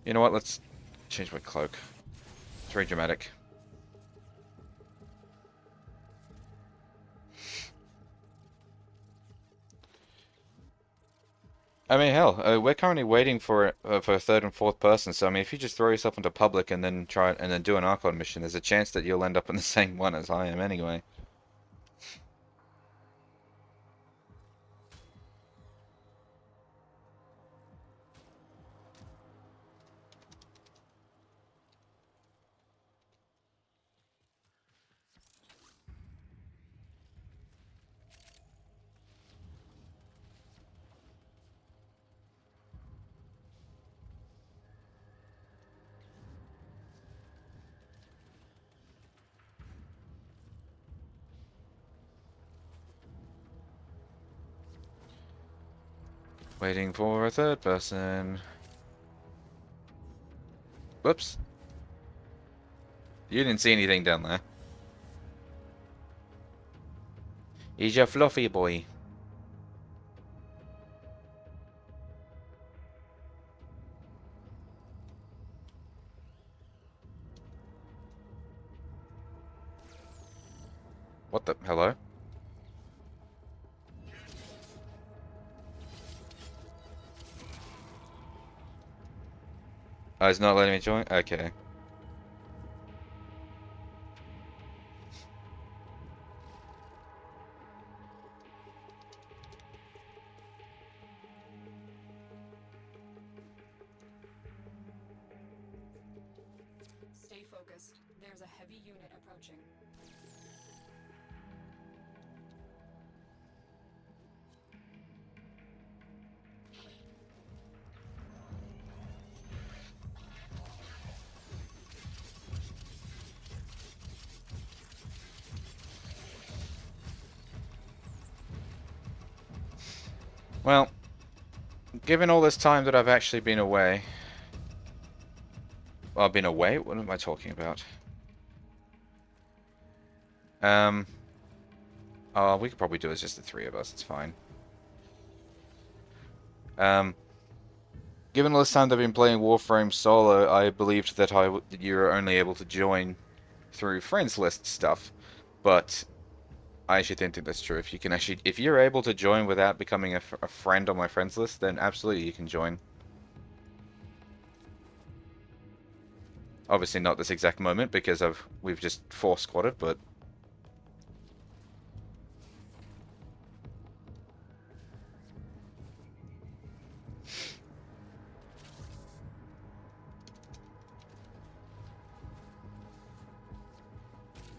Speaker 1: You know what, let's change my cloak. It's very dramatic. I mean, hell, we're currently waiting for a third and fourth person. So I mean, if you just throw yourself into public and then try and then do an Archon mission, there's a chance that you'll end up in the same one as I am anyway. Waiting for a third person. Whoops. You didn't see anything down there. He's your fluffy boy. What the? Hello? Oh, it's not letting me join? Okay.
Speaker 3: focused. There's a heavy unit approaching.
Speaker 1: Well, given all this time that I've actually been away... Well, I've been away? What am I talking about? Oh, we could probably do it as just the three of us, it's fine. Given all this time that I've been playing Warframe solo, I believed that you were only able to join through friends list stuff, but I actually don't think that's true. If you're able to join without becoming a friend on my friends list, then absolutely you can join. Obviously not this exact moment because we've just force squatted, but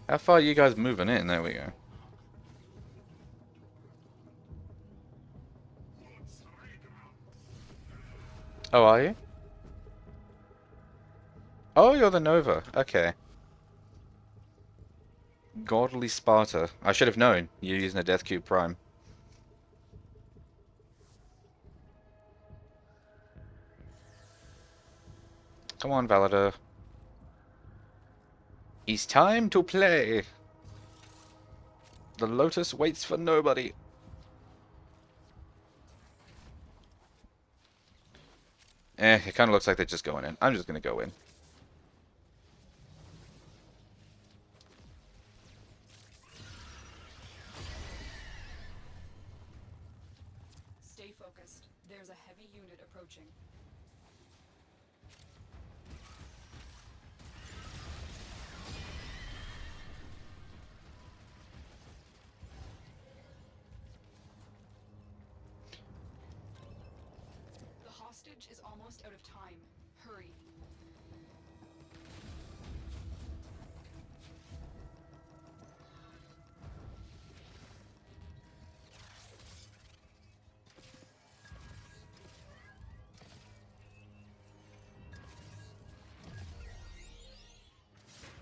Speaker 1: how far are you guys moving in? There we go. Oh, are you? Oh, you're the Nova. Okay. Godly Sparta. I should have known. You're using a Death Cube Prime. Come on, Validar. It's time to play! The Lotus waits for nobody. It kind of looks like they're just going in. I'm just going to go in.
Speaker 3: Stay focused. There's a heavy unit approaching. The hostage is almost out of time. Hurry.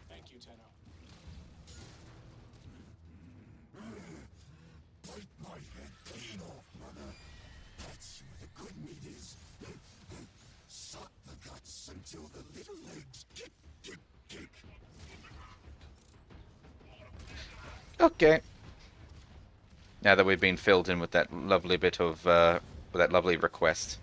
Speaker 2: Thank you, Tenno.
Speaker 8: Bite my head clean off, brother. That's where the good meat is. Suck the guts until the little legs kick, kick, kick.
Speaker 1: Okay. Now that we've been filled in with that lovely bit of, with that lovely request.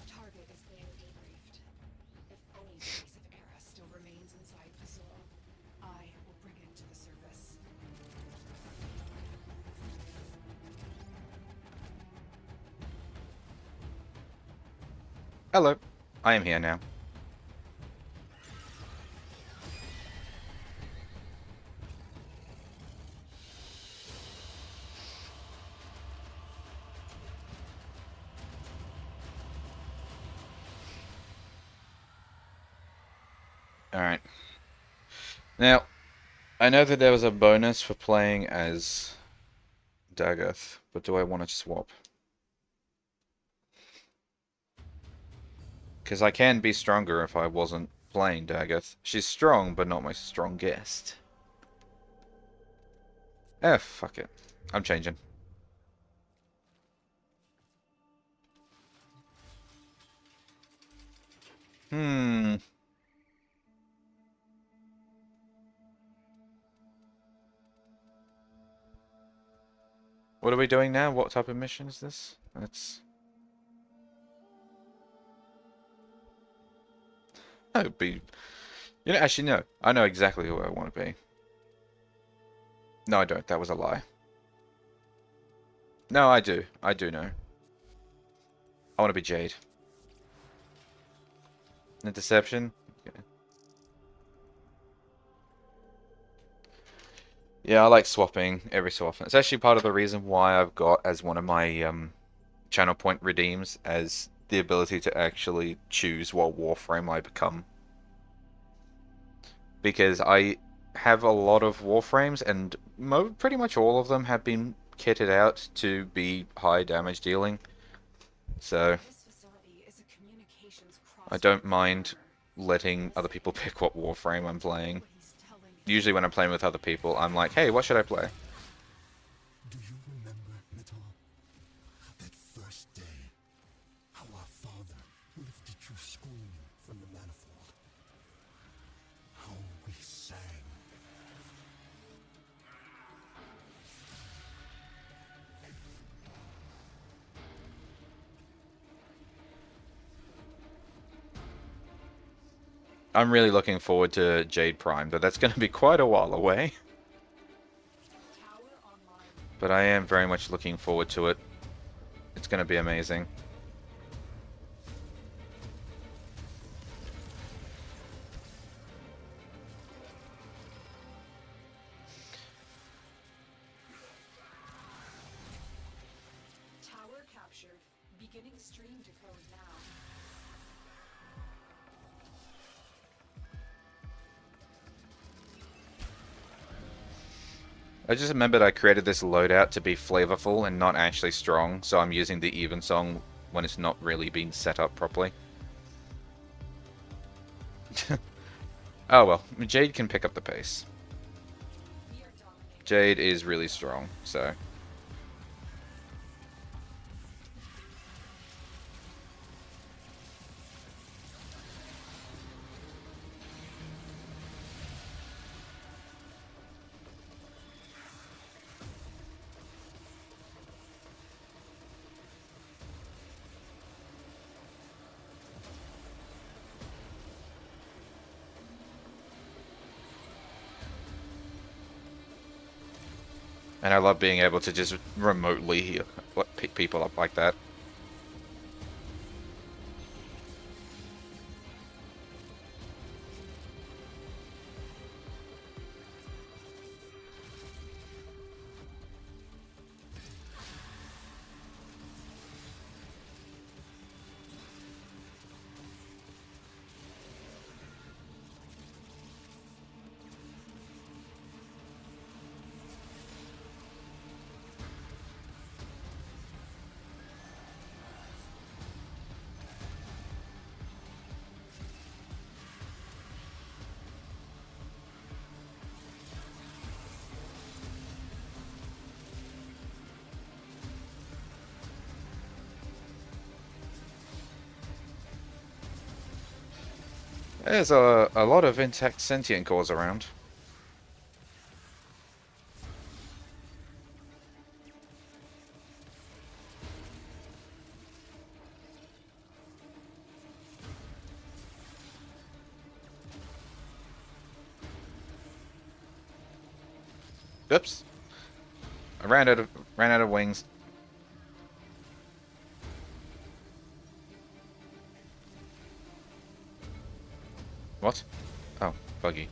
Speaker 3: Target is being debriefed. If any trace of Era still remains inside Pazul, I will bring it to the surface.
Speaker 1: Hello. I am here now. Alright. Now, I know that there was a bonus for playing as Dagoth, but do I want to swap? Because I can be stronger if I wasn't playing Dagoth. She's strong, but not my strongest. Eh, fuck it. I'm changing. Hmm. What are we doing now? What type of mission is this? That's... That would be... You know, actually, no. I know exactly who I want to be. No, I don't. That was a lie. No, I do. I do know. I want to be Jade. Interception? Okay. Yeah, I like swapping every so often. It's actually part of the reason why I've got as one of my channel point redeems as the ability to actually choose what Warframe I become. Because I have a lot of Warframes, and pretty much all of them have been kitted out to be high damage dealing. So
Speaker 3: This facility is a communications
Speaker 1: I
Speaker 3: crossroads
Speaker 1: don't
Speaker 3: for
Speaker 1: mind
Speaker 3: armor.
Speaker 1: letting other people
Speaker 3: Let's
Speaker 1: pick what Warframe I'm
Speaker 3: see
Speaker 1: playing.
Speaker 3: what he's telling us.
Speaker 1: Usually when I'm playing with other people, I'm like, hey, what should I play?
Speaker 8: Do you remember, Metal? That first day, how our father lifted you screaming from the manifold? How we sang.
Speaker 1: I'm really looking forward to Jade Prime, but that's going to be quite a while away.
Speaker 3: Tower online.
Speaker 1: But I am very much looking forward to it. It's going to be amazing.
Speaker 3: Tower captured. Beginning stream decode now.
Speaker 1: I just remembered I created this loadout to be flavorful and not actually strong, so I'm using the even song when it's not really been set up properly. Oh well, Jade can pick up the pace.
Speaker 3: We are dominating.
Speaker 1: Jade is really strong, so... And I love being able to just remotely heal, pick people up like that. There's a lot of intact sentient cores around. Oops. I ran out of wings. What? Oh, buggy.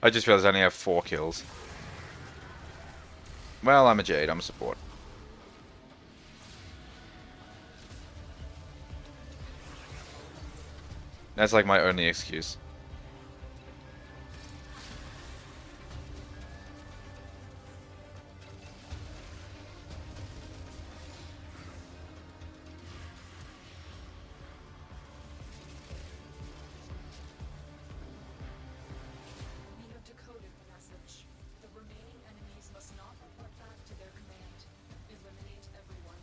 Speaker 1: I just realized I only have 4 kills. Well, I'm a Jade, I'm a support. That's like my only excuse.
Speaker 3: We have decoded the message. The remaining enemies must not report back to their command. Eliminate everyone.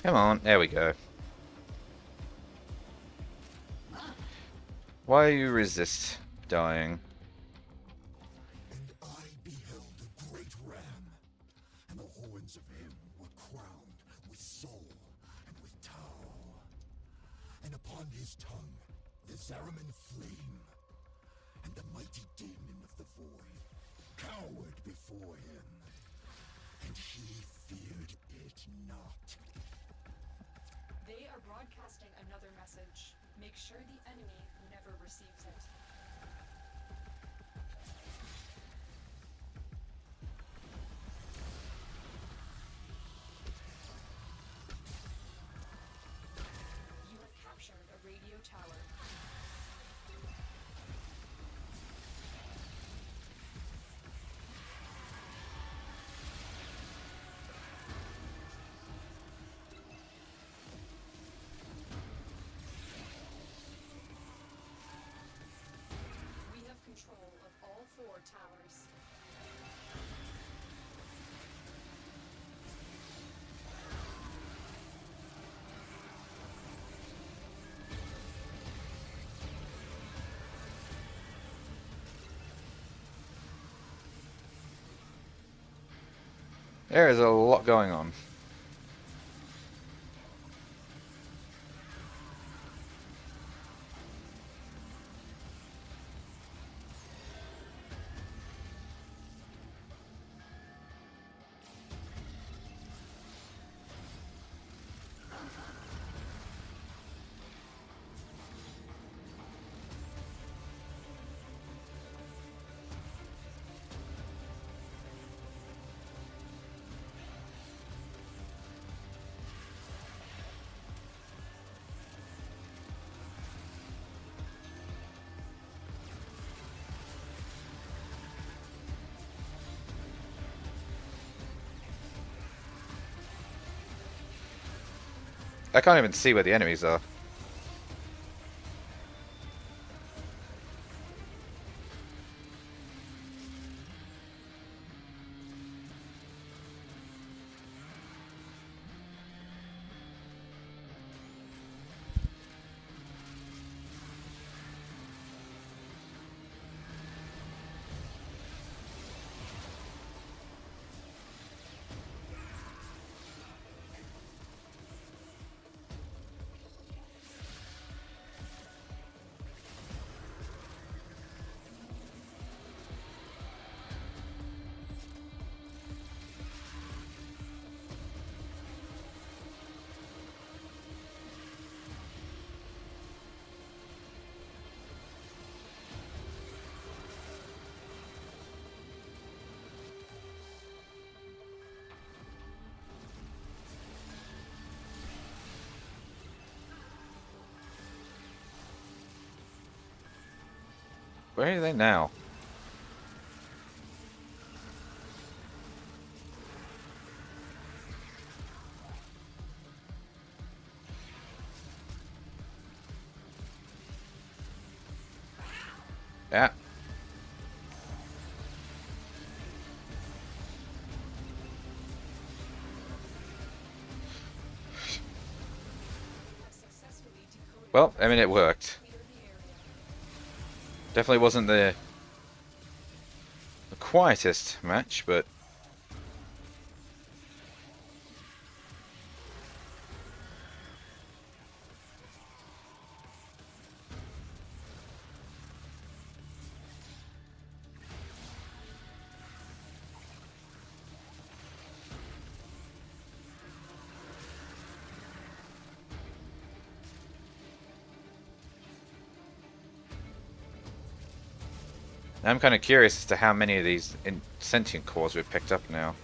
Speaker 1: Come on, there we go. Why you resist dying?
Speaker 8: And I beheld the great ram, and the horns of him were crowned with soul and with Tau. And upon his tongue the Zariman flame, and the mighty demon of the void cowered before him, and he feared it not.
Speaker 3: They are broadcasting another message. Make sure the enemy never receives it. You have captured a radio tower. We have control of all 4 towers.
Speaker 1: There is a lot going on. I can't even see where the enemies are. Where are they now? Yeah. Well, I mean, it worked. Definitely wasn't the quietest match, but I'm kind of curious as to how many of these sentient cores we've picked up now.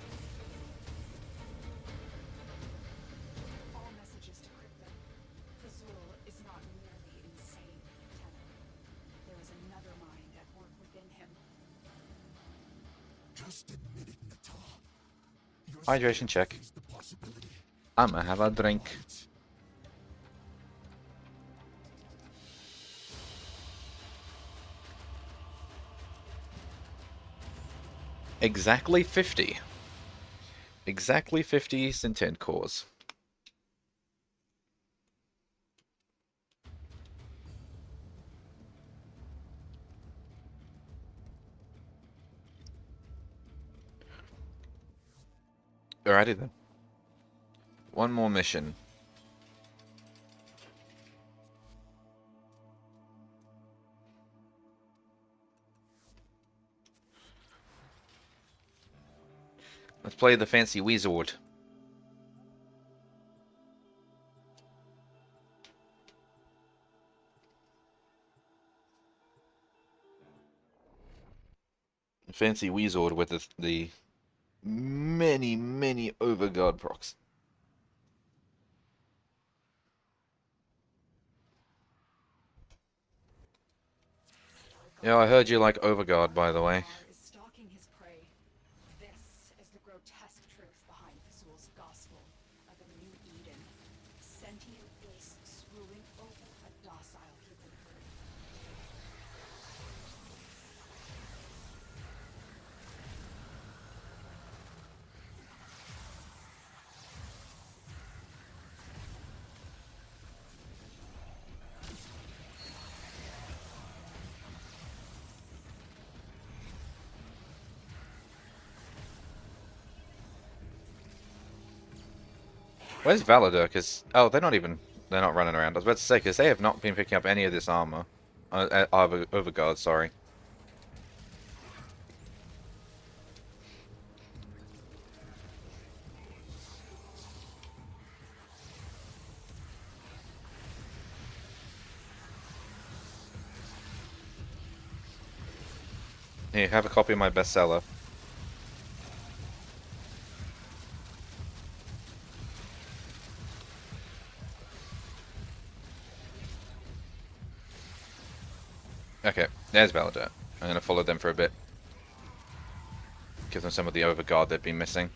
Speaker 3: All messages decrypted. Fazul is not merely insane, Lieutenant. There is another mind at work within him.
Speaker 8: Just admit it, Nata. You're
Speaker 1: Hydration
Speaker 8: scared to
Speaker 1: check.
Speaker 8: face the possibility.
Speaker 1: I'ma have a drink. Exactly 50. Exactly 50 sentient cores. Alrighty then. One more mission. Let's play the fancy wizard. Fancy wizard with the many, many overguard procs. Yeah, I heard you like overguard, by the way.
Speaker 3: Is stalking his prey. This is the grotesque truth behind Fazul's gospel of a new Eden. Sentient beasts ruling over a docile human herd.
Speaker 1: Where's Valador? Because oh, they're not running around. I was about to say because they have not been picking up any of this armor. Overguard, sorry. Here, have a copy of my bestseller. Okay, there's Valador. I'm gonna follow them for a bit. Give them some of the overguard they've been missing.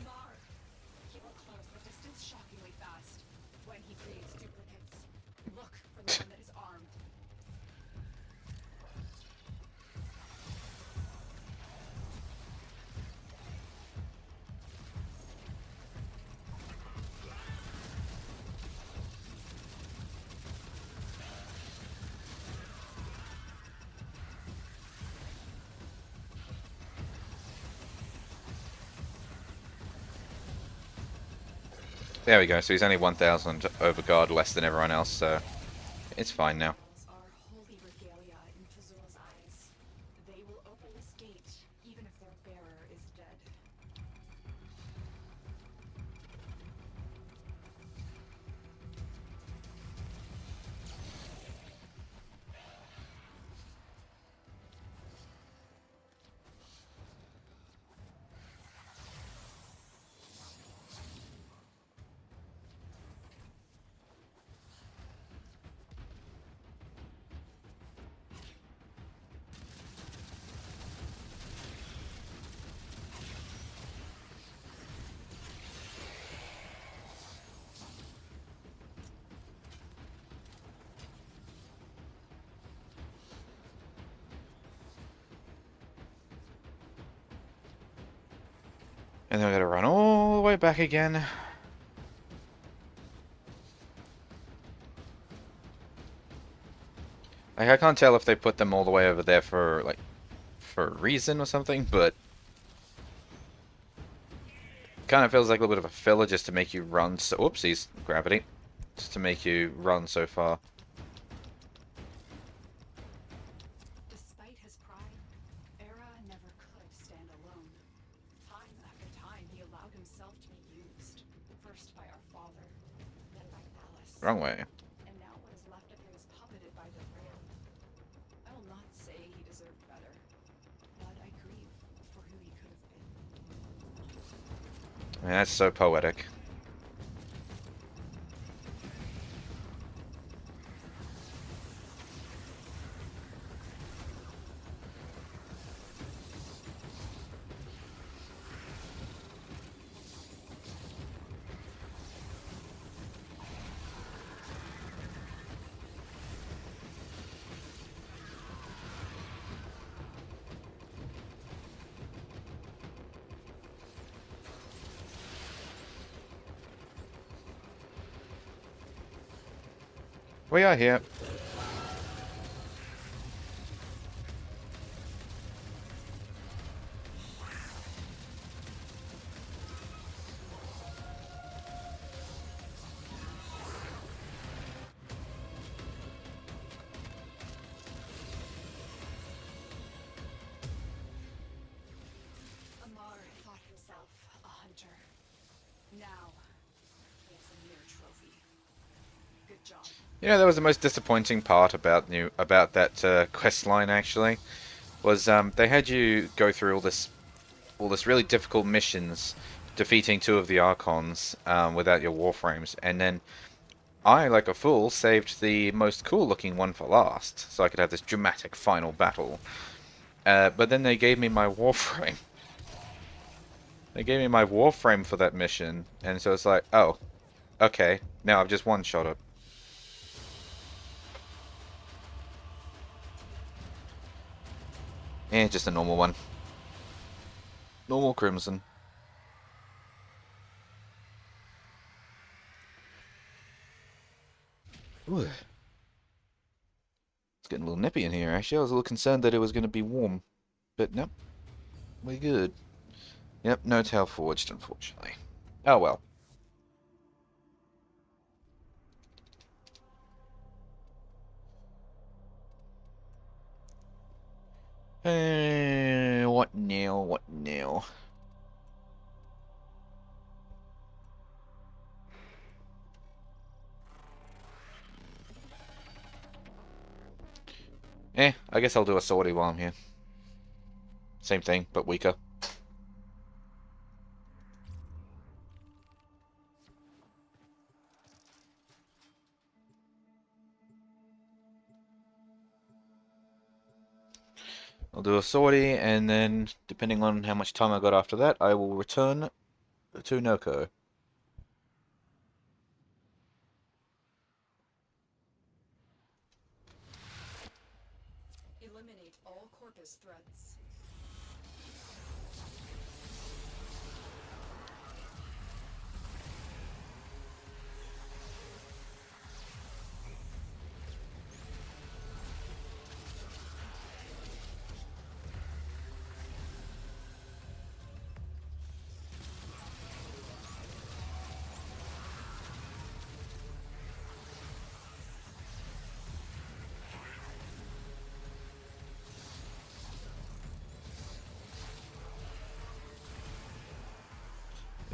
Speaker 3: Amar! He will close the distance shockingly fast when he creates duplicates. Look for the one that is armed.
Speaker 1: There we go. So he's only 1,000 overguard less than everyone else, so it's fine now.
Speaker 3: Are holy regalia in Fazul's eyes. They will open this gate even if their bearer is dead.
Speaker 1: And then we gotta run all the way back again. Like, I can't tell if they put them all the way over there for, like, for a reason or something, but kind of feels like a little bit of a filler just to make you run so... Oopsies, gravity. Just to make you run so far.
Speaker 3: Despite his pride, Era never could stand alone. Time after time, he allowed himself to be used. First by our father, then by Alice.
Speaker 1: Wrong way.
Speaker 3: And now what is left of him is puppeted by the Ram. I will not say he deserved better, but I grieve for who he could have been.
Speaker 1: I mean, that's so poetic. We are here.
Speaker 3: Amar thought himself a hunter. Now, he has a mere trophy. Good job.
Speaker 1: You know, that was the most disappointing part about that quest line actually, was they had you go through all this really difficult missions, defeating two of the Archons without your Warframes, and then I, like a fool, saved the most cool looking one for last, so I could have this dramatic final battle. But then they gave me my Warframe. They gave me my Warframe for that mission, and so it's like, oh, okay, now I've just one-shot it. Just a normal one. Normal Crimson. Ooh. It's getting a little nippy in here, actually. I was a little concerned that it was going to be warm. But nope, we're good. Yep, no tail forged, unfortunately. Oh well. What now? What now? I guess I'll do a sortie while I'm here. Same thing, but weaker. I'll do a sortie, and then, depending on how much time I got after that, I will return to Nokko.
Speaker 3: Eliminate all corpus threats.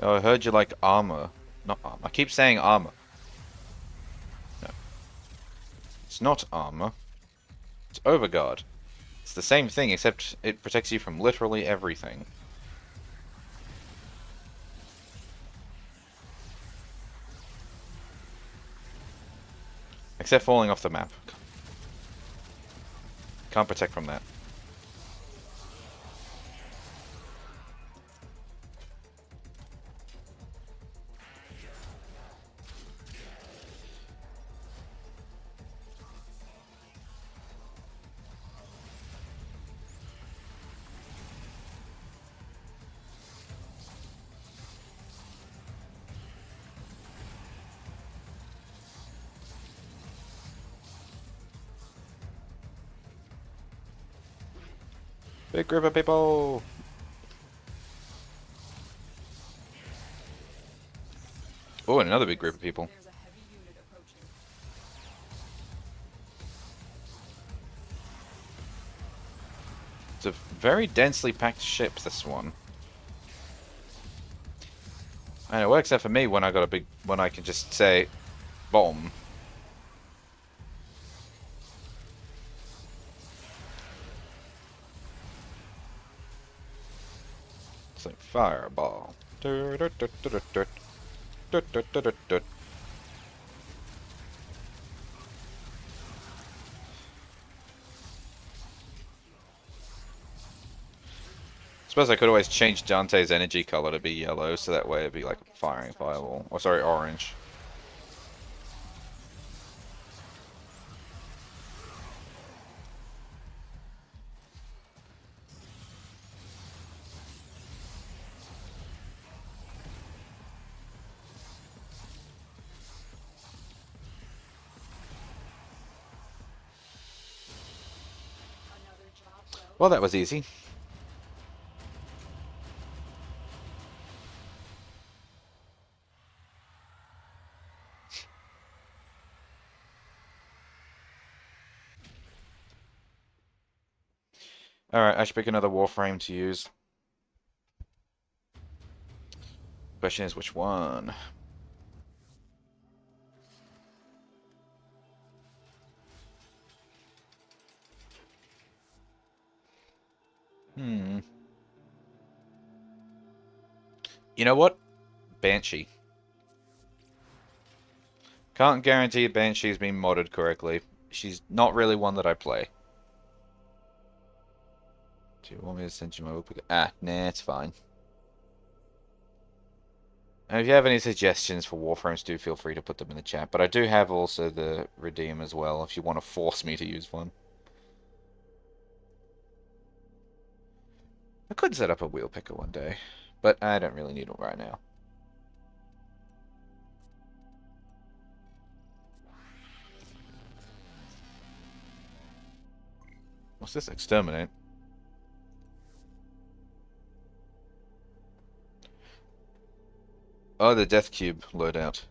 Speaker 1: Oh, I heard you like armor. Not armor. I keep saying armor. No. It's not armor. It's overguard. It's the same thing, except it protects you from literally everything. Except falling off the map. Can't protect from that. Big group of people! Oh, and another big group of people.
Speaker 3: There's a heavy unit approaching.
Speaker 1: It's a very densely packed ship, this one. And it works out for me when I got a big... when I can just say, bomb. It's like fireball. Suppose I could always change Dante's energy color to be yellow, so that way it'd be like a firing fireball. Or sorry, orange. Well, that was easy. Alright, I should pick another Warframe to use. Question is, which one? Hmm. You know what? Banshee. Can't guarantee Banshee's been modded correctly. She's not really one that I play. Do you want me to send you my book? Ah, nah, it's fine. And if you have any suggestions for Warframes, do feel free to put them in the chat. But I do have also the Redeem as well, if you want to force me to use one. I could set up a wheel picker one day, but I don't really need it right now. What's this? Exterminate? Oh, the Death Cube loadout.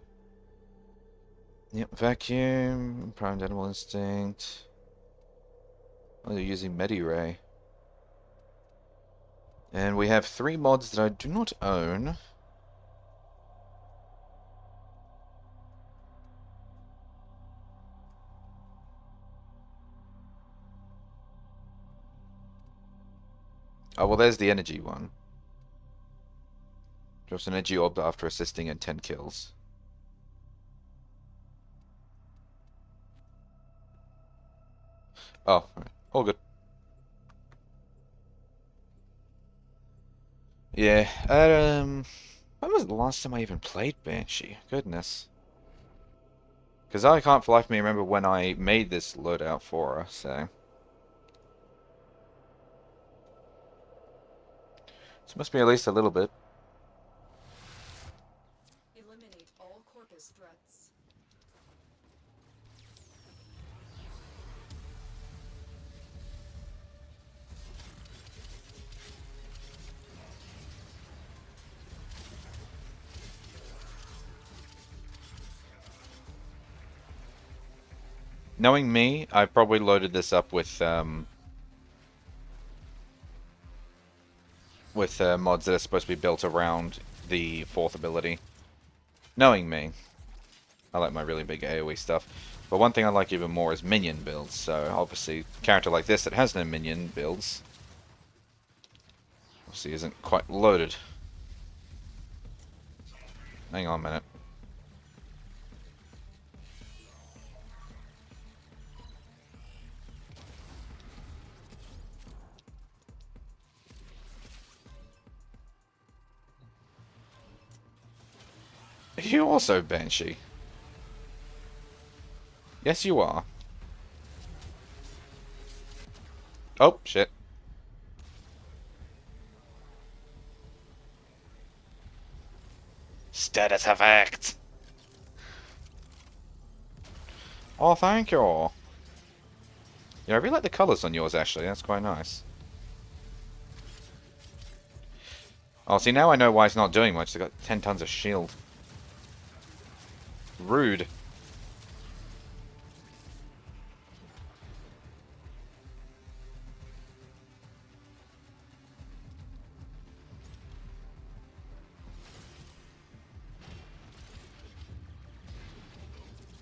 Speaker 1: Yep, Vacuum, Primed Animal Instinct. Oh, they're using Mediray. And we have 3 mods that I do not own. Oh, well, there's the energy one. Drops an energy orb after assisting in 10 kills. Oh, all good. Yeah, when was the last time I even played Banshee? Goodness. Because I can't for life of me remember when I made this loadout for her, so... This must be at least a little bit.
Speaker 3: Eliminate all corpus threats.
Speaker 1: Knowing me, I probably loaded this up with mods that are supposed to be built around the 4th ability. Knowing me, I like my really big AoE stuff. But one thing I like even more is minion builds, so obviously a character like this that has no minion builds obviously isn't quite loaded. Hang on a minute. Are you also Banshee? Yes, you are. Oh, shit. Status effect! Oh, thank you. Yeah, I really like the colours on yours, actually. That's quite nice. Oh, see, now I know why it's not doing much. They've got 10 tons of shield. Rude.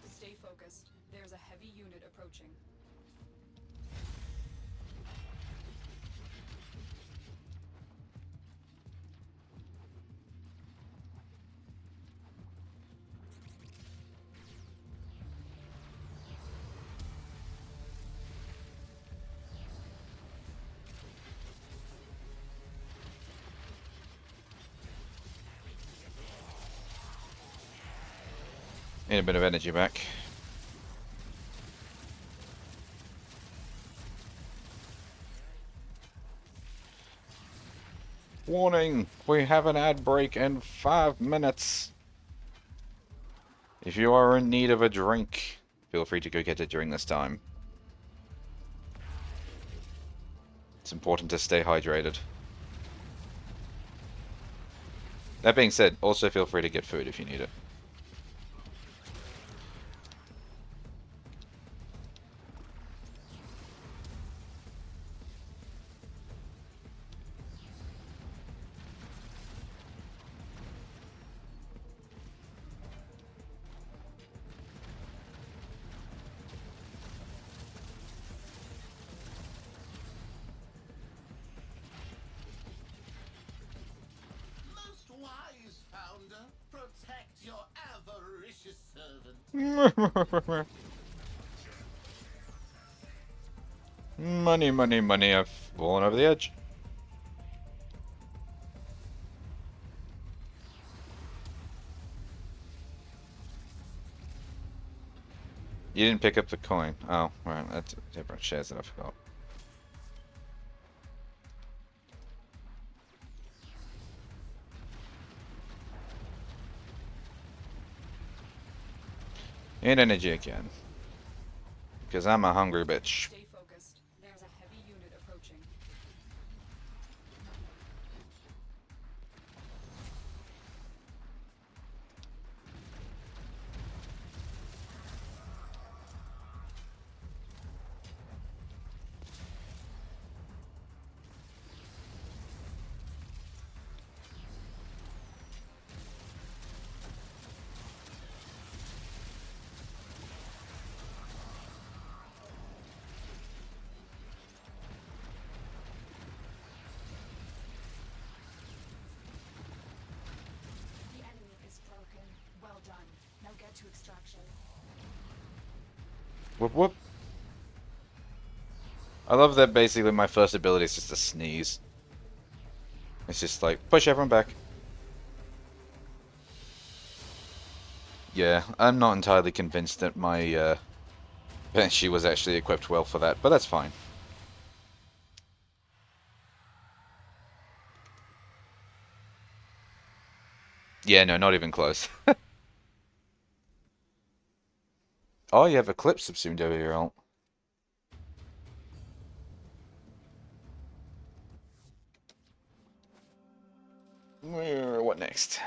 Speaker 3: Stay focused. There's a heavy unit approaching.
Speaker 1: Need a bit of energy back. Warning! We have an ad break in 5 minutes. If you are in need of a drink, feel free to go get it during this time. It's important to stay hydrated. That being said, also feel free to get food if you need it.
Speaker 8: Most wise founder, protect your avaricious servant.
Speaker 1: Money, money, money, I've fallen over the edge. You didn't pick up the coin. Oh, right, that's different shares that I forgot. And energy again. Because I'm a hungry bitch.
Speaker 3: Stay focused. There's a heavy unit approaching. The enemy is broken. Well done. Now get to extraction.
Speaker 1: Whoop whoop. I love that basically my first ability is just to sneeze. It's just like, push everyone back. Yeah, I'm not entirely convinced that my Banshee was actually equipped well for that, but that's fine. Yeah, no, not even close. Oh, you have Eclipse subsumed over your ult. What next?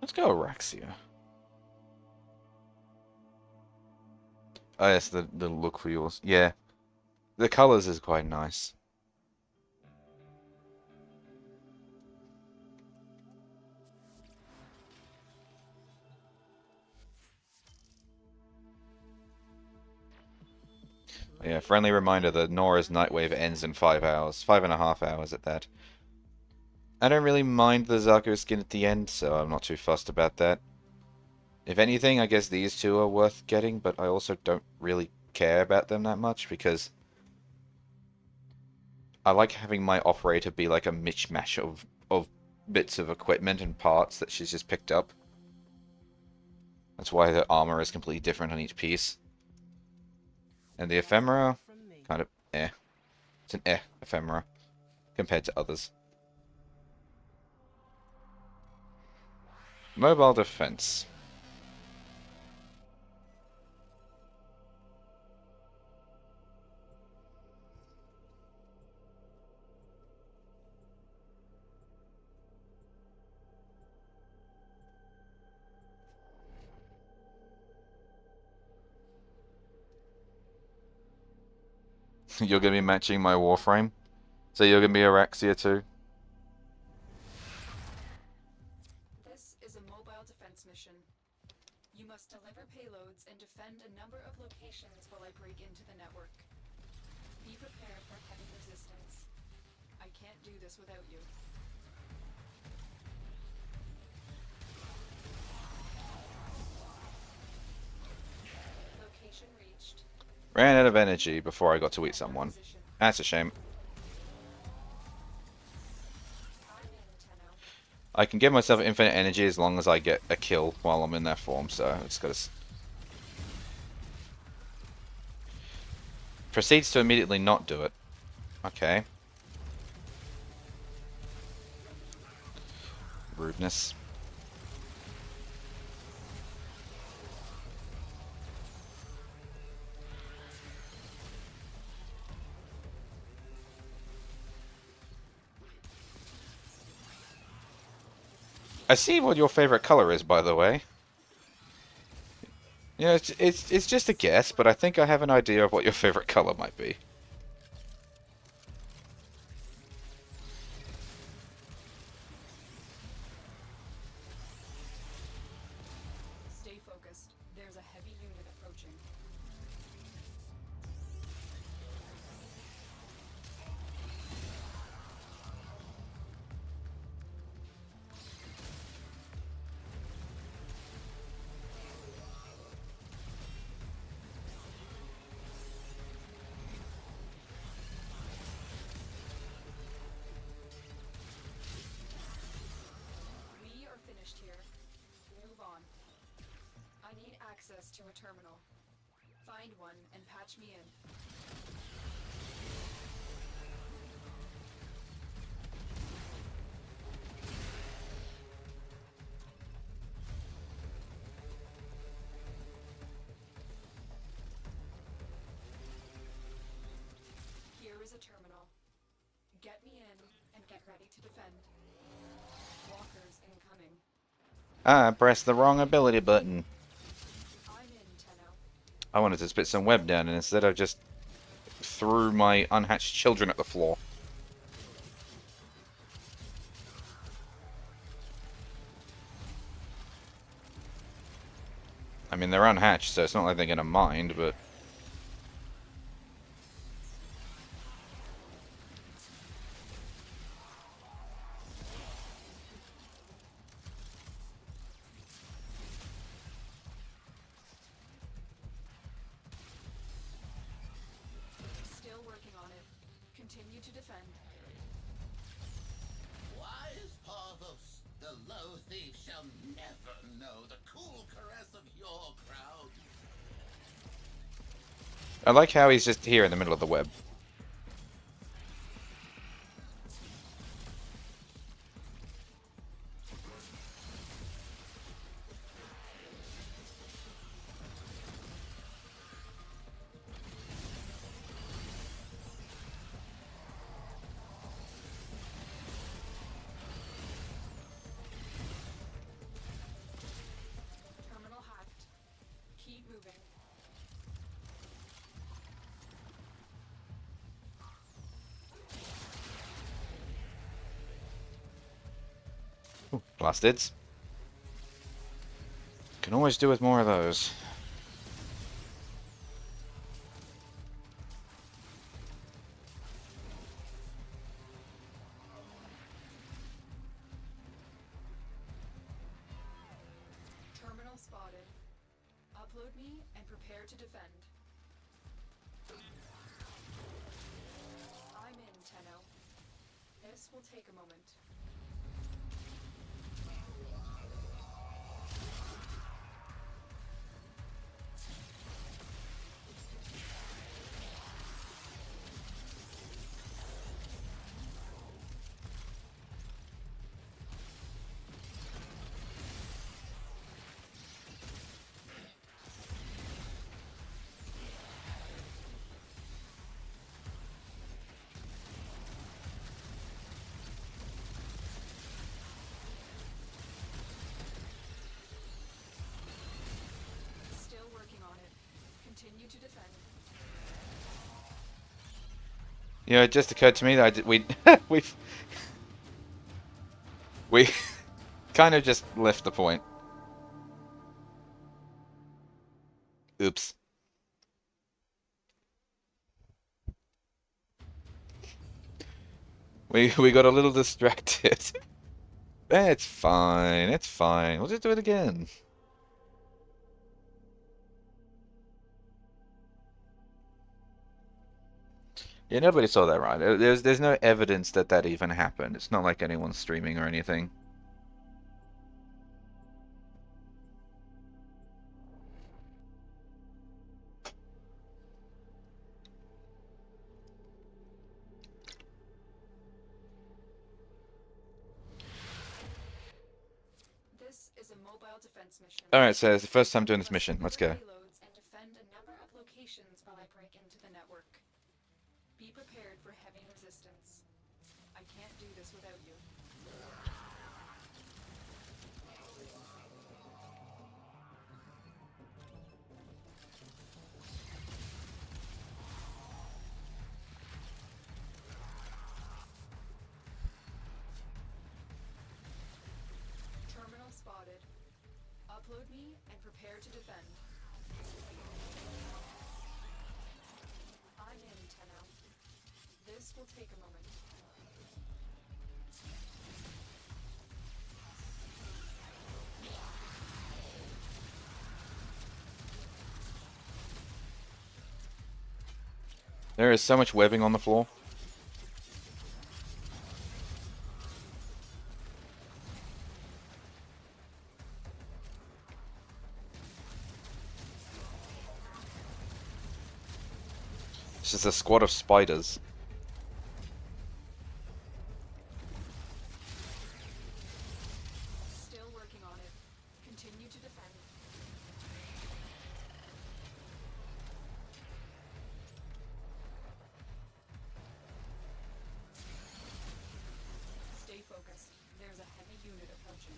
Speaker 1: Let's go Araxia. Oh, yes, the look for yours. Yeah, the colors is quite nice. Yeah, friendly reminder that Nora's Nightwave ends in 5 hours. 5.5 hours at that. I don't really mind the Zarko skin at the end, so I'm not too fussed about that. If anything, I guess these two are worth getting, but I also don't really care about them that much, because I like having my operator be like a mishmash of bits of equipment and parts that she's just picked up. That's why the armor is completely different on each piece. And the ephemera, kind of eh. It's an eh ephemera compared to others. Mobile defense. You're gonna be matching my Warframe? So you're gonna be Araxia too?
Speaker 3: This is a mobile defense mission. You must deliver payloads and defend a number of locations while I break into the network. Be prepared for heavy resistance. I can't do this without you. Location reached.
Speaker 1: Ran out of energy before I got to eat someone. That's a shame. I can give myself infinite energy as long as I get a kill while I'm in that form, so I just gotta... Proceeds to immediately not do it. Okay. Rudeness. I see what your favorite color is, by the way. Yeah, it's just a guess, but I think I have an idea of what your favorite color might be.
Speaker 3: Stay focused. There's a heavy unit approaching. We are finished here. Move on. I need access to a terminal. Find one and patch me in. Here is a terminal. Get me in and get ready to defend. Walkers incoming.
Speaker 1: Ah, I pressed the wrong ability button.
Speaker 3: I'm in, Tenno.
Speaker 1: I wanted to spit some web down, and instead I just threw my unhatched children at the floor. I mean, they're unhatched, so it's not like they're gonna mind, but...
Speaker 3: Still working on it. Continue to defend.
Speaker 8: Wise Parvus, the low thief shall never know the cool caress of your crowd.
Speaker 1: I like how he's just here in the middle of the web.
Speaker 3: Terminal hacked. Keep moving.
Speaker 1: Ooh, blastids. Can always do with more of those.
Speaker 3: Terminal spotted. Upload me and prepare to defend. I'm in, Tenno. This will take a moment. Still working on it. Continue to defend.
Speaker 1: You know, it just occurred to me that we kind of just left the point. Oops. We got a little distracted. It's fine. It's fine. We'll just do it again. Yeah, nobody saw that, right? There's no evidence that that even happened. It's not like anyone's streaming or anything.
Speaker 3: a mobile defense mission.
Speaker 1: Alright, so it's the first time doing this mission. Let's go.
Speaker 3: Payloads and defend a number of locations while I break into the network. Be prepared for heavy resistance. I can't do this without you. Terminal spotted. Upload me and prepare to defend. I'm in, Tenno. This will take a moment.
Speaker 1: There is so much webbing on the floor. This is a squad of spiders.
Speaker 3: Still working on it. Continue to defend. Stay focused. There's a heavy unit approaching.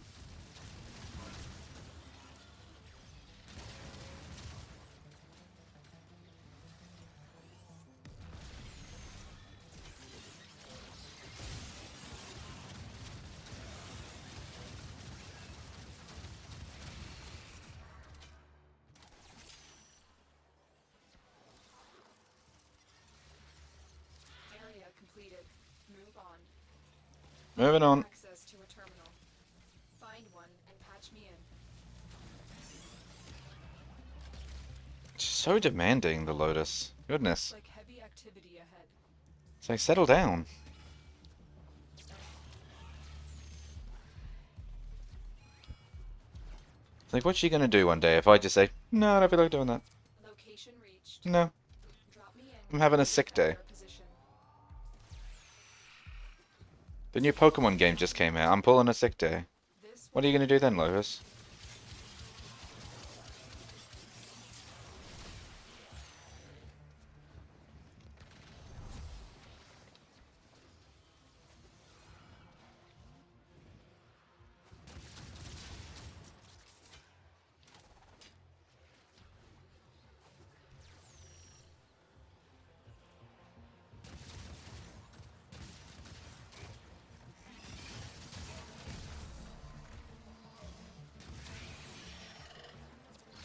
Speaker 3: Area completed. Move on.
Speaker 1: Moving on.
Speaker 3: Access to a terminal. Find one and patch me in.
Speaker 1: So demanding, the Lotus. Goodness.
Speaker 3: Like heavy activity ahead.
Speaker 1: It's like, settle down. It's like, what's she gonna do one day if I just say, no, I don't feel like doing that?
Speaker 3: Location reached.
Speaker 1: No.
Speaker 3: Drop me in.
Speaker 1: I'm having a sick day.
Speaker 3: Our position.
Speaker 1: The new Pokemon game just came out. I'm pulling a sick day.
Speaker 3: This
Speaker 1: What are you gonna do then, Lotus?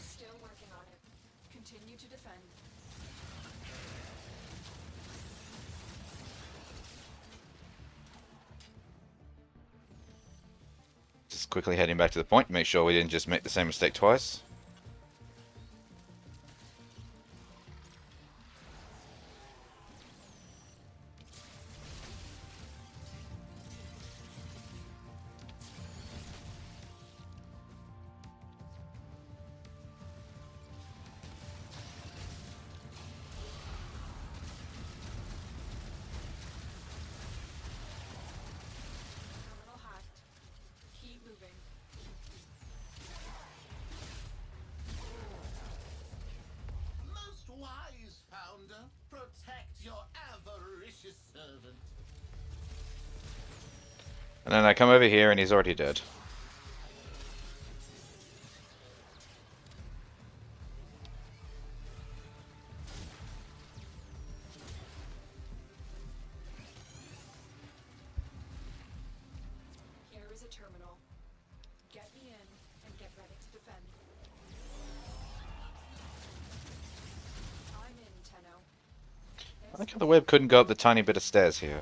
Speaker 3: Still working on it. Continue to defend.
Speaker 1: Just quickly heading back to the point, make sure we didn't just make the same mistake twice.
Speaker 3: Terminal hacked. Keep moving.
Speaker 8: Most wise founder, protect your avaricious servant.
Speaker 1: And then I come over here and he's already dead.
Speaker 3: Here is a terminal. Get me in and get ready to defend. I'm in, Tenno.
Speaker 1: I like how the web couldn't go up the tiny bit of stairs here.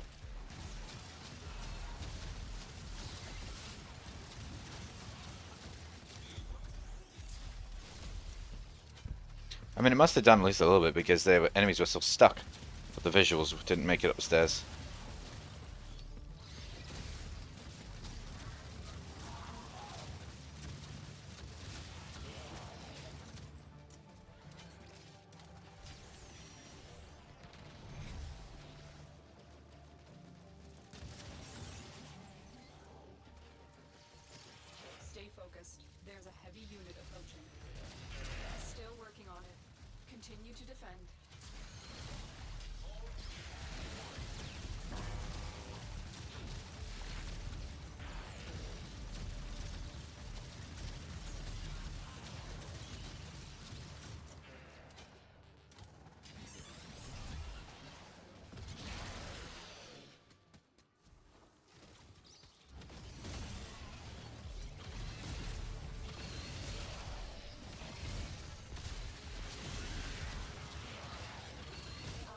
Speaker 1: I mean, it must have done at least a little bit because their enemies were still stuck, but the visuals didn't make it upstairs.
Speaker 3: Stay focused. There's a heavy unit approaching. Still working on it. Continue to defend.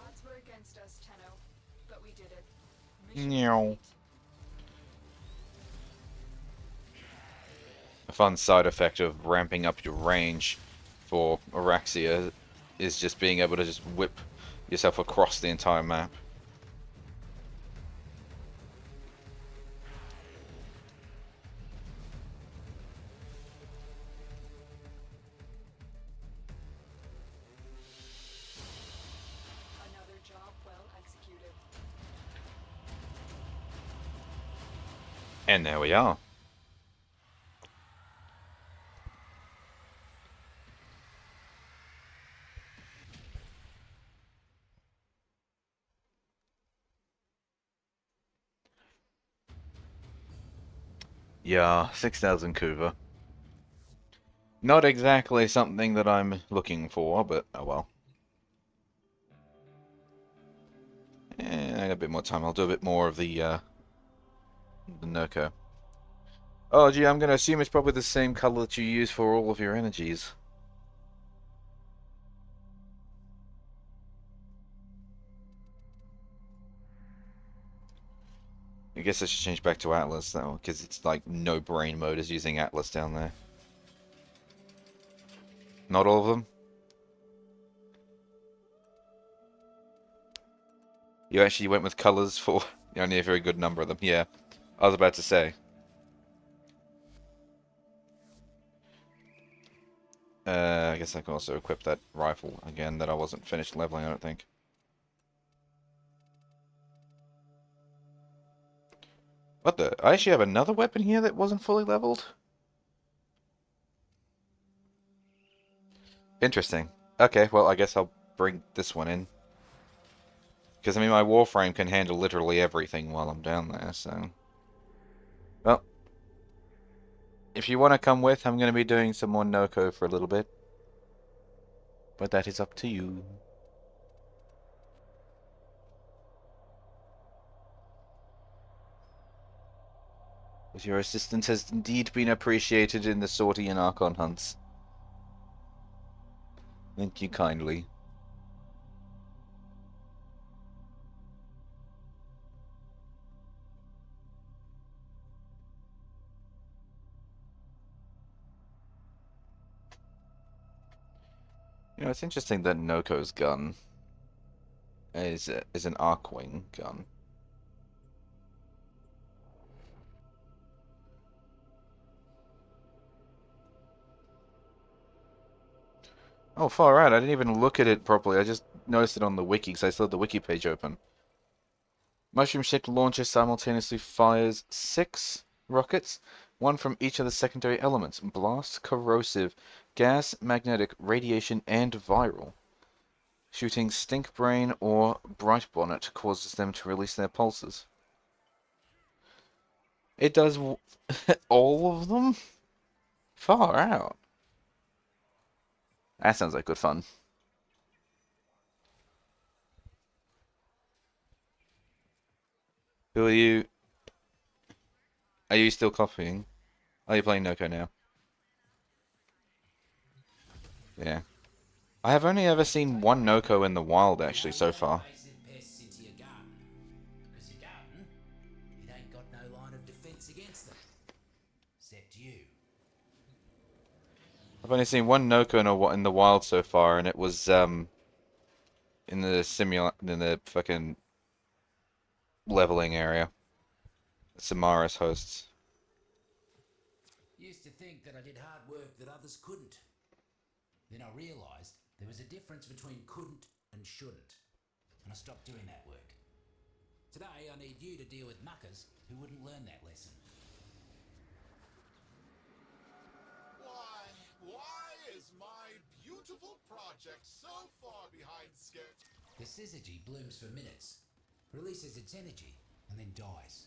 Speaker 3: Odds were against us, Tenno, but we did it. Mission complete.
Speaker 1: A fun side effect of ramping up your range for Araxia is just being able to just whip yourself across the entire map.
Speaker 3: Another job well executed.
Speaker 1: And there we are. Yeah, 6,000 Kuva. Not exactly something that I'm looking for, but oh well. I got a bit more time. I'll do a bit more of the Nokko. Oh, gee, I'm going to assume it's probably the same color that you use for all of your energies. I guess I should change back to Atlas, though, because it's like no brain mode is using Atlas down there. Not all of them? You actually went with colors for only a very good number of them. Yeah, I was about to say. I guess I can also equip that rifle again that I wasn't finished leveling, I don't think. What the? I actually have another weapon here that wasn't fully leveled? Interesting. Okay, well, I guess I'll bring this one in. Because, I mean, my Warframe can handle literally everything while I'm down there, so... Well, if you want to come with, I'm going to be doing some more Nokko for a little bit. But that is up to you. As your assistance has indeed been appreciated in the sortie and Archon hunts. Thank you kindly. You know, it's interesting that Nokko's gun is an Arcwing gun. Oh, far out. I didn't even look at it properly. I just noticed it on the wiki because I still had the wiki page open. Mushroom-shaped launcher simultaneously fires 6 rockets, one from each of the secondary elements: blast, corrosive, gas, magnetic, radiation, and viral. Shooting Stink Brain or Bright Bonnet causes them to release their pulses. It does all of them? Far out. That sounds like good fun. Who are you? Are you still copying? Are you playing Nokko now? Yeah. I have only ever seen one Nokko in the wild, actually, so far.
Speaker 6: Invasive pests into your garden. Because your garden, it ain't got no line of defense against them. Except you.
Speaker 1: I've only seen one Nokko in the wild so far, and it was in the fucking leveling area. Samara's hosts.
Speaker 6: Used to think that I did hard work that others couldn't. Then I realised there was a difference between couldn't and shouldn't. And I stopped doing that work. Today I need you to deal with muckers who wouldn't learn that lesson. syzygy blooms for minutes, releases its energy, and then dies.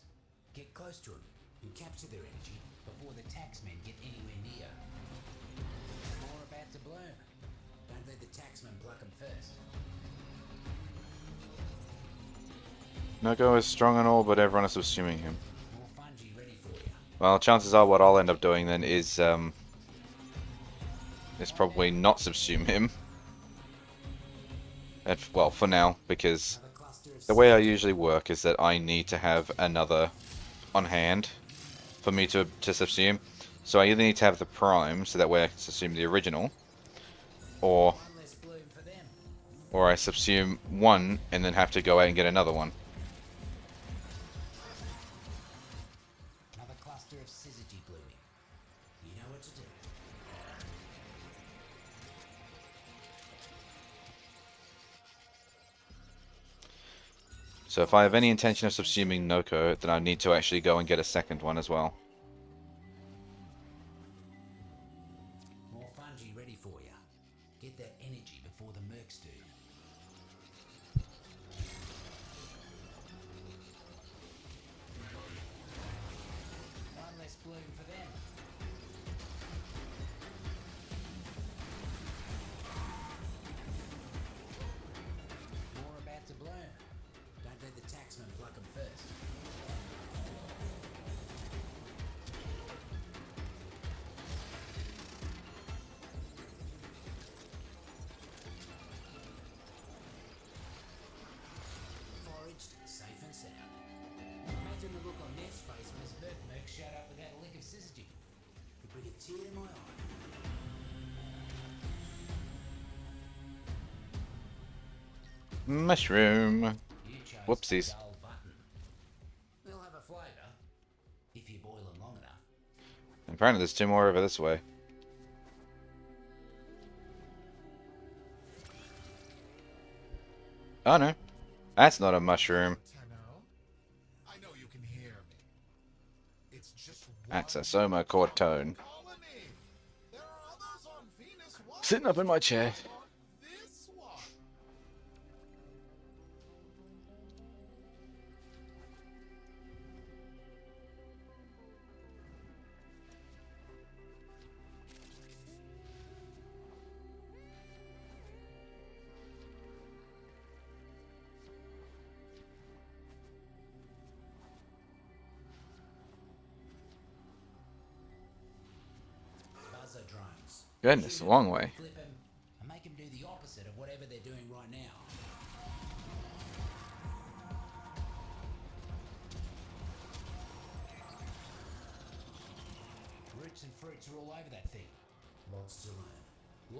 Speaker 6: Get close to them and capture their energy before the taxmen get anywhere near. More about to bloom. Don't let the taxmen pluck them first.
Speaker 1: Nokko is strong and all, but everyone is subsuming him.
Speaker 6: More fungi ready for you.
Speaker 1: Well, chances are what I'll end up doing then is probably not subsume him. Well, for now, because
Speaker 6: Another cluster of
Speaker 1: the way I usually work is that I need to have another on hand for me to subsume. So I either need to have the prime, so that way I can subsume the original, or
Speaker 6: one less bloom for them.
Speaker 1: I subsume one and then have to go out and get another one.
Speaker 6: Another cluster of syzygy blooming. You know what to do.
Speaker 1: So if I have any intention of subsuming Nokko, then I need to actually go and get a second one as well.
Speaker 6: More fungi ready for you. Get that energy before the mercs do. One less bloom for them. More about to bloom. Don't let the taxmen pluck them first. Foraged, safe and sound. Imagine the look on Neff's face when his merc showed up with that lick of syzygy. Could bring a tear to my eye.
Speaker 1: Mushroom.
Speaker 6: You chose
Speaker 1: Whoopsies.
Speaker 6: the dull button. They'll have a flavour if you boil them long enough.
Speaker 1: Apparently there's two more over this way. Oh no. That's not a mushroom.
Speaker 8: Tenno, I know you can hear me. It's just one
Speaker 1: That's a Soma Cortone.
Speaker 8: colony. There are others on Venus. Why
Speaker 1: Sitting up in my chair.
Speaker 8: on this one?
Speaker 6: Buzzer drones.
Speaker 1: Goodness,
Speaker 6: Shoot
Speaker 1: a
Speaker 6: 'em,
Speaker 1: long way.
Speaker 6: Flip 'em, and make 'em do the opposite of whatever they're doing right now. Roots and fruits are all over that thing. Lots to learn.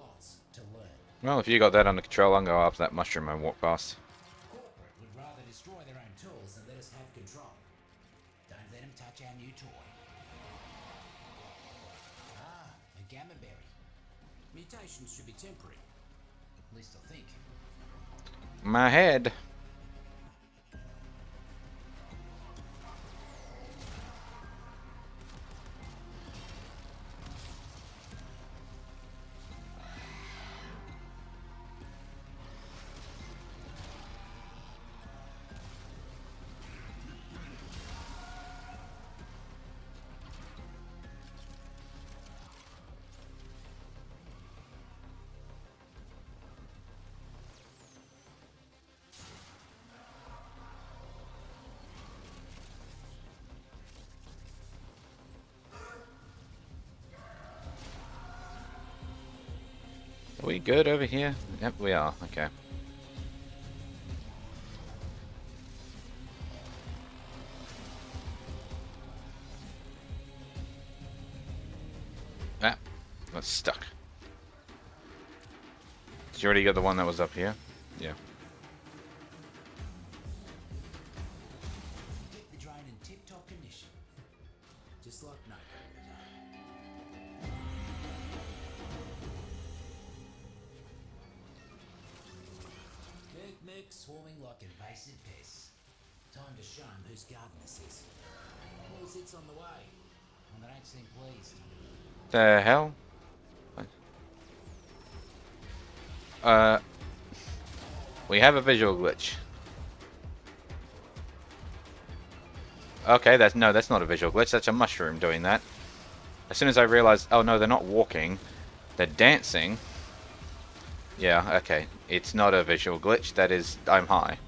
Speaker 6: Lots to learn.
Speaker 1: Well, if you got that under control, I'll go after that mushroom and walk past.
Speaker 6: Corporate would rather destroy their own tools than let us have control. Don't let them touch our new toy. Ah, a gamma berry. Mutations should be temporary. At least I think.
Speaker 1: My head. Are we good over here? Yep, we are. Okay. Ah, that's stuck. Did you already get the one that was up here? Yeah.
Speaker 6: Keep the drone in tip-top condition. Just like Nokko would have done. Merc swarming like invasive pests. Time to show 'em whose garden this is. More zits on the way, and they don't seem pleased.
Speaker 1: The hell? We have a visual glitch. Okay, that's not a visual glitch. That's a mushroom doing that. As soon as I realized, oh no, they're not walking, they're dancing. Yeah, okay. It's not a visual glitch. That is, I'm high.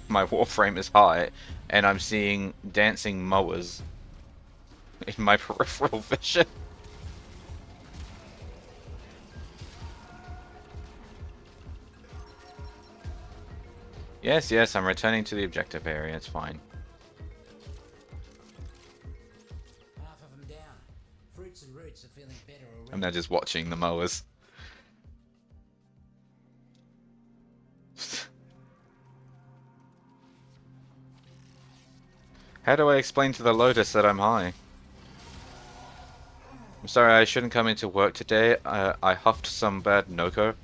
Speaker 1: My Warframe is high, and I'm seeing dancing mowers in my peripheral vision. Yes, yes, I'm returning to the objective area. It's fine.
Speaker 6: Half of them down. Fruits and roots are feeling better already.
Speaker 1: I'm now just watching the mowers. How do I explain to the Lotus that I'm high? I'm sorry, I shouldn't come into work today. I huffed some bad Nokko.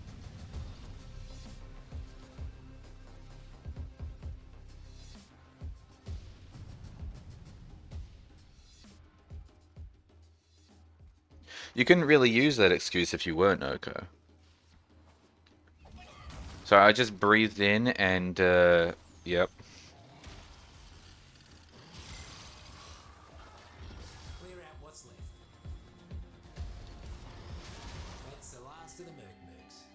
Speaker 1: You couldn't really use that excuse if you weren't Nokko. So I just breathed in and, yep.
Speaker 6: Clear out what's left. That's the last of the Mercs.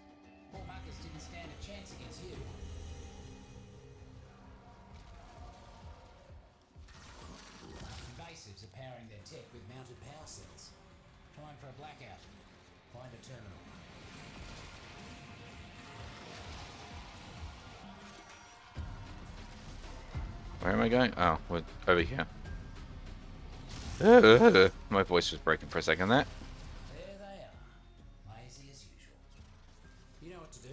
Speaker 6: Poor muckers didn't stand a chance against you. Invasives are powering their tech with mounted power cells. Time for a blackout. Find a terminal.
Speaker 1: Where am I going? Oh, we're over here. My voice was breaking for a second there.
Speaker 6: There they are. Lazy as usual. You know what to do?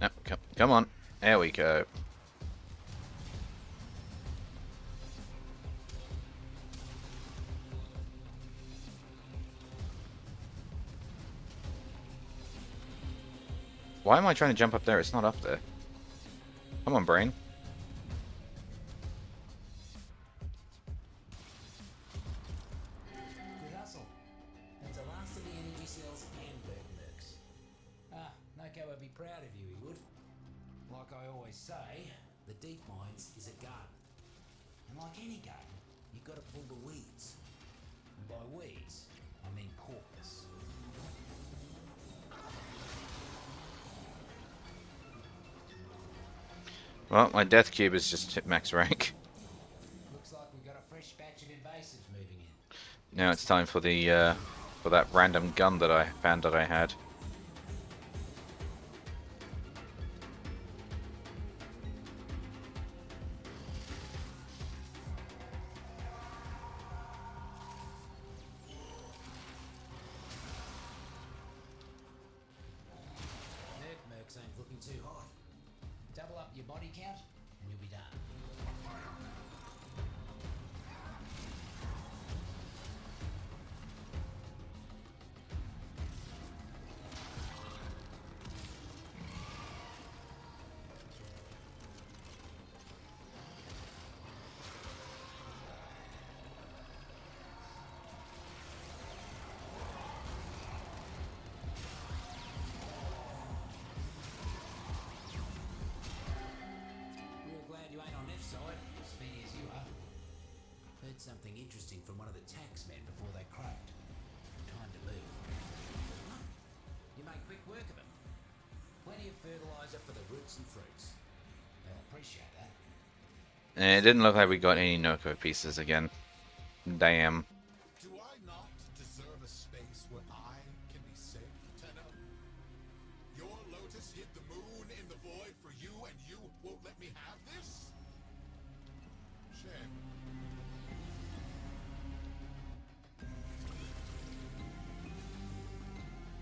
Speaker 1: No, come on. There we go. Why am I trying to jump up there? It's not up there. Come on, brain.
Speaker 6: Good hustle. That's the last of the energy cells and Mercs. Nokko would be proud of you, he would. Like I always say, the deep mines is a garden. And like any garden, you've got to pull the weeds. And by weeds, I mean corpus.
Speaker 1: Well, my death cube is just hit max rank.
Speaker 6: Looks like we've got a fresh batch of invasives moving in.
Speaker 1: Now it's time for the for that random gun that I found that I had.
Speaker 6: Mercs ain't looking too hot. Double up your body count, and you'll be done. Real glad you ain't on F side, speedy as you are. Heard something interesting from one of the tax men before they cracked. Time to move. You make quick work of it. Plenty of fertilizer for the roots and fruits. They'll appreciate that.
Speaker 1: And it didn't look like we got any Nokko pieces again. Damn.
Speaker 8: Do I not deserve a space where I can be safe, Tenno? Your Lotus hid the moon in the void for you, and you won't let me have this? Shame.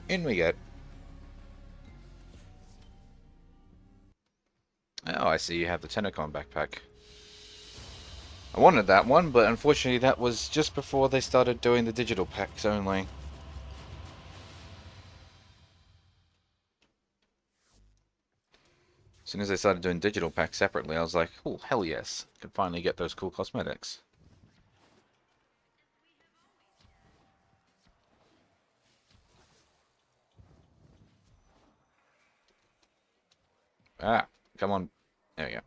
Speaker 1: In we go. Oh, I see you have the Tenocon backpack. I wanted that one, but unfortunately that was just before they started doing the digital packs only. soon as they started doing digital packs separately, I was like, oh, hell yes. Can finally get those cool cosmetics. Ah, come on. There we go.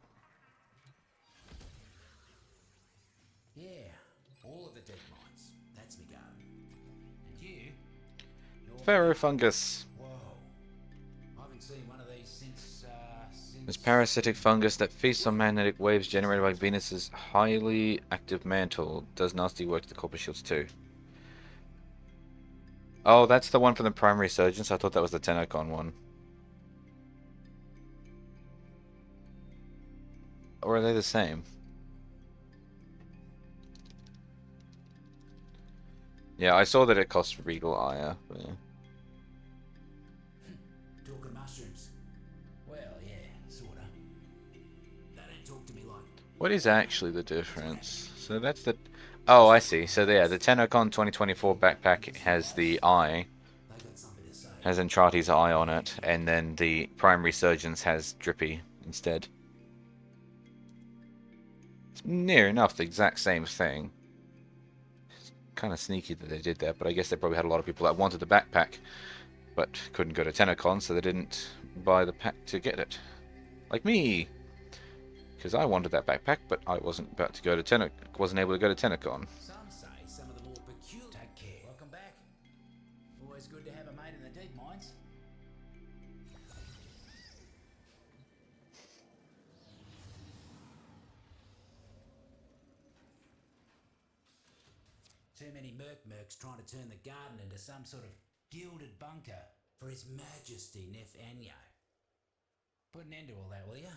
Speaker 6: Yeah, all of the dead mines. That's me garden. And you're
Speaker 1: Ferrofungus.
Speaker 6: Whoa. I haven't seen one of these since
Speaker 1: This parasitic fungus that feasts on magnetic waves generated by Venus's highly active mantle does nasty work to the corpus shields too. Oh, that's the one from the primary surgeons. I thought that was the Tenocon one. Or are they the same? Yeah, I saw that it cost Regal Ire. But yeah.
Speaker 6: talking mushrooms. Well, yeah, sorta. They don't talk to me like
Speaker 1: What is actually the difference? So that's the... Oh, I see. So yeah, the Tenocon 2024 backpack has the eye,
Speaker 6: they got something to say.
Speaker 1: has Entrati's eye on it, and then the primary surgeons has Drippy instead. It's near enough the exact same thing. It's kind of sneaky that they did that, but I guess they probably had a lot of people that wanted the backpack, but couldn't go to Tenocon, so they didn't buy the pack to get it. Like me! Because I wanted that backpack, but I wasn't able to go to Tenocon.
Speaker 6: Some say some of the more peculiar. Take care. Welcome back. Always good to have a mate in the deep mines. Too many mercs trying to turn the garden into some sort of gilded bunker for His Majesty Nef Anyo. Put an end to all that, will ya?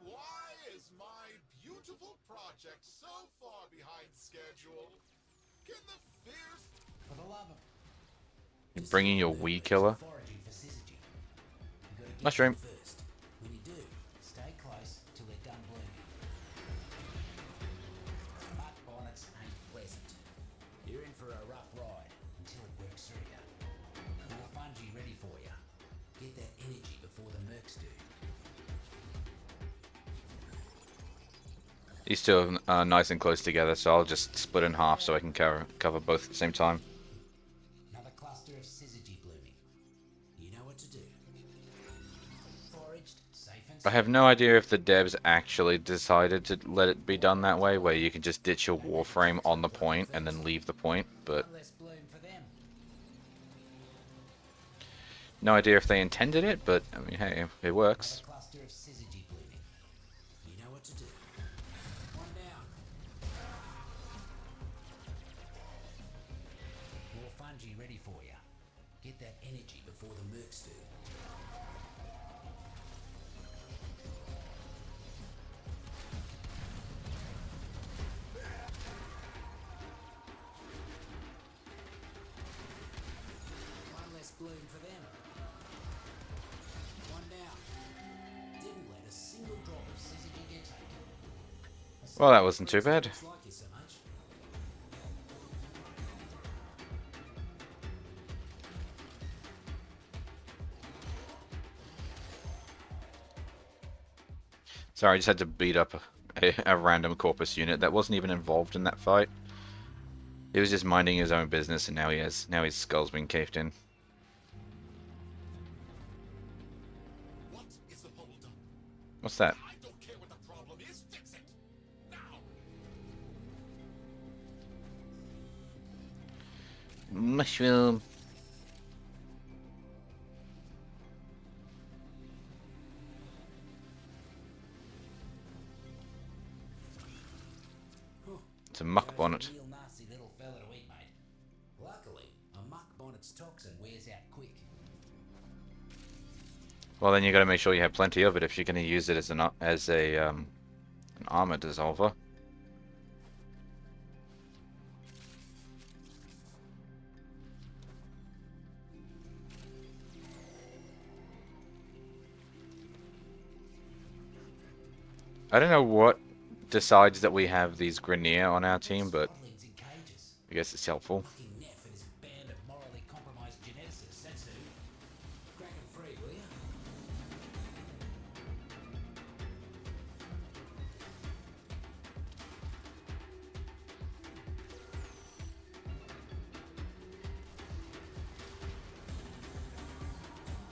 Speaker 8: Why is my beautiful project so far behind schedule? Can the fierce...
Speaker 6: For the love of...
Speaker 1: You're bringing your Wii killer? Mushroom.
Speaker 6: First. When you do, stay close till they're done blooming. Muck bonnets ain't pleasant. You're in for a rough ride until it works through you. More fungi ready for you. Get that energy before the mercs do.
Speaker 1: These two are nice and close together, so I'll just split in half so I can cover both at the same time.
Speaker 6: Another cluster of syzygy blooming. You know what to do. Foraged, safe and
Speaker 1: I have no idea if the devs actually decided to let it be done that way, where you can just ditch your Warframe on the point and then leave the point, but
Speaker 6: one less bloom for them.
Speaker 1: no idea if they intended it, but I mean, hey, it works.
Speaker 6: Another cluster of syzygy blooming. You know what to do. One down. More fungi ready for you. Get that energy before the mercs do. One less bloom for them. One down. Didn't let a single drop of syzygy get taken.
Speaker 1: Well, that wasn't too bad.
Speaker 6: Like you so much.
Speaker 1: Sorry, I just had to beat up a random corpus unit that wasn't even involved in that fight. He was just minding his own business, and now his skull's been caved in.
Speaker 8: What is the holdup?
Speaker 1: What's that?
Speaker 8: I don't care what the problem is, fix it! Now!
Speaker 1: Mushroom. It's a muck bonnet.
Speaker 6: Real nasty little fella to eat, mate. Luckily, a muck bonnet's toxin wears out quick.
Speaker 1: Well, then you got to make sure you have plenty of it if you're going to use it as an armor dissolver. I don't know what decides that we have these Grenier on our team, but
Speaker 6: Godlings in cages.
Speaker 1: I guess it's helpful.
Speaker 6: Lucky Neff and his band of morally compromised geneticists, that's who. Crack 'em free, will ya?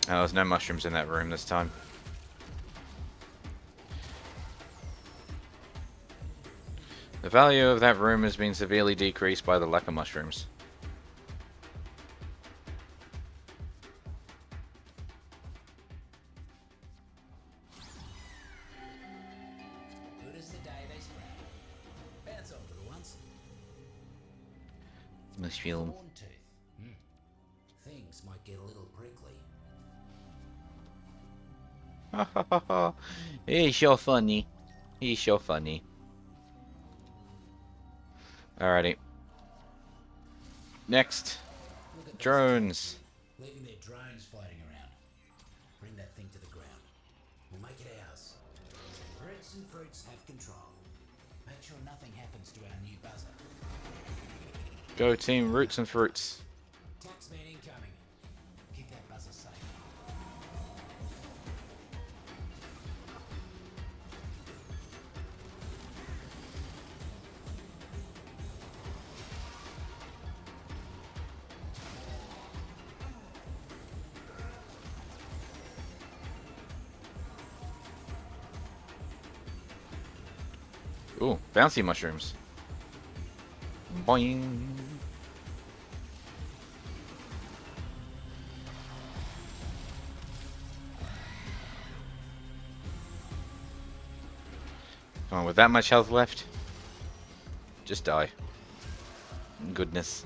Speaker 1: Oh, there's no mushrooms in that room this time. The value of that room has been severely decreased by the lack of mushrooms.
Speaker 6: Good as the day they sprout. Bounce on, little ones.
Speaker 1: Mushroom.
Speaker 6: Horn tooth. Things might get a little prickly.
Speaker 1: Ha ha ha ha. He's so funny. He's so funny. Alrighty. Next.
Speaker 6: Look at these
Speaker 1: Drones.
Speaker 6: guys, leaving their drones floating around. Bring that thing to the ground. We'll make it ours. Roots and fruits have control. Make sure nothing happens to our new buzzer.
Speaker 1: Go team Roots and Fruits.
Speaker 6: Taxman incoming. Keep that buzzer safe.
Speaker 1: Ooh, bouncy mushrooms. Boing. Come on, with that much health left, just die. Goodness.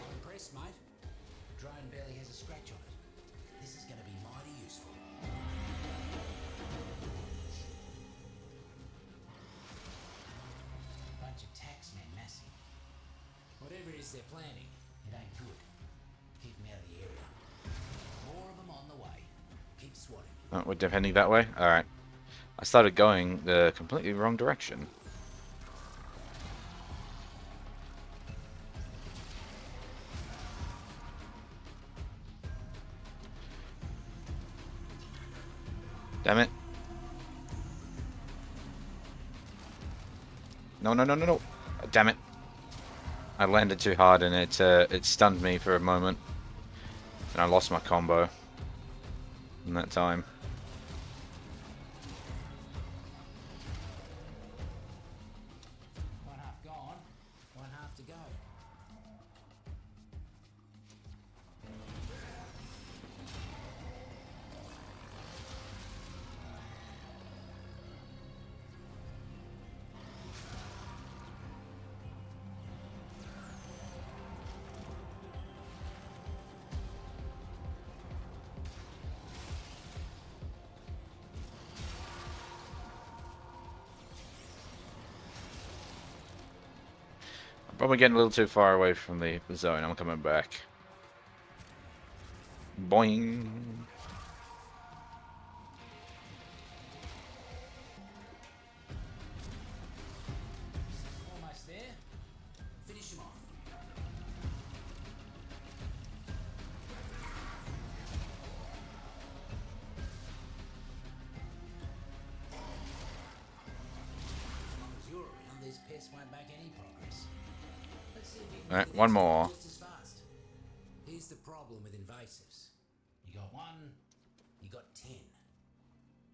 Speaker 6: I'm impressed, mate. Drone barely has a scratch on it. This is going to be mighty useful. Bunch of taxmen massing. Whatever it is they're planning, it ain't good. Keep them out of the area. More of them on the way. Keep swatting.
Speaker 1: Oh, we're defending that way? Alright. I started going the completely wrong direction. Damn it. No, no, no, no, no. Damn it. I landed too hard and it stunned me for a moment. And I lost my combo in that time.
Speaker 6: One half gone, one half to go.
Speaker 1: I'm probably getting a little too far away from the zone. I'm coming back. Boing.
Speaker 6: Almost there. Finish him off. As long as you're around, these pests won't make any progress. Let's see if you can
Speaker 1: Alright,
Speaker 6: make the
Speaker 1: one
Speaker 6: next
Speaker 1: more.
Speaker 6: just as fast. Here's the problem with invasives. You got one, you got 10.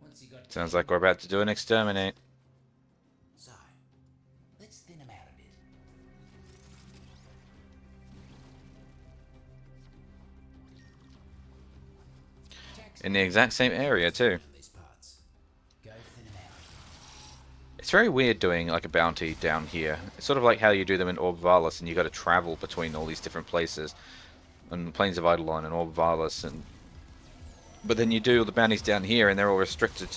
Speaker 6: Once you got
Speaker 1: Sounds
Speaker 6: 10,
Speaker 1: like we're about to do an exterminate.
Speaker 6: so, let's thin them out a bit.
Speaker 1: In the exact same area too.
Speaker 6: Around these parts. Go thin them out.
Speaker 1: It's very weird doing like a bounty down here. It's sort of like how you do them in Orb Valis and you got to travel between all these different places. And the Plains of Eidolon and Orb Valis and... But then you do the bounties down here and they're all restricted.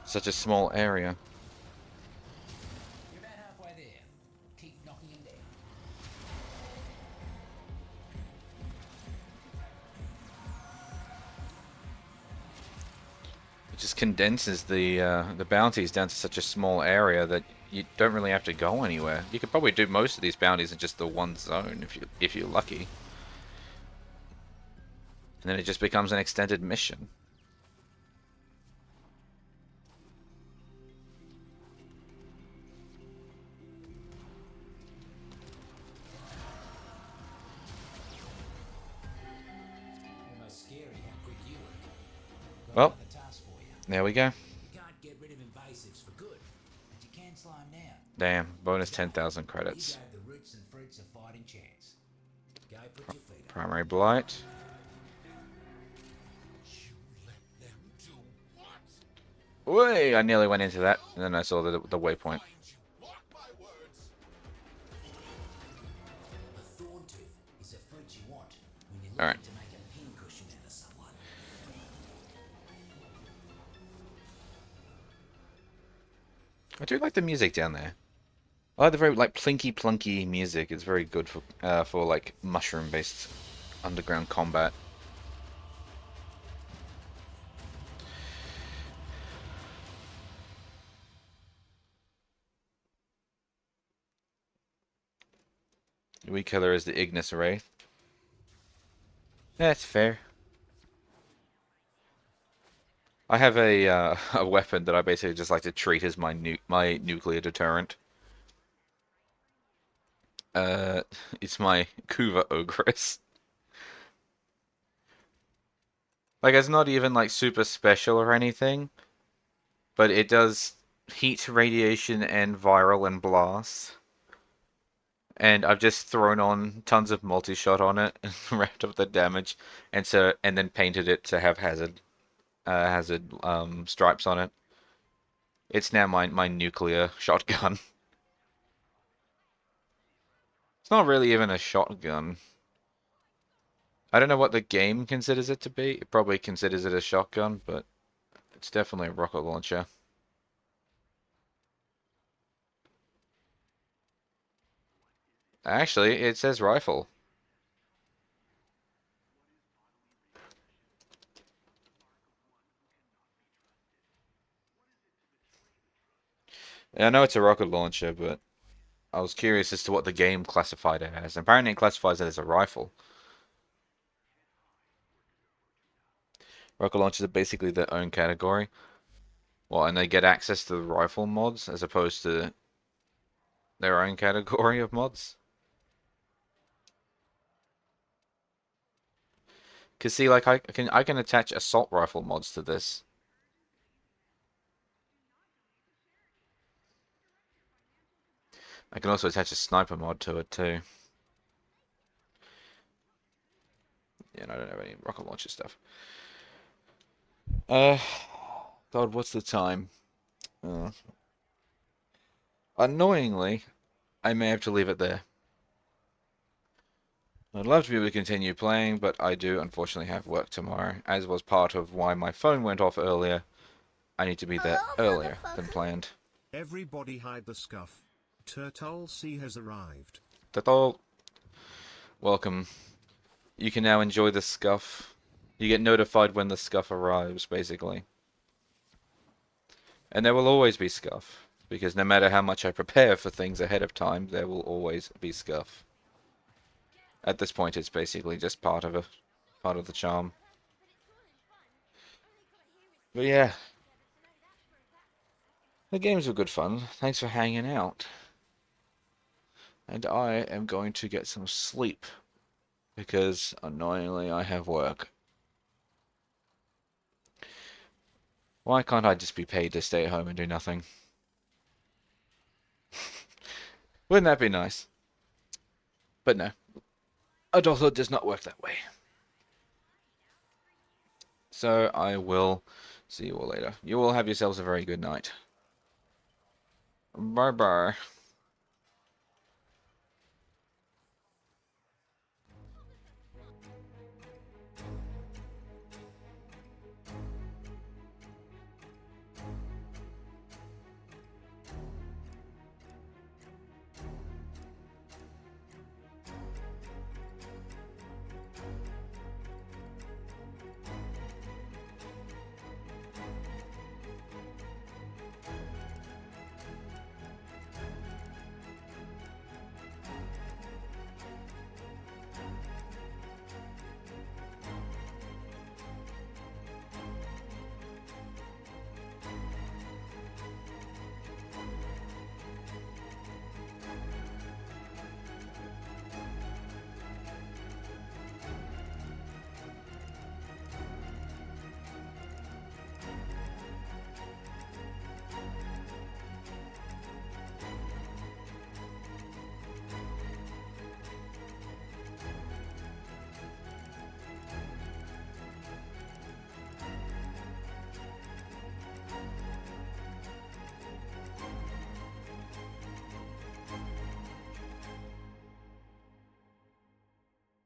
Speaker 1: Such a small area.
Speaker 6: You're about halfway there. Keep knocking him down.
Speaker 1: It just condenses the bounties down to such a small area that you don't really have to go anywhere. You could probably do most of these bounties in just the one zone if you're lucky. And then it just becomes an extended mission.
Speaker 6: Almost scary how quick you work. Got
Speaker 1: Well,
Speaker 6: another task for you.
Speaker 1: there we go.
Speaker 6: You can't get rid of invasives for good, but you can slow them down.
Speaker 1: Damn, bonus 10,000
Speaker 6: You
Speaker 1: credits.
Speaker 6: gave the roots and fruits a fighting chance. Go put your feet up.
Speaker 1: Primary Blight.
Speaker 8: You let them do what?
Speaker 1: Way! I nearly went into that, and then I saw the waypoint.
Speaker 8: Mind you, mark my words.
Speaker 6: A thorn tooth is a fruit you want when you're
Speaker 1: Alright.
Speaker 6: looking to make a pincushion out of someone.
Speaker 1: I do like the music down there. I like the very like plinky plunky music. It's very good for like mushroom based underground combat. The weed killer is the Ignis Wraith. That's fair. I have a a weapon that I basically just like to treat as my nuclear deterrent. Uh, it's my Kuva Ogress. Like, it's not even like super special or anything, but it does heat, radiation, and viral and blast. And I've just thrown on tons of multi-shot on it and ramped up the damage, and then painted it to have hazard stripes on it. It's now my nuclear shotgun. It's not really even a shotgun. I don't know what the game considers it to be. It probably considers it a shotgun, but it's definitely a rocket launcher. Actually, it says rifle. Yeah, I know it's a rocket launcher, but I was curious as to what the game classified it as. Apparently it classifies it as a rifle. Rocket launchers are basically their own category. Well, and they get access to the rifle mods as opposed to their own category of mods. Cause see, like I can attach assault rifle mods to this. I can also attach a sniper mod to it too. Yeah, and I don't have any rocket launcher stuff. Uh, God, what's the time? Annoyingly, I may have to leave it there. I'd love to be able to continue playing, but I do unfortunately have work tomorrow, as was part of why my phone went off earlier. I need to be there earlier than planned.
Speaker 9: Everybody hide the scuff. Turtle C has arrived.
Speaker 1: Turtle, welcome. You can now enjoy the scuff. You get notified when the scuff arrives, basically. And there will always be scuff, because no matter how much I prepare for things ahead of time, there will always be scuff. At this point, it's basically just part of the charm. But yeah, the games were good fun. Thanks for hanging out. And I am going to get some sleep, because annoyingly I have work. Why can't I just be paid to stay at home and do nothing? Wouldn't that be nice? But no. Adulthood does not work that way. So I will see you all later. You all have yourselves a very good night. Bye bye.